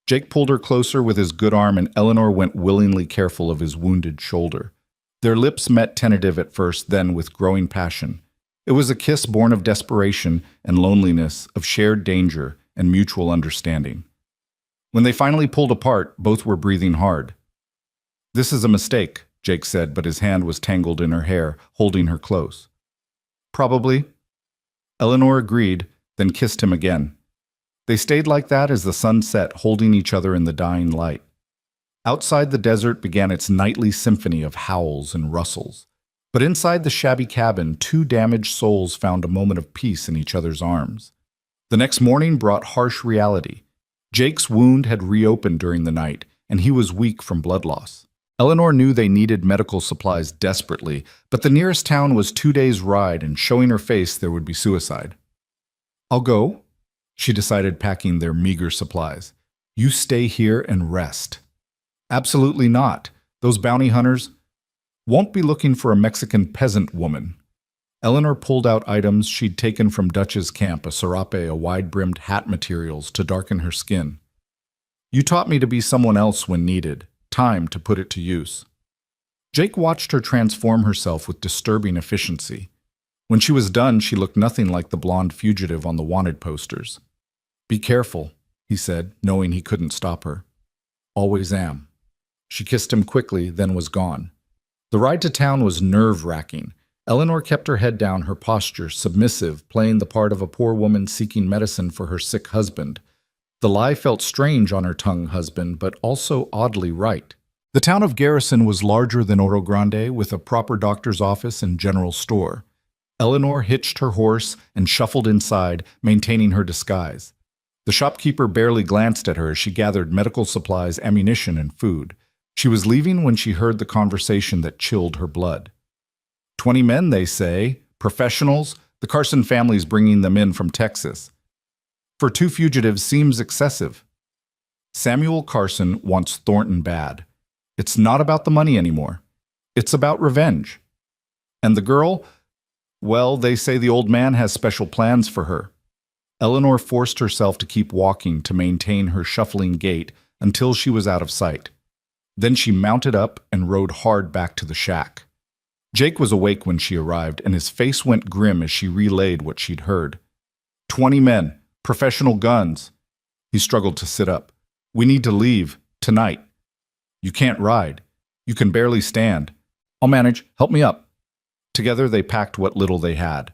Jake pulled her closer with his good arm, and Eleanor went willingly, careful of his wounded shoulder. Their lips met, tentative at first, then with growing passion. It was a kiss born of desperation and loneliness, of shared danger and mutual understanding. When they finally pulled apart, both were breathing hard. "This is a mistake," Jake said, but his hand was tangled in her hair, holding her close. "Probably." Eleanor agreed, then kissed him again. They stayed like that as the sun set, holding each other in the dying light. Outside, the desert began its nightly symphony of howls and rustles. But inside the shabby cabin, two damaged souls found a moment of peace in each other's arms. The next morning brought harsh reality. Jake's wound had reopened during the night, and he was weak from blood loss. Eleanor knew they needed medical supplies desperately, but the nearest town was 2 days' ride, and showing her face there would be suicide. "I'll go," she decided, packing their meager supplies. "You stay here and rest." "Absolutely not. Those bounty hunters won't be looking for a Mexican peasant woman." Eleanor pulled out items she'd taken from Dutch's camp, a serape, a wide-brimmed hat, materials to darken her skin. "You taught me to be someone else when needed. Time to put it to use." Jake watched her transform herself with disturbing efficiency. When she was done, she looked nothing like the blonde fugitive on the wanted posters. "Be careful," he said, knowing he couldn't stop her. "Always am." She kissed him quickly, then was gone. The ride to town was nerve-wracking. Eleanor kept her head down, her posture submissive, playing the part of a poor woman seeking medicine for her sick husband. The lie felt strange on her tongue, husband, but also oddly right. The town of Garrison was larger than Oro Grande, with a proper doctor's office and general store. Eleanor hitched her horse and shuffled inside, maintaining her disguise. The shopkeeper barely glanced at her as she gathered medical supplies, ammunition, and food. She was leaving when she heard the conversation that chilled her blood. 20 men, they say. Professionals? The Carson family's bringing them in from Texas. For 2 fugitives seems excessive. Samuel Carson wants Thornton bad. It's not about the money anymore. It's about revenge. And the girl? Well, they say the old man has special plans for her. Eleanor forced herself to keep walking, to maintain her shuffling gait until she was out of sight. Then she mounted up and rode hard back to the shack. Jake was awake when she arrived, and his face went grim as she relayed what she'd heard. 20 men, professional guns. He struggled to sit up. "We need to leave, tonight." "You can't ride. You can barely stand." "I'll manage. Help me up." Together they packed what little they had.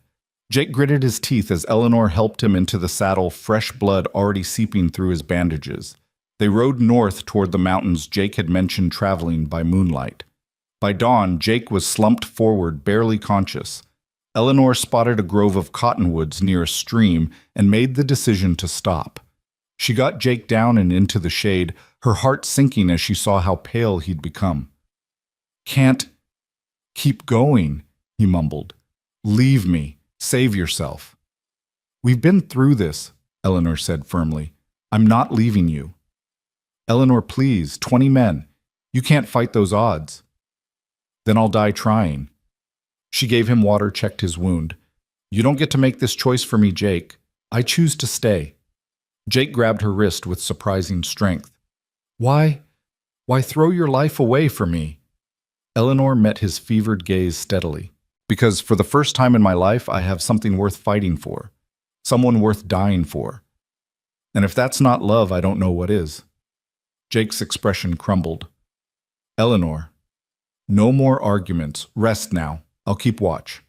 Jake gritted his teeth as Eleanor helped him into the saddle, fresh blood already seeping through his bandages. They rode north toward the mountains Jake had mentioned traveling by moonlight. By dawn, Jake was slumped forward, barely conscious. Eleanor spotted a grove of cottonwoods near a stream and made the decision to stop. She got Jake down and into the shade, her heart sinking as she saw how pale he'd become. "Can't keep going," he mumbled. "Leave me. Save yourself." "We've been through this," Eleanor said firmly. "I'm not leaving you." "Eleanor, please, 20 men. You can't fight those odds." "Then I'll die trying." She gave him water, checked his wound. "You don't get to make this choice for me, Jake. I choose to stay." Jake grabbed her wrist with surprising strength. Why throw your life away for me?" Eleanor met his fevered gaze steadily. "Because for the first time in my life, I have something worth fighting for. Someone worth dying for. And if that's not love, I don't know what is." Jake's expression crumbled. "Eleanor, no more arguments. Rest now. I'll keep watch."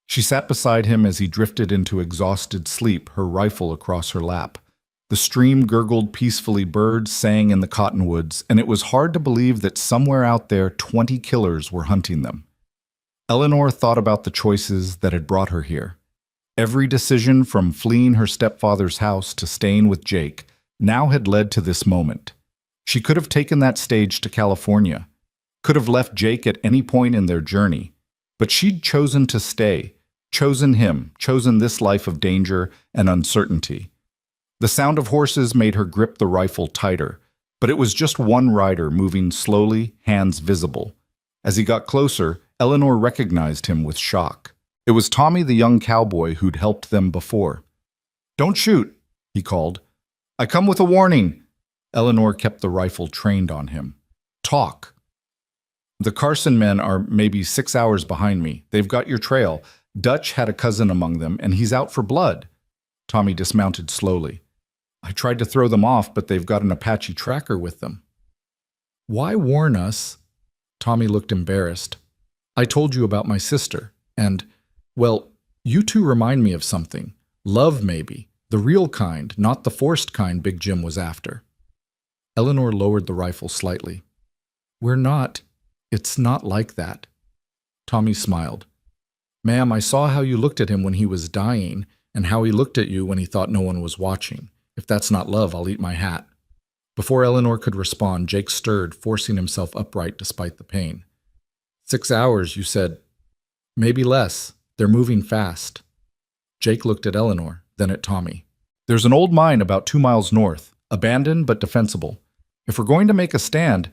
She sat beside him as he drifted into exhausted sleep, her rifle across her lap. The stream gurgled peacefully, birds sang in the cottonwoods, and it was hard to believe that somewhere out there 20 killers were hunting them. Eleanor thought about the choices that had brought her here. Every decision from fleeing her stepfather's house to staying with Jake now had led to this moment. She could have taken that stage to California, could have left Jake at any point in their journey, but she'd chosen to stay, chosen him, chosen this life of danger and uncertainty. The sound of horses made her grip the rifle tighter, but it was just one rider moving slowly, hands visible. As he got closer, Eleanor recognized him with shock. It was Tommy, the young cowboy who'd helped them before. "Don't shoot," he called. "I come with a warning." Eleanor kept the rifle trained on him. "Talk." "The Carson men are maybe 6 hours behind me. They've got your trail. Dutch had a cousin among them, and he's out for blood." Tommy dismounted slowly. "I tried to throw them off, but they've got an Apache tracker with them." "Why warn us?" Tommy looked embarrassed. "I told you about my sister, and, well, you two remind me of something. Love, maybe. The real kind, not the forced kind Big Jim was after." Eleanor lowered the rifle slightly. It's not like that." Tommy smiled. "Ma'am, I saw how you looked at him when he was dying, and how he looked at you when he thought no one was watching. If that's not love, I'll eat my hat." Before Eleanor could respond, Jake stirred, forcing himself upright despite the pain. 6 hours, you said. Maybe less. They're moving fast." Jake looked at Eleanor, then at Tommy. "There's an old mine about 2 miles north, abandoned but defensible. If we're going to make a stand,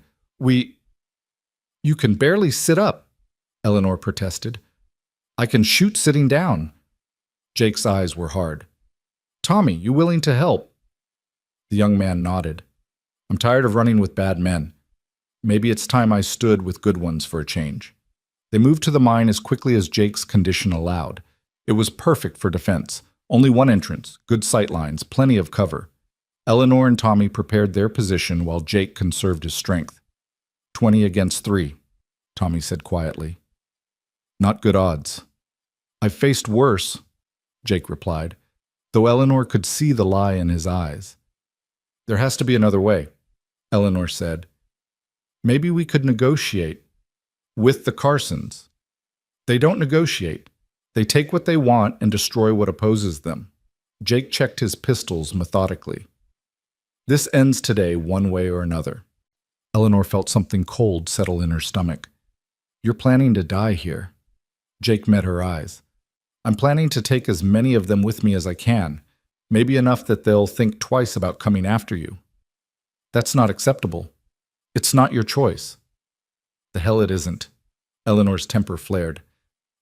You can barely sit up," Eleanor protested. "I can shoot sitting down." Jake's eyes were hard. "Tommy, you willing to help?" The young man nodded. "I'm tired of running with bad men. Maybe it's time I stood with good ones for a change." They moved to the mine as quickly as Jake's condition allowed. It was perfect for defense. Only one entrance, good sight lines, plenty of cover. Eleanor and Tommy prepared their position while Jake conserved his strength. 20 against 3, Tommy said quietly. "Not good odds." "I've faced worse," Jake replied, though Eleanor could see the lie in his eyes. "There has to be another way," Eleanor said. "Maybe we could negotiate with the Carsons." "They don't negotiate. They take what they want and destroy what opposes them." Jake checked his pistols methodically. "This ends today one way or another." Eleanor felt something cold settle in her stomach. "You're planning to die here." Jake met her eyes. "I'm planning to take as many of them with me as I can, maybe enough that they'll think twice about coming after you." "That's not acceptable. It's not your choice." "The hell it isn't." Eleanor's temper flared.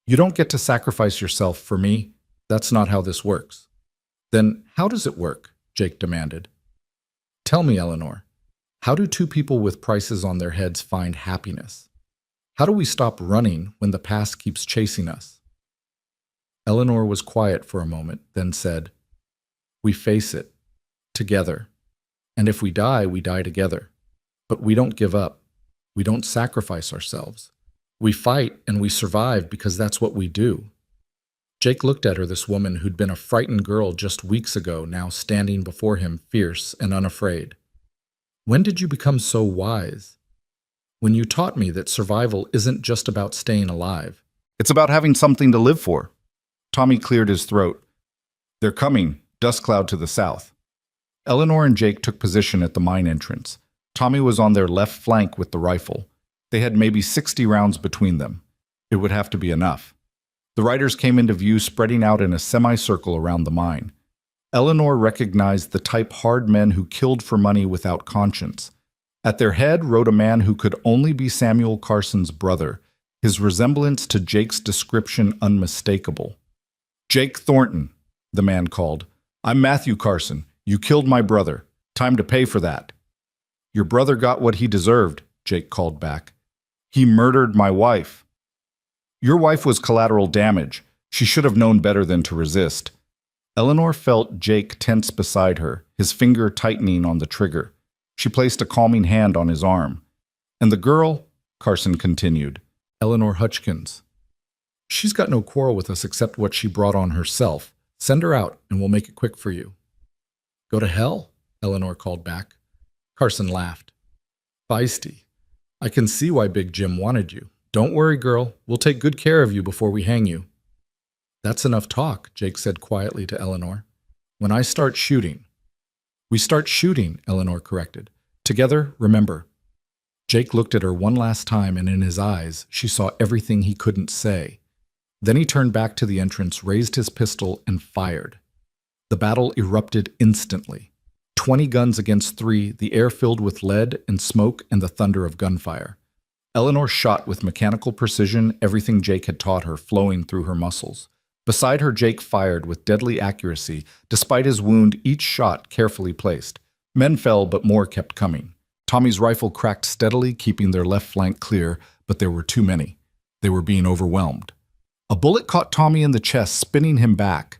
"You don't get to sacrifice yourself for me. That's not how this works." "Then how does it work?" Jake demanded. "Tell me, Eleanor. How do two people with prices on their heads find happiness? How do we stop running when the past keeps chasing us?" Eleanor was quiet for a moment, then said, "We face it. Together. And if we die together. But we don't give up. We don't sacrifice ourselves. We fight and we survive because that's what we do." Jake looked at her, this woman who'd been a frightened girl just weeks ago, now standing before him fierce and unafraid. "When did you become so wise?" "When you taught me that survival isn't just about staying alive. It's about having something to live for." Tommy cleared his throat. "They're coming, dust cloud to the south." Eleanor and Jake took position at the mine entrance. Tommy was on their left flank with the rifle. They had maybe 60 rounds between them. It would have to be enough. The riders came into view, spreading out in a semicircle around the mine. Eleanor recognized the type hard men who killed for money without conscience. At their head rode a man who could only be Samuel Carson's brother, his resemblance to Jake's description unmistakable. "Jake Thornton," the man called. "I'm Matthew Carson. You killed my brother. Time to pay for that." "Your brother got what he deserved," Jake called back. "He murdered my wife." "Your wife was collateral damage. She should have known better than to resist." Eleanor felt Jake tense beside her, his finger tightening on the trigger. She placed a calming hand on his arm. "And the girl," Carson continued, "Eleanor Hutchkins. She's got no quarrel with us except what she brought on herself. Send her out, and we'll make it quick for you." Go to hell, Eleanor called back. Carson laughed. Feisty. I can see why Big Jim wanted you. Don't worry, girl. We'll take good care of you before we hang you. That's enough talk, Jake said quietly to Eleanor. When I start shooting. We start shooting, Eleanor corrected. Together, remember. Jake looked at her one last time, and in his eyes, she saw everything he couldn't say. Then he turned back to the entrance, raised his pistol, and fired. The battle erupted instantly. 20 guns against 3, the air filled with lead and smoke and the thunder of gunfire. Eleanor shot with mechanical precision, everything Jake had taught her flowing through her muscles. Beside her, Jake fired with deadly accuracy, despite his wound, each shot carefully placed. Men fell, but more kept coming. Tommy's rifle cracked steadily, keeping their left flank clear, but there were too many. They were being overwhelmed. A bullet caught Tommy in the chest, spinning him back.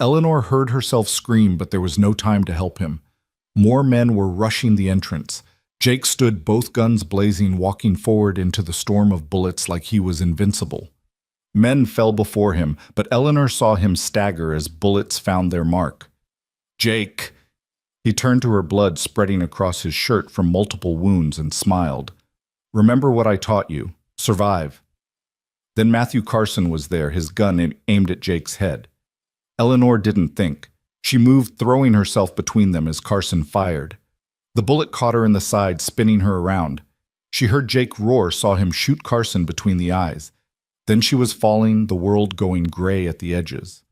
Eleanor heard herself scream, but there was no time to help him. More men were rushing the entrance. Jake stood, both guns blazing, walking forward into the storm of bullets like he was invincible. Men fell before him, but Eleanor saw him stagger as bullets found their mark. Jake! He turned to her, blood spreading across his shirt from multiple wounds, and smiled. Remember what I taught you. Survive. Then Matthew Carson was there, his gun aimed at Jake's head. Eleanor didn't think. She moved, throwing herself between them as Carson fired. The bullet caught her in the side, spinning her around. She heard Jake roar, saw him shoot Carson between the eyes. Then she was falling, the world going gray at the edges.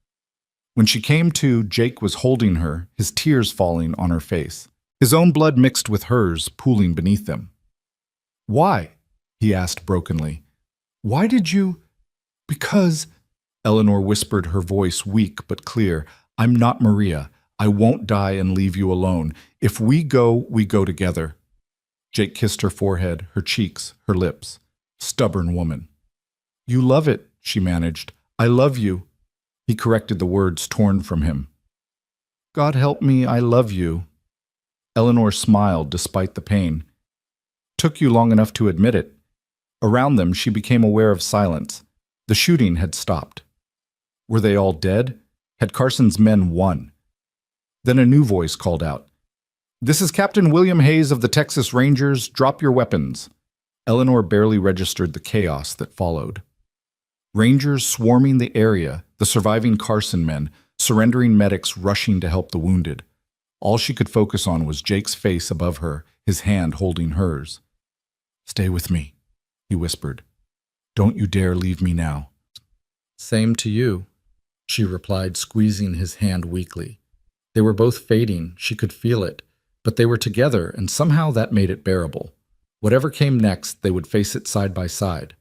When she came to, Jake was holding her, his tears falling on her face. His own blood mixed with hers, pooling beneath them. Why? He asked brokenly. Why did you? Because, Eleanor whispered, her voice weak but clear, I'm not Maria. I won't die and leave you alone. If we go together. Jake kissed her forehead, her cheeks, her lips. Stubborn woman. You love it, she managed. I love you. He corrected the words torn from him. God help me, I love you. Eleanor smiled despite the pain. Took you long enough to admit it. Around them, she became aware of silence. The shooting had stopped. Were they all dead? Had Carson's men won? Then a new voice called out. This is Captain William Hayes of the Texas Rangers. Drop your weapons. Eleanor barely registered the chaos that followed. Rangers swarming the area, the surviving Carson men, surrendering medics rushing to help the wounded. All she could focus on was Jake's face above her, his hand holding hers. Stay with me, he whispered. Don't you dare leave me now. Same to you, she replied, squeezing his hand weakly. They were both fading, she could feel it, but they were together, and somehow that made it bearable. Whatever came next, they would face it side by side.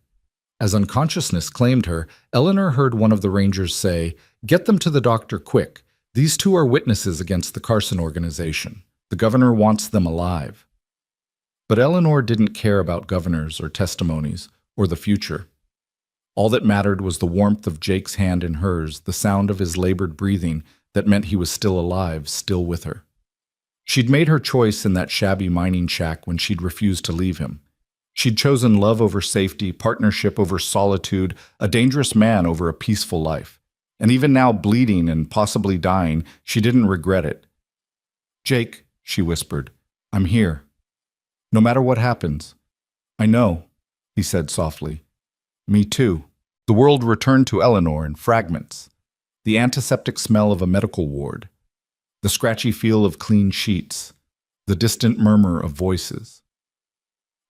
As unconsciousness claimed her, Eleanor heard one of the Rangers say, Get them to the doctor quick. These two are witnesses against the Carson organization. The governor wants them alive. But Eleanor didn't care about governors or testimonies or the future. All that mattered was the warmth of Jake's hand in hers, the sound of his labored breathing that meant he was still alive, still with her. She'd made her choice in that shabby mining shack when she'd refused to leave him. She'd chosen love over safety, partnership over solitude, a dangerous man over a peaceful life. And even now, bleeding and possibly dying, she didn't regret it. Jake, she whispered, I'm here. No matter what happens. I know, he said softly. Me too. The world returned to Eleanor in fragments. The antiseptic smell of a medical ward. The scratchy feel of clean sheets. The distant murmur of voices.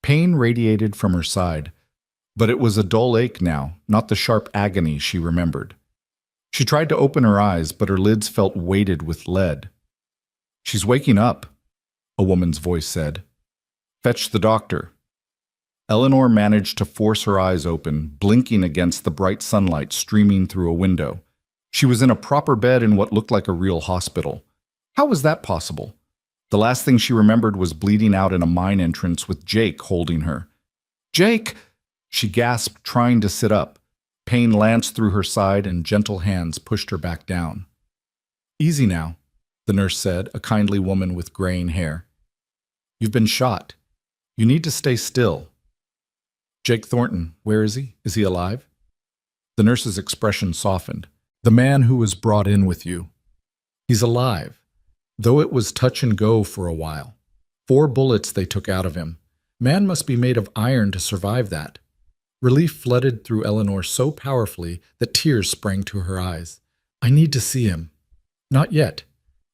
Pain radiated from her side, but it was a dull ache now, not the sharp agony she remembered. She tried to open her eyes, but her lids felt weighted with lead. She's waking up, a woman's voice said. Fetch the doctor. Eleanor managed to force her eyes open, blinking against the bright sunlight streaming through a window. She was in a proper bed in what looked like a real hospital. How was that possible? The last thing she remembered was bleeding out in a mine entrance with Jake holding her. Jake! She gasped, trying to sit up. Pain lanced through her side and gentle hands pushed her back down. Easy now, the nurse said, a kindly woman with graying hair. You've been shot. You need to stay still. Jake Thornton, where is he? Is he alive? The nurse's expression softened. The man who was brought in with you. He's alive. though it was touch and go for a while. 4 bullets they took out of him. Man must be made of iron to survive that. Relief flooded through Eleanor so powerfully that tears sprang to her eyes. I need to see him. Not yet.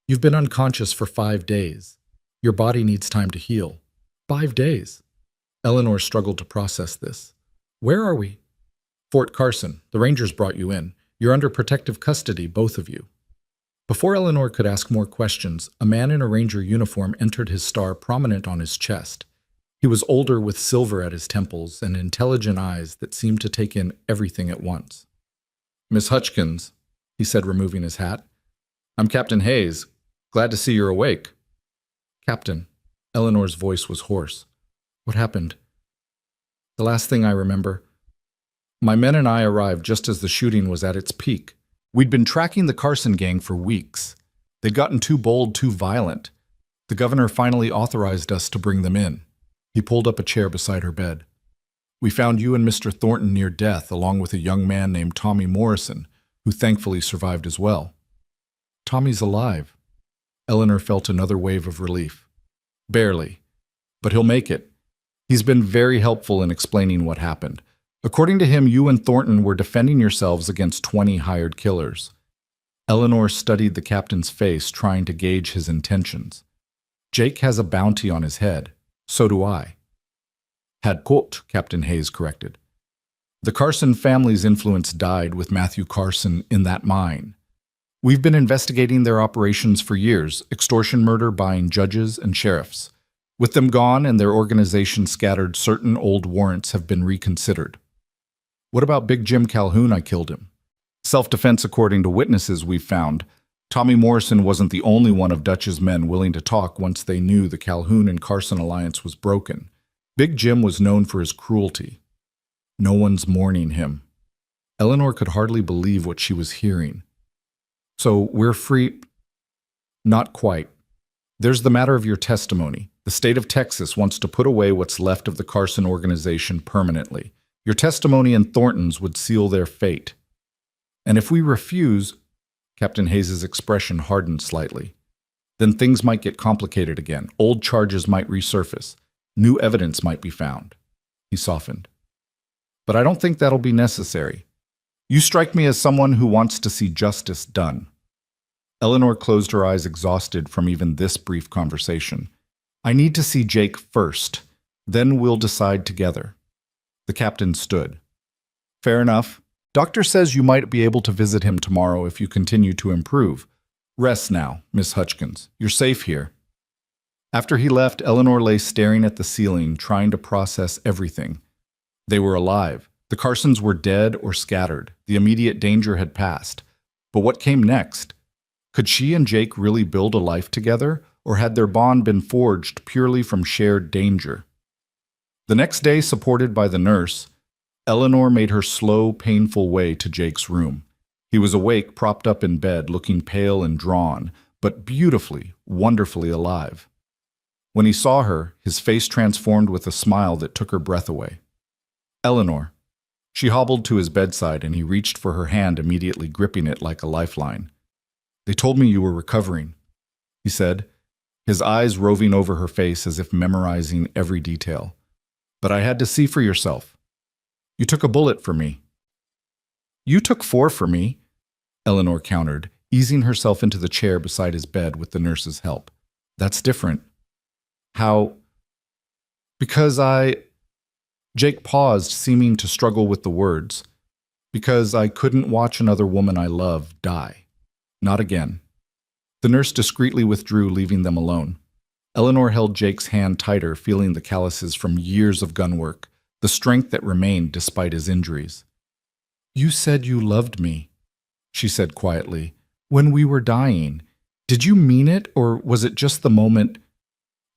You've been unconscious for 5 days. Your body needs time to heal. 5 days. Eleanor struggled to process this. Where are we? Fort Carson. The Rangers brought you in. You're under protective custody, both of you. Before Eleanor could ask more questions, a man in a ranger uniform entered, his star prominent on his chest. He was older, with silver at his temples and intelligent eyes that seemed to take in everything at once. Miss Hutchkins, he said, removing his hat. I'm Captain Hayes. Glad to see you're awake. Captain. Eleanor's voice was hoarse. What happened? The last thing I remember. My men and I arrived just as the shooting was at its peak. We'd been tracking the Carson gang for weeks. They'd gotten too bold, too violent. The governor finally authorized us to bring them in. He pulled up a chair beside her bed. We found you and Mr. Thornton near death, along with a young man named Tommy Morrison, who thankfully survived as well. Tommy's alive. Eleanor felt another wave of relief. Barely. But he'll make it. He's been very helpful in explaining what happened. According to him, you and Thornton were defending yourselves against 20 hired killers. Eleanor studied the captain's face, trying to gauge his intentions. Jake has a bounty on his head. So do I. Had quote, Captain Hayes corrected. The Carson family's influence died with Matthew Carson in that mine. We've been investigating their operations for years, extortion murder buying judges and sheriffs. With them gone and their organization scattered, certain old warrants have been reconsidered. What about Big Jim Calhoun? I killed him. Self-defense according to witnesses we've found. Tommy Morrison wasn't the only one of Dutch's men willing to talk once they knew the Calhoun and Carson alliance was broken. Big Jim was known for his cruelty. No one's mourning him. Eleanor could hardly believe what she was hearing. So we're free? Not quite. There's the matter of your testimony. The state of Texas wants to put away what's left of the Carson organization permanently. Your testimony and Thornton's would seal their fate. And if we refuse, Captain Hayes' expression hardened slightly, then things might get complicated again. Old charges might resurface. New evidence might be found. He softened. But I don't think that'll be necessary. You strike me as someone who wants to see justice done. Eleanor closed her eyes, exhausted from even this brief conversation. I need to see Jake first. Then we'll decide together. The captain stood. Fair enough. Doctor says you might be able to visit him tomorrow if you continue to improve. Rest now, Miss Hutchkins. You're safe here. After he left, Eleanor lay staring at the ceiling, trying to process everything. They were alive. The Carsons were dead or scattered. The immediate danger had passed. But what came next? Could she and Jake really build a life together, or had their bond been forged purely from shared danger? The next day, supported by the nurse, Eleanor made her slow, painful way to Jake's room. He was awake, propped up in bed, looking pale and drawn, but beautifully, wonderfully alive. When he saw her, his face transformed with a smile that took her breath away. Eleanor. She hobbled to his bedside, and he reached for her hand, immediately gripping it like a lifeline. They told me you were recovering, he said, his eyes roving over her face as if memorizing every detail. But I had to see for yourself. You took a bullet for me. You took 4 for me, Eleanor countered, easing herself into the chair beside his bed with the nurse's help. That's different. How? Because Jake paused, seeming to struggle with the words. Because I couldn't watch another woman I love die. Not again. The nurse discreetly withdrew, leaving them alone. Eleanor held Jake's hand tighter, feeling the calluses from years of gun work, the strength that remained despite his injuries. You said you loved me, she said quietly, when we were dying. Did you mean it, or was it just the moment?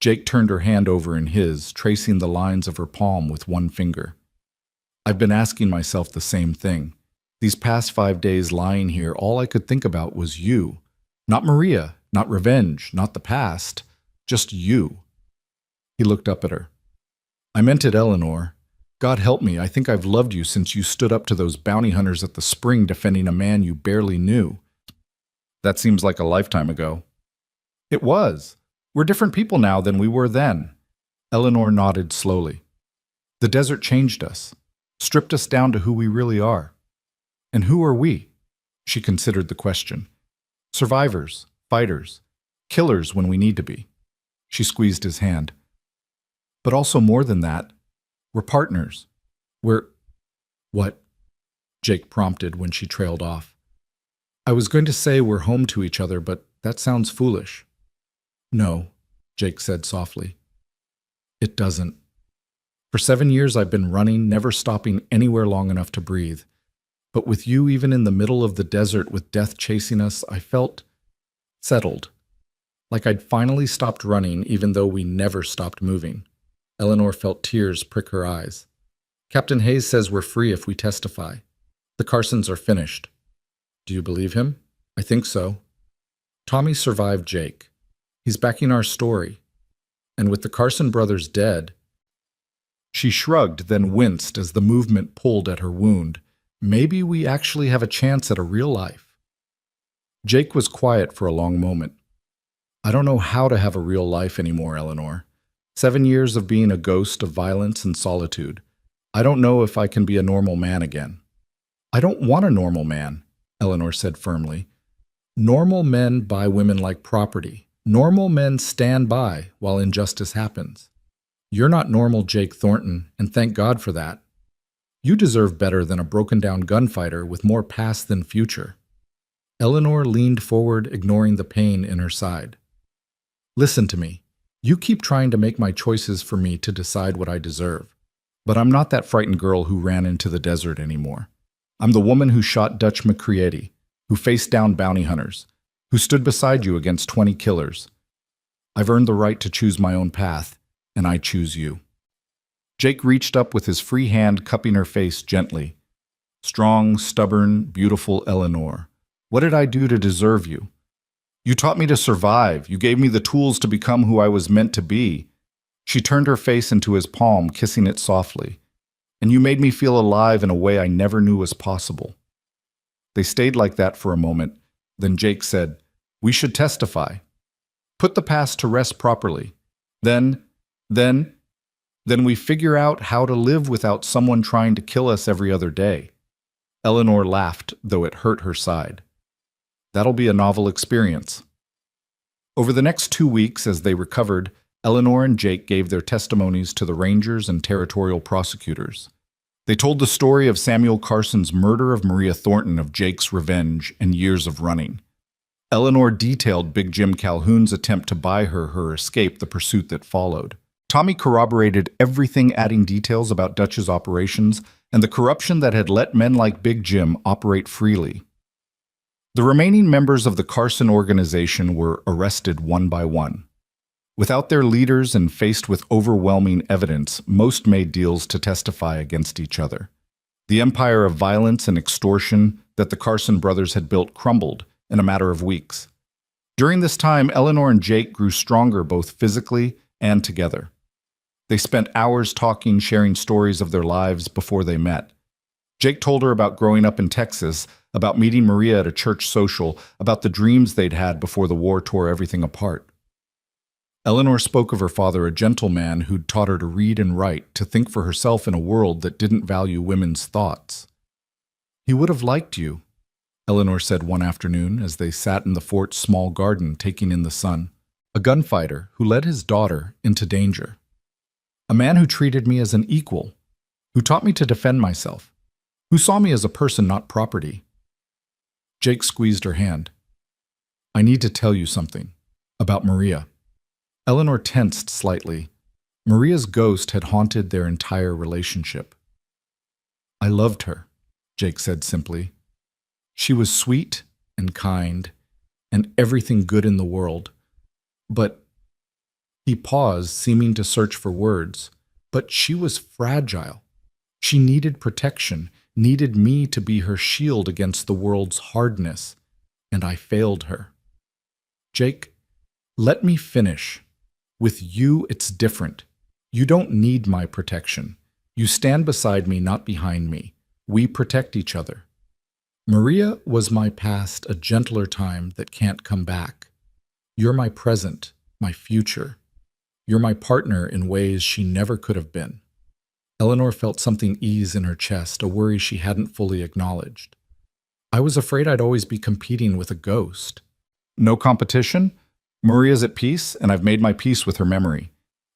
Jake turned her hand over in his, tracing the lines of her palm with one finger. I've been asking myself the same thing. These past 5 days lying here, all I could think about was you. Not Maria, not revenge, not the past. Just you. He looked up at her. I meant it, Eleanor. God help me, I think I've loved you since you stood up to those bounty hunters at the spring defending a man you barely knew. That seems like a lifetime ago. It was. We're different people now than we were then. Eleanor nodded slowly. The desert changed us, stripped us down to who we really are. And who are we? She considered the question. Survivors, fighters, killers when we need to be. She squeezed his hand. But also more than that, we're partners. We're... What? Jake prompted when she trailed off. I was going to say we're home to each other, but that sounds foolish. No, Jake said softly. It doesn't. For 7 years I've been running, never stopping anywhere long enough to breathe. But with you even in the middle of the desert with death chasing us, I felt settled. Like I'd finally stopped running even though we never stopped moving. Eleanor felt tears prick her eyes. Captain Hayes says we're free if we testify. The Carsons are finished. Do you believe him? I think so. Tommy survived Jake. He's backing our story. And with the Carson brothers dead... She shrugged, then winced as the movement pulled at her wound. Maybe we actually have a chance at a real life. Jake was quiet for a long moment. I don't know how to have a real life anymore, Eleanor. 7 years of being a ghost of violence and solitude. I don't know if I can be a normal man again. I don't want a normal man, Eleanor said firmly. Normal men buy women like property. Normal men stand by while injustice happens. You're not normal Jake Thornton, and thank God for that. You deserve better than a broken-down gunfighter with more past than future. Eleanor leaned forward, ignoring the pain in her side. Listen to me. You keep trying to make my choices for me to decide what I deserve. But I'm not that frightened girl who ran into the desert anymore. I'm the woman who shot Dutch McCready, who faced down bounty hunters, who stood beside you against 20 killers. I've earned the right to choose my own path, and I choose you. Jake reached up with his free hand, cupping her face gently. Strong, stubborn, beautiful Eleanor. What did I do to deserve you? You taught me to survive. You gave me the tools to become who I was meant to be. She turned her face into his palm, kissing it softly. And you made me feel alive in a way I never knew was possible. They stayed like that for a moment. Then Jake said, we should testify. Put the past to rest properly. Then we figure out how to live without someone trying to kill us every other day. Eleanor laughed, though it hurt her side. That'll be a novel experience. Over the next 2 weeks, as they recovered, Eleanor and Jake gave their testimonies to the rangers and territorial prosecutors. They told the story of Samuel Carson's murder of Maria Thornton, of Jake's revenge, and years of running. Eleanor detailed Big Jim Calhoun's attempt to buy her escape, the pursuit that followed. Tommy corroborated everything, adding details about Dutch's operations and the corruption that had let men like Big Jim operate freely. The remaining members of the Carson organization were arrested one by one. Without their leaders and faced with overwhelming evidence, most made deals to testify against each other. The empire of violence and extortion that the Carson brothers had built crumbled in a matter of weeks. During this time, Eleanor and Jake grew stronger both physically and together. They spent hours talking, sharing stories of their lives before they met. Jake told her about growing up in Texas, about meeting Maria at a church social, about the dreams they'd had before the war tore everything apart. Eleanor spoke of her father, a gentleman who'd taught her to read and write, to think for herself in a world that didn't value women's thoughts. He would have liked you, Eleanor said one afternoon as they sat in the fort's small garden taking in the sun. A gunfighter who led his daughter into danger. A man who treated me as an equal, who taught me to defend myself, who saw me as a person, not property. Jake squeezed her hand. I need to tell you something about Maria. Eleanor tensed slightly. Maria's ghost had haunted their entire relationship. I loved her, Jake said simply. She was sweet and kind and everything good in the world. But he paused, seeming to search for words. But she was fragile. She needed protection, needed me to be her shield against the world's hardness, and I failed her. Jake, let me finish. With you, it's different. You don't need my protection. You stand beside me, not behind me. We protect each other. Maria was my past, a gentler time that can't come back. You're my present, my future. You're my partner in ways she never could have been. Eleanor felt something ease in her chest, a worry she hadn't fully acknowledged. I was afraid I'd always be competing with a ghost. No competition? Maria's at peace, and I've made my peace with her memory.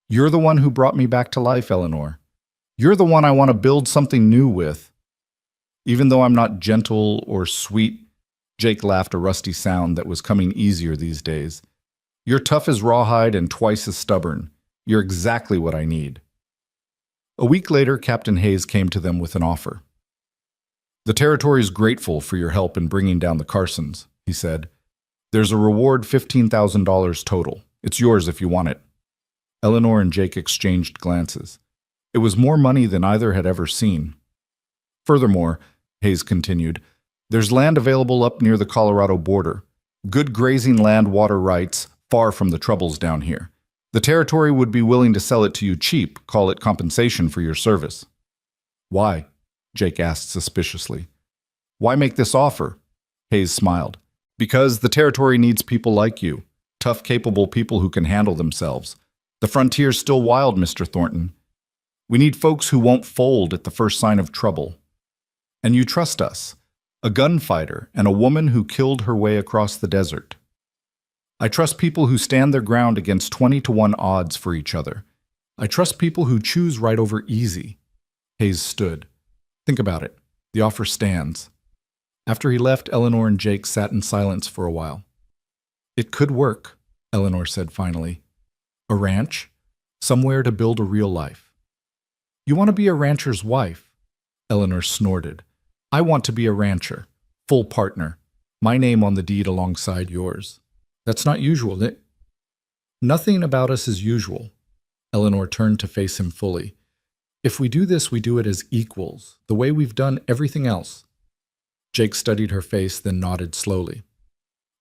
You're the one who brought me back to life, Eleanor. You're the one I want to build something new with. Even though I'm not gentle or sweet, Jake laughed, a rusty sound that was coming easier these days. You're tough as rawhide and twice as stubborn. You're exactly what I need. A week later, Captain Hayes came to them with an offer. The territory is grateful for your help in bringing down the Carsons, he said. There's a reward, $15,000 total. It's yours if you want it. Eleanor and Jake exchanged glances. It was more money than either had ever seen. Furthermore, Hayes continued, there's land available up near the Colorado border. Good grazing land, water rights, far from the troubles down here. The territory would be willing to sell it to you cheap, call it compensation for your service. Why? Jake asked suspiciously. Why make this offer? Hayes smiled. Because the territory needs people like you, tough, capable people who can handle themselves. The frontier's still wild, Mr. Thornton. We need folks who won't fold at the first sign of trouble. And you trust us, a gunfighter and a woman who killed her way across the desert. I trust people who stand their ground against 20-to-1 odds for each other. I trust people who choose right over easy. Hayes stood. Think about it. The offer stands. After he left, Eleanor and Jake sat in silence for a while. It could work, Eleanor said finally. A ranch? Somewhere to build a real life. You want to be a rancher's wife? Eleanor snorted. I want to be a rancher, full partner, my name on the deed alongside yours. That's not usual. Nothing about us is usual. Eleanor turned to face him fully. If we do this, we do it as equals, the way we've done everything else. Jake studied her face, then nodded slowly.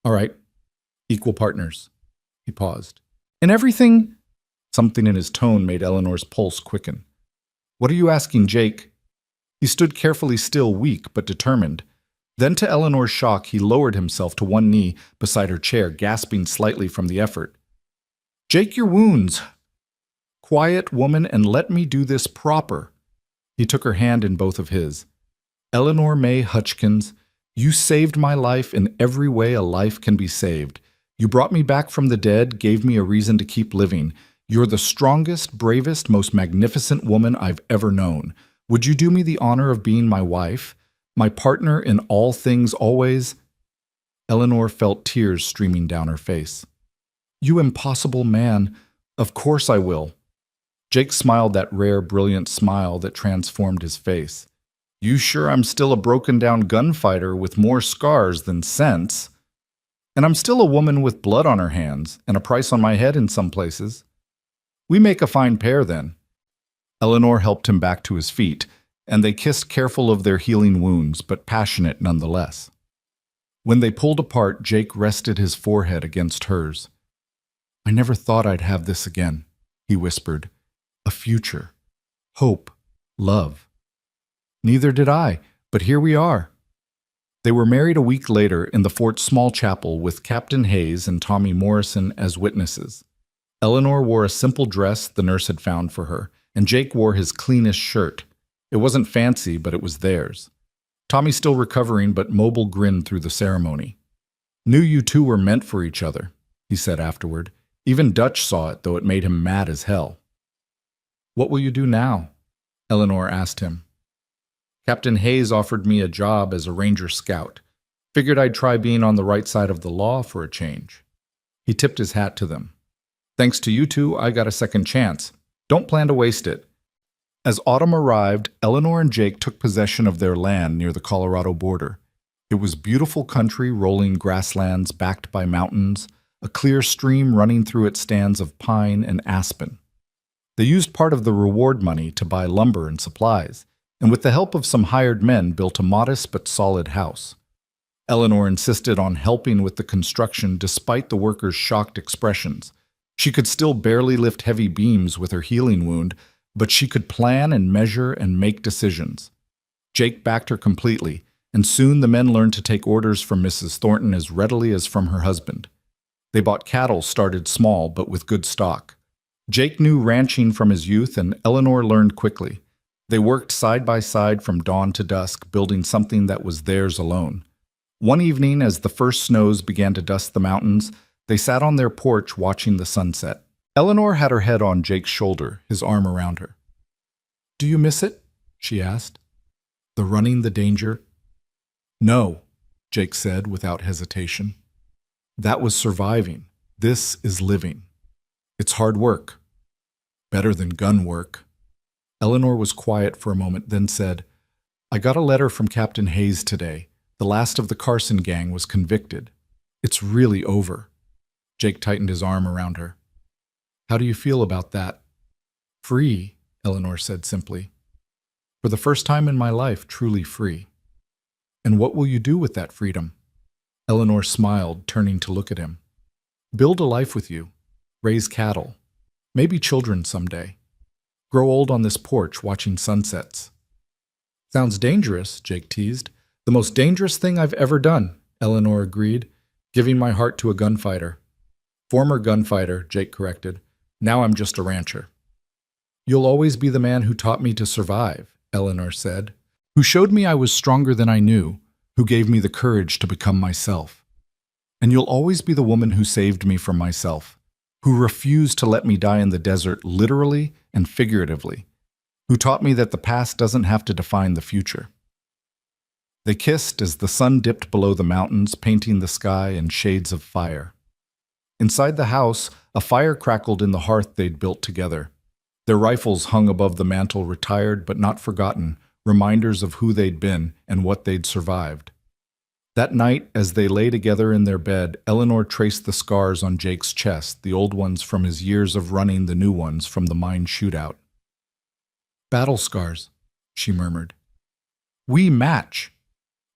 All right, equal partners. He paused. In everything? Something in his tone made Eleanor's pulse quicken. What are you asking, Jake? He stood carefully still, weak but determined. Then to Eleanor's shock, he lowered himself to one knee beside her chair, gasping slightly from the effort. Jake, your wounds. Quiet, woman, and let me do this proper. He took her hand in both of his. Eleanor May Hutchkins, you saved my life in every way a life can be saved. You brought me back from the dead, gave me a reason to keep living. You're the strongest, bravest, most magnificent woman I've ever known. Would you do me the honor of being my wife, my partner in all things always? Eleanor felt tears streaming down her face. You impossible man, of course I will. Jake smiled that rare, brilliant smile that transformed his face. You sure I'm still a broken-down gunfighter with more scars than sense? And I'm still a woman with blood on her hands and a price on my head in some places. We make a fine pair, then. Eleanor helped him back to his feet, and they kissed, careful of their healing wounds, but passionate nonetheless. When they pulled apart, Jake rested his forehead against hers. I never thought I'd have this again, he whispered. A future, hope, love. Neither did I, but here we are. They were married a week later in the fort's small chapel with Captain Hayes and Tommy Morrison as witnesses. Eleanor wore a simple dress the nurse had found for her, and Jake wore his cleanest shirt. It wasn't fancy, but it was theirs. Tommy, still recovering but mobile, grinned through the ceremony. Knew you two were meant for each other, he said afterward. Even Dutch saw it, though it made him mad as hell. What will you do now? Eleanor asked him. Captain Hayes offered me a job as a ranger scout. Figured I'd try being on the right side of the law for a change. He tipped his hat to them. Thanks to you two, I got a second chance. Don't plan to waste it. As autumn arrived, Eleanor and Jake took possession of their land near the Colorado border. It was beautiful country, rolling grasslands backed by mountains, a clear stream running through its stands of pine and aspen. They used part of the reward money to buy lumber and supplies, and with the help of some hired men built a modest but solid house. Eleanor insisted on helping with the construction despite the workers' shocked expressions. She could still barely lift heavy beams with her healing wound, but she could plan and measure and make decisions. Jake backed her completely, and soon the men learned to take orders from Mrs. Thornton as readily as from her husband. They bought cattle started small but with good stock. Jake knew ranching from his youth, and Eleanor learned quickly. They worked side by side from dawn to dusk, building something that was theirs alone. One evening, as the first snows began to dust the mountains, they sat on their porch watching the sunset. Eleanor had her head on Jake's shoulder, his arm around her. "Do you miss it?" she asked. "The running, the danger?" "No," Jake said without hesitation. "That was surviving. This is living. It's hard work. Better than gun work." Eleanor was quiet for a moment, then said, "I got a letter from Captain Hayes today. The last of the Carson gang was convicted. It's really over." Jake tightened his arm around her. "How do you feel about that?" "Free," Eleanor said simply. "For the first time in my life, truly free." "And what will you do with that freedom?" Eleanor smiled, turning to look at him. "Build a life with you. Raise cattle. Maybe children someday. Grow old on this porch watching sunsets." "Sounds dangerous," Jake teased. "The most dangerous thing I've ever done," Eleanor agreed, "giving my heart to a gunfighter." "Former gunfighter," Jake corrected. "Now I'm just a rancher." "You'll always be the man who taught me to survive," Eleanor said, "who showed me I was stronger than I knew, who gave me the courage to become myself. And you'll always be the woman who saved me from myself, who refused to let me die in the desert literally and figuratively, who taught me that the past doesn't have to define the future." They kissed as the sun dipped below the mountains, painting the sky in shades of fire. Inside the house, a fire crackled in the hearth they'd built together. Their rifles hung above the mantel, retired but not forgotten, reminders of who they'd been and what they'd survived. That night, as they lay together in their bed, Eleanor traced the scars on Jake's chest, the old ones from his years of running, the new ones from the mine shootout. "Battle scars," she murmured. "We match,"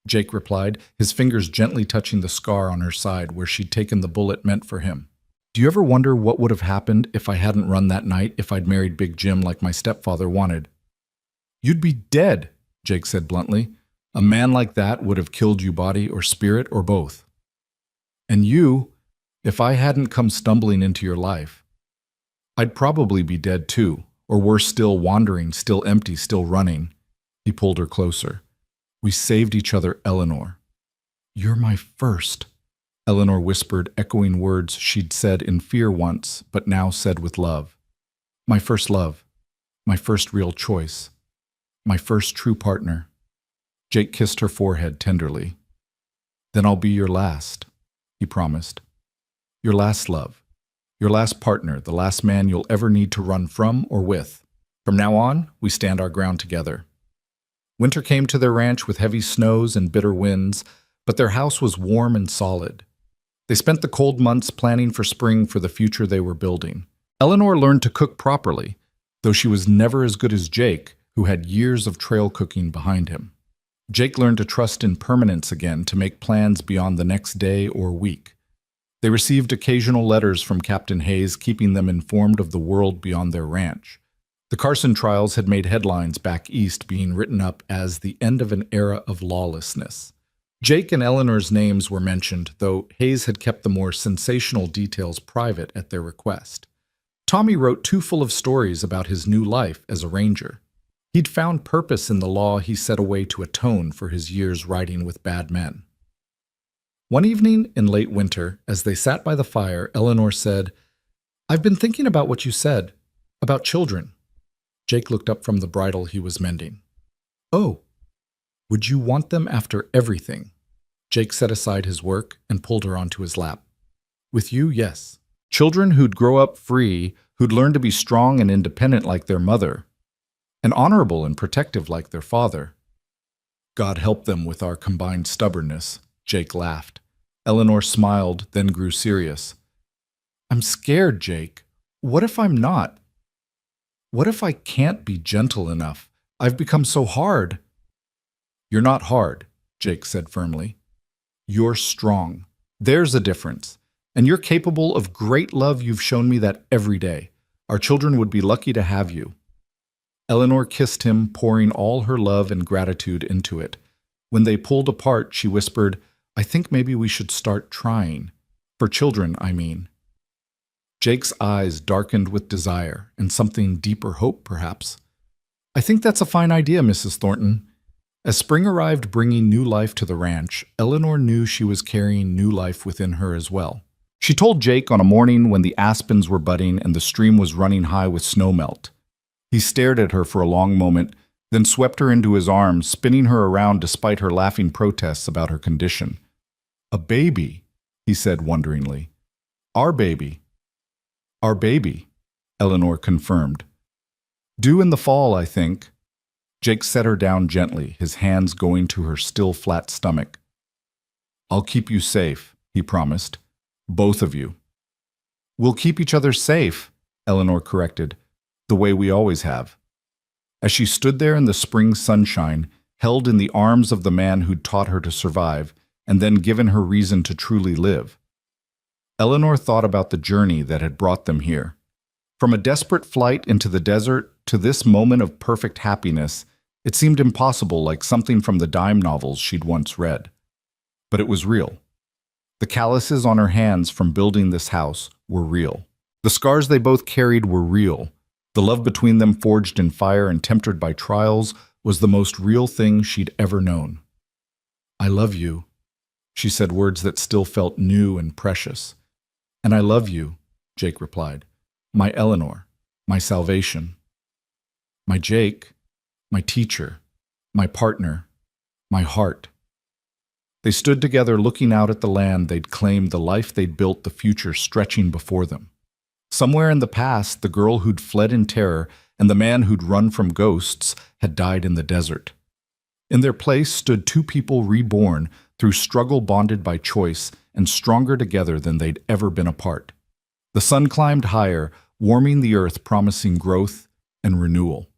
Jake replied, his fingers gently touching the scar on her side where she'd taken the bullet meant for him. "Do you ever wonder what would have happened if I hadn't run that night, if I'd married Big Jim like my stepfather wanted?" "You'd be dead," Jake said bluntly. "A man like that would have killed you body or spirit or both. And you, if I hadn't come stumbling into your life, I'd probably be dead too, or worse still, wandering, still empty, still running." He pulled her closer. "We saved each other, Eleanor." "You're my first," Eleanor whispered, echoing words she'd said in fear once, but now said with love. "My first love, my first real choice, my first true partner." Jake kissed her forehead tenderly. "Then I'll be your last," he promised. "Your last love, your last partner, the last man you'll ever need to run from or with. From now on, we stand our ground together." Winter came to their ranch with heavy snows and bitter winds, but their house was warm and solid. They spent the cold months planning for spring, for the future they were building. Eleanor learned to cook properly, though she was never as good as Jake, who had years of trail cooking behind him. Jake learned to trust in permanence again, to make plans beyond the next day or week. They received occasional letters from Captain Hayes, keeping them informed of the world beyond their ranch. The Carson trials had made headlines back east, being written up as the end of an era of lawlessness. Jake and Eleanor's names were mentioned, though Hayes had kept the more sensational details private at their request. Tommy wrote too full of stories about his new life as a ranger. He'd found purpose in the law he set away to atone for his years riding with bad men. One evening in late winter, as they sat by the fire, Eleanor said, "I've been thinking about what you said, about children." Jake looked up from the bridle he was mending. "Oh, would you want them after everything?" Jake set aside his work and pulled her onto his lap. "With you, yes. Children who'd grow up free, who'd learn to be strong and independent like their mother, and honorable and protective like their father. God help them with our combined stubbornness," Jake laughed. Eleanor smiled, then grew serious. "I'm scared, Jake. What if I'm not? What if I can't be gentle enough? I've become so hard." "You're not hard," Jake said firmly. "You're strong. There's a difference. And you're capable of great love. You've shown me that every day. Our children would be lucky to have you." Eleanor kissed him, pouring all her love and gratitude into it. When they pulled apart, she whispered, "I think maybe we should start trying. For children, I mean. Jake's eyes darkened with desire and something deeper hope, perhaps. I think that's a fine idea, Mrs. Thornton. As spring arrived bringing new life to the ranch, Eleanor knew she was carrying new life within her as well. She told Jake on a morning when the aspens were budding and the stream was running high with snowmelt. He stared at her for a long moment, then swept her into his arms, spinning her around despite her laughing protests about her condition. "A baby," he said wonderingly. "Our baby." "Our baby," Eleanor confirmed. "Due in the fall, I think." Jake set her down gently, his hands going to her still flat stomach. "I'll keep you safe," he promised. "Both of you." "We'll keep each other safe," Eleanor corrected, "the way we always have." As she stood there in the spring sunshine, held in the arms of the man who'd taught her to survive, and then given her reason to truly live, Eleanor thought about the journey that had brought them here. From a desperate flight into the desert to this moment of perfect happiness, it seemed impossible, like something from the dime novels she'd once read. But it was real. The calluses on her hands from building this house were real. The scars they both carried were real. The love between them, forged in fire and tempered by trials, was the most real thing she'd ever known. "I love you," she said, words that still felt new and precious. "And I love you," Jake replied. "My Eleanor, my salvation. My Jake, my teacher, my partner, my heart." They stood together looking out at the land they'd claimed, the life they'd built, the future stretching before them. Somewhere in the past, the girl who'd fled in terror and the man who'd run from ghosts had died in the desert. In their place stood two people reborn through struggle, bonded by choice, and stronger together than they'd ever been apart. The sun climbed higher, warming the earth, promising growth and renewal.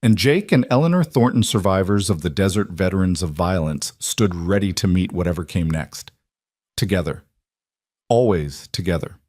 And Jake and Eleanor Thornton, survivors of the desert, veterans of violence, stood ready to meet whatever came next. Together. Always together.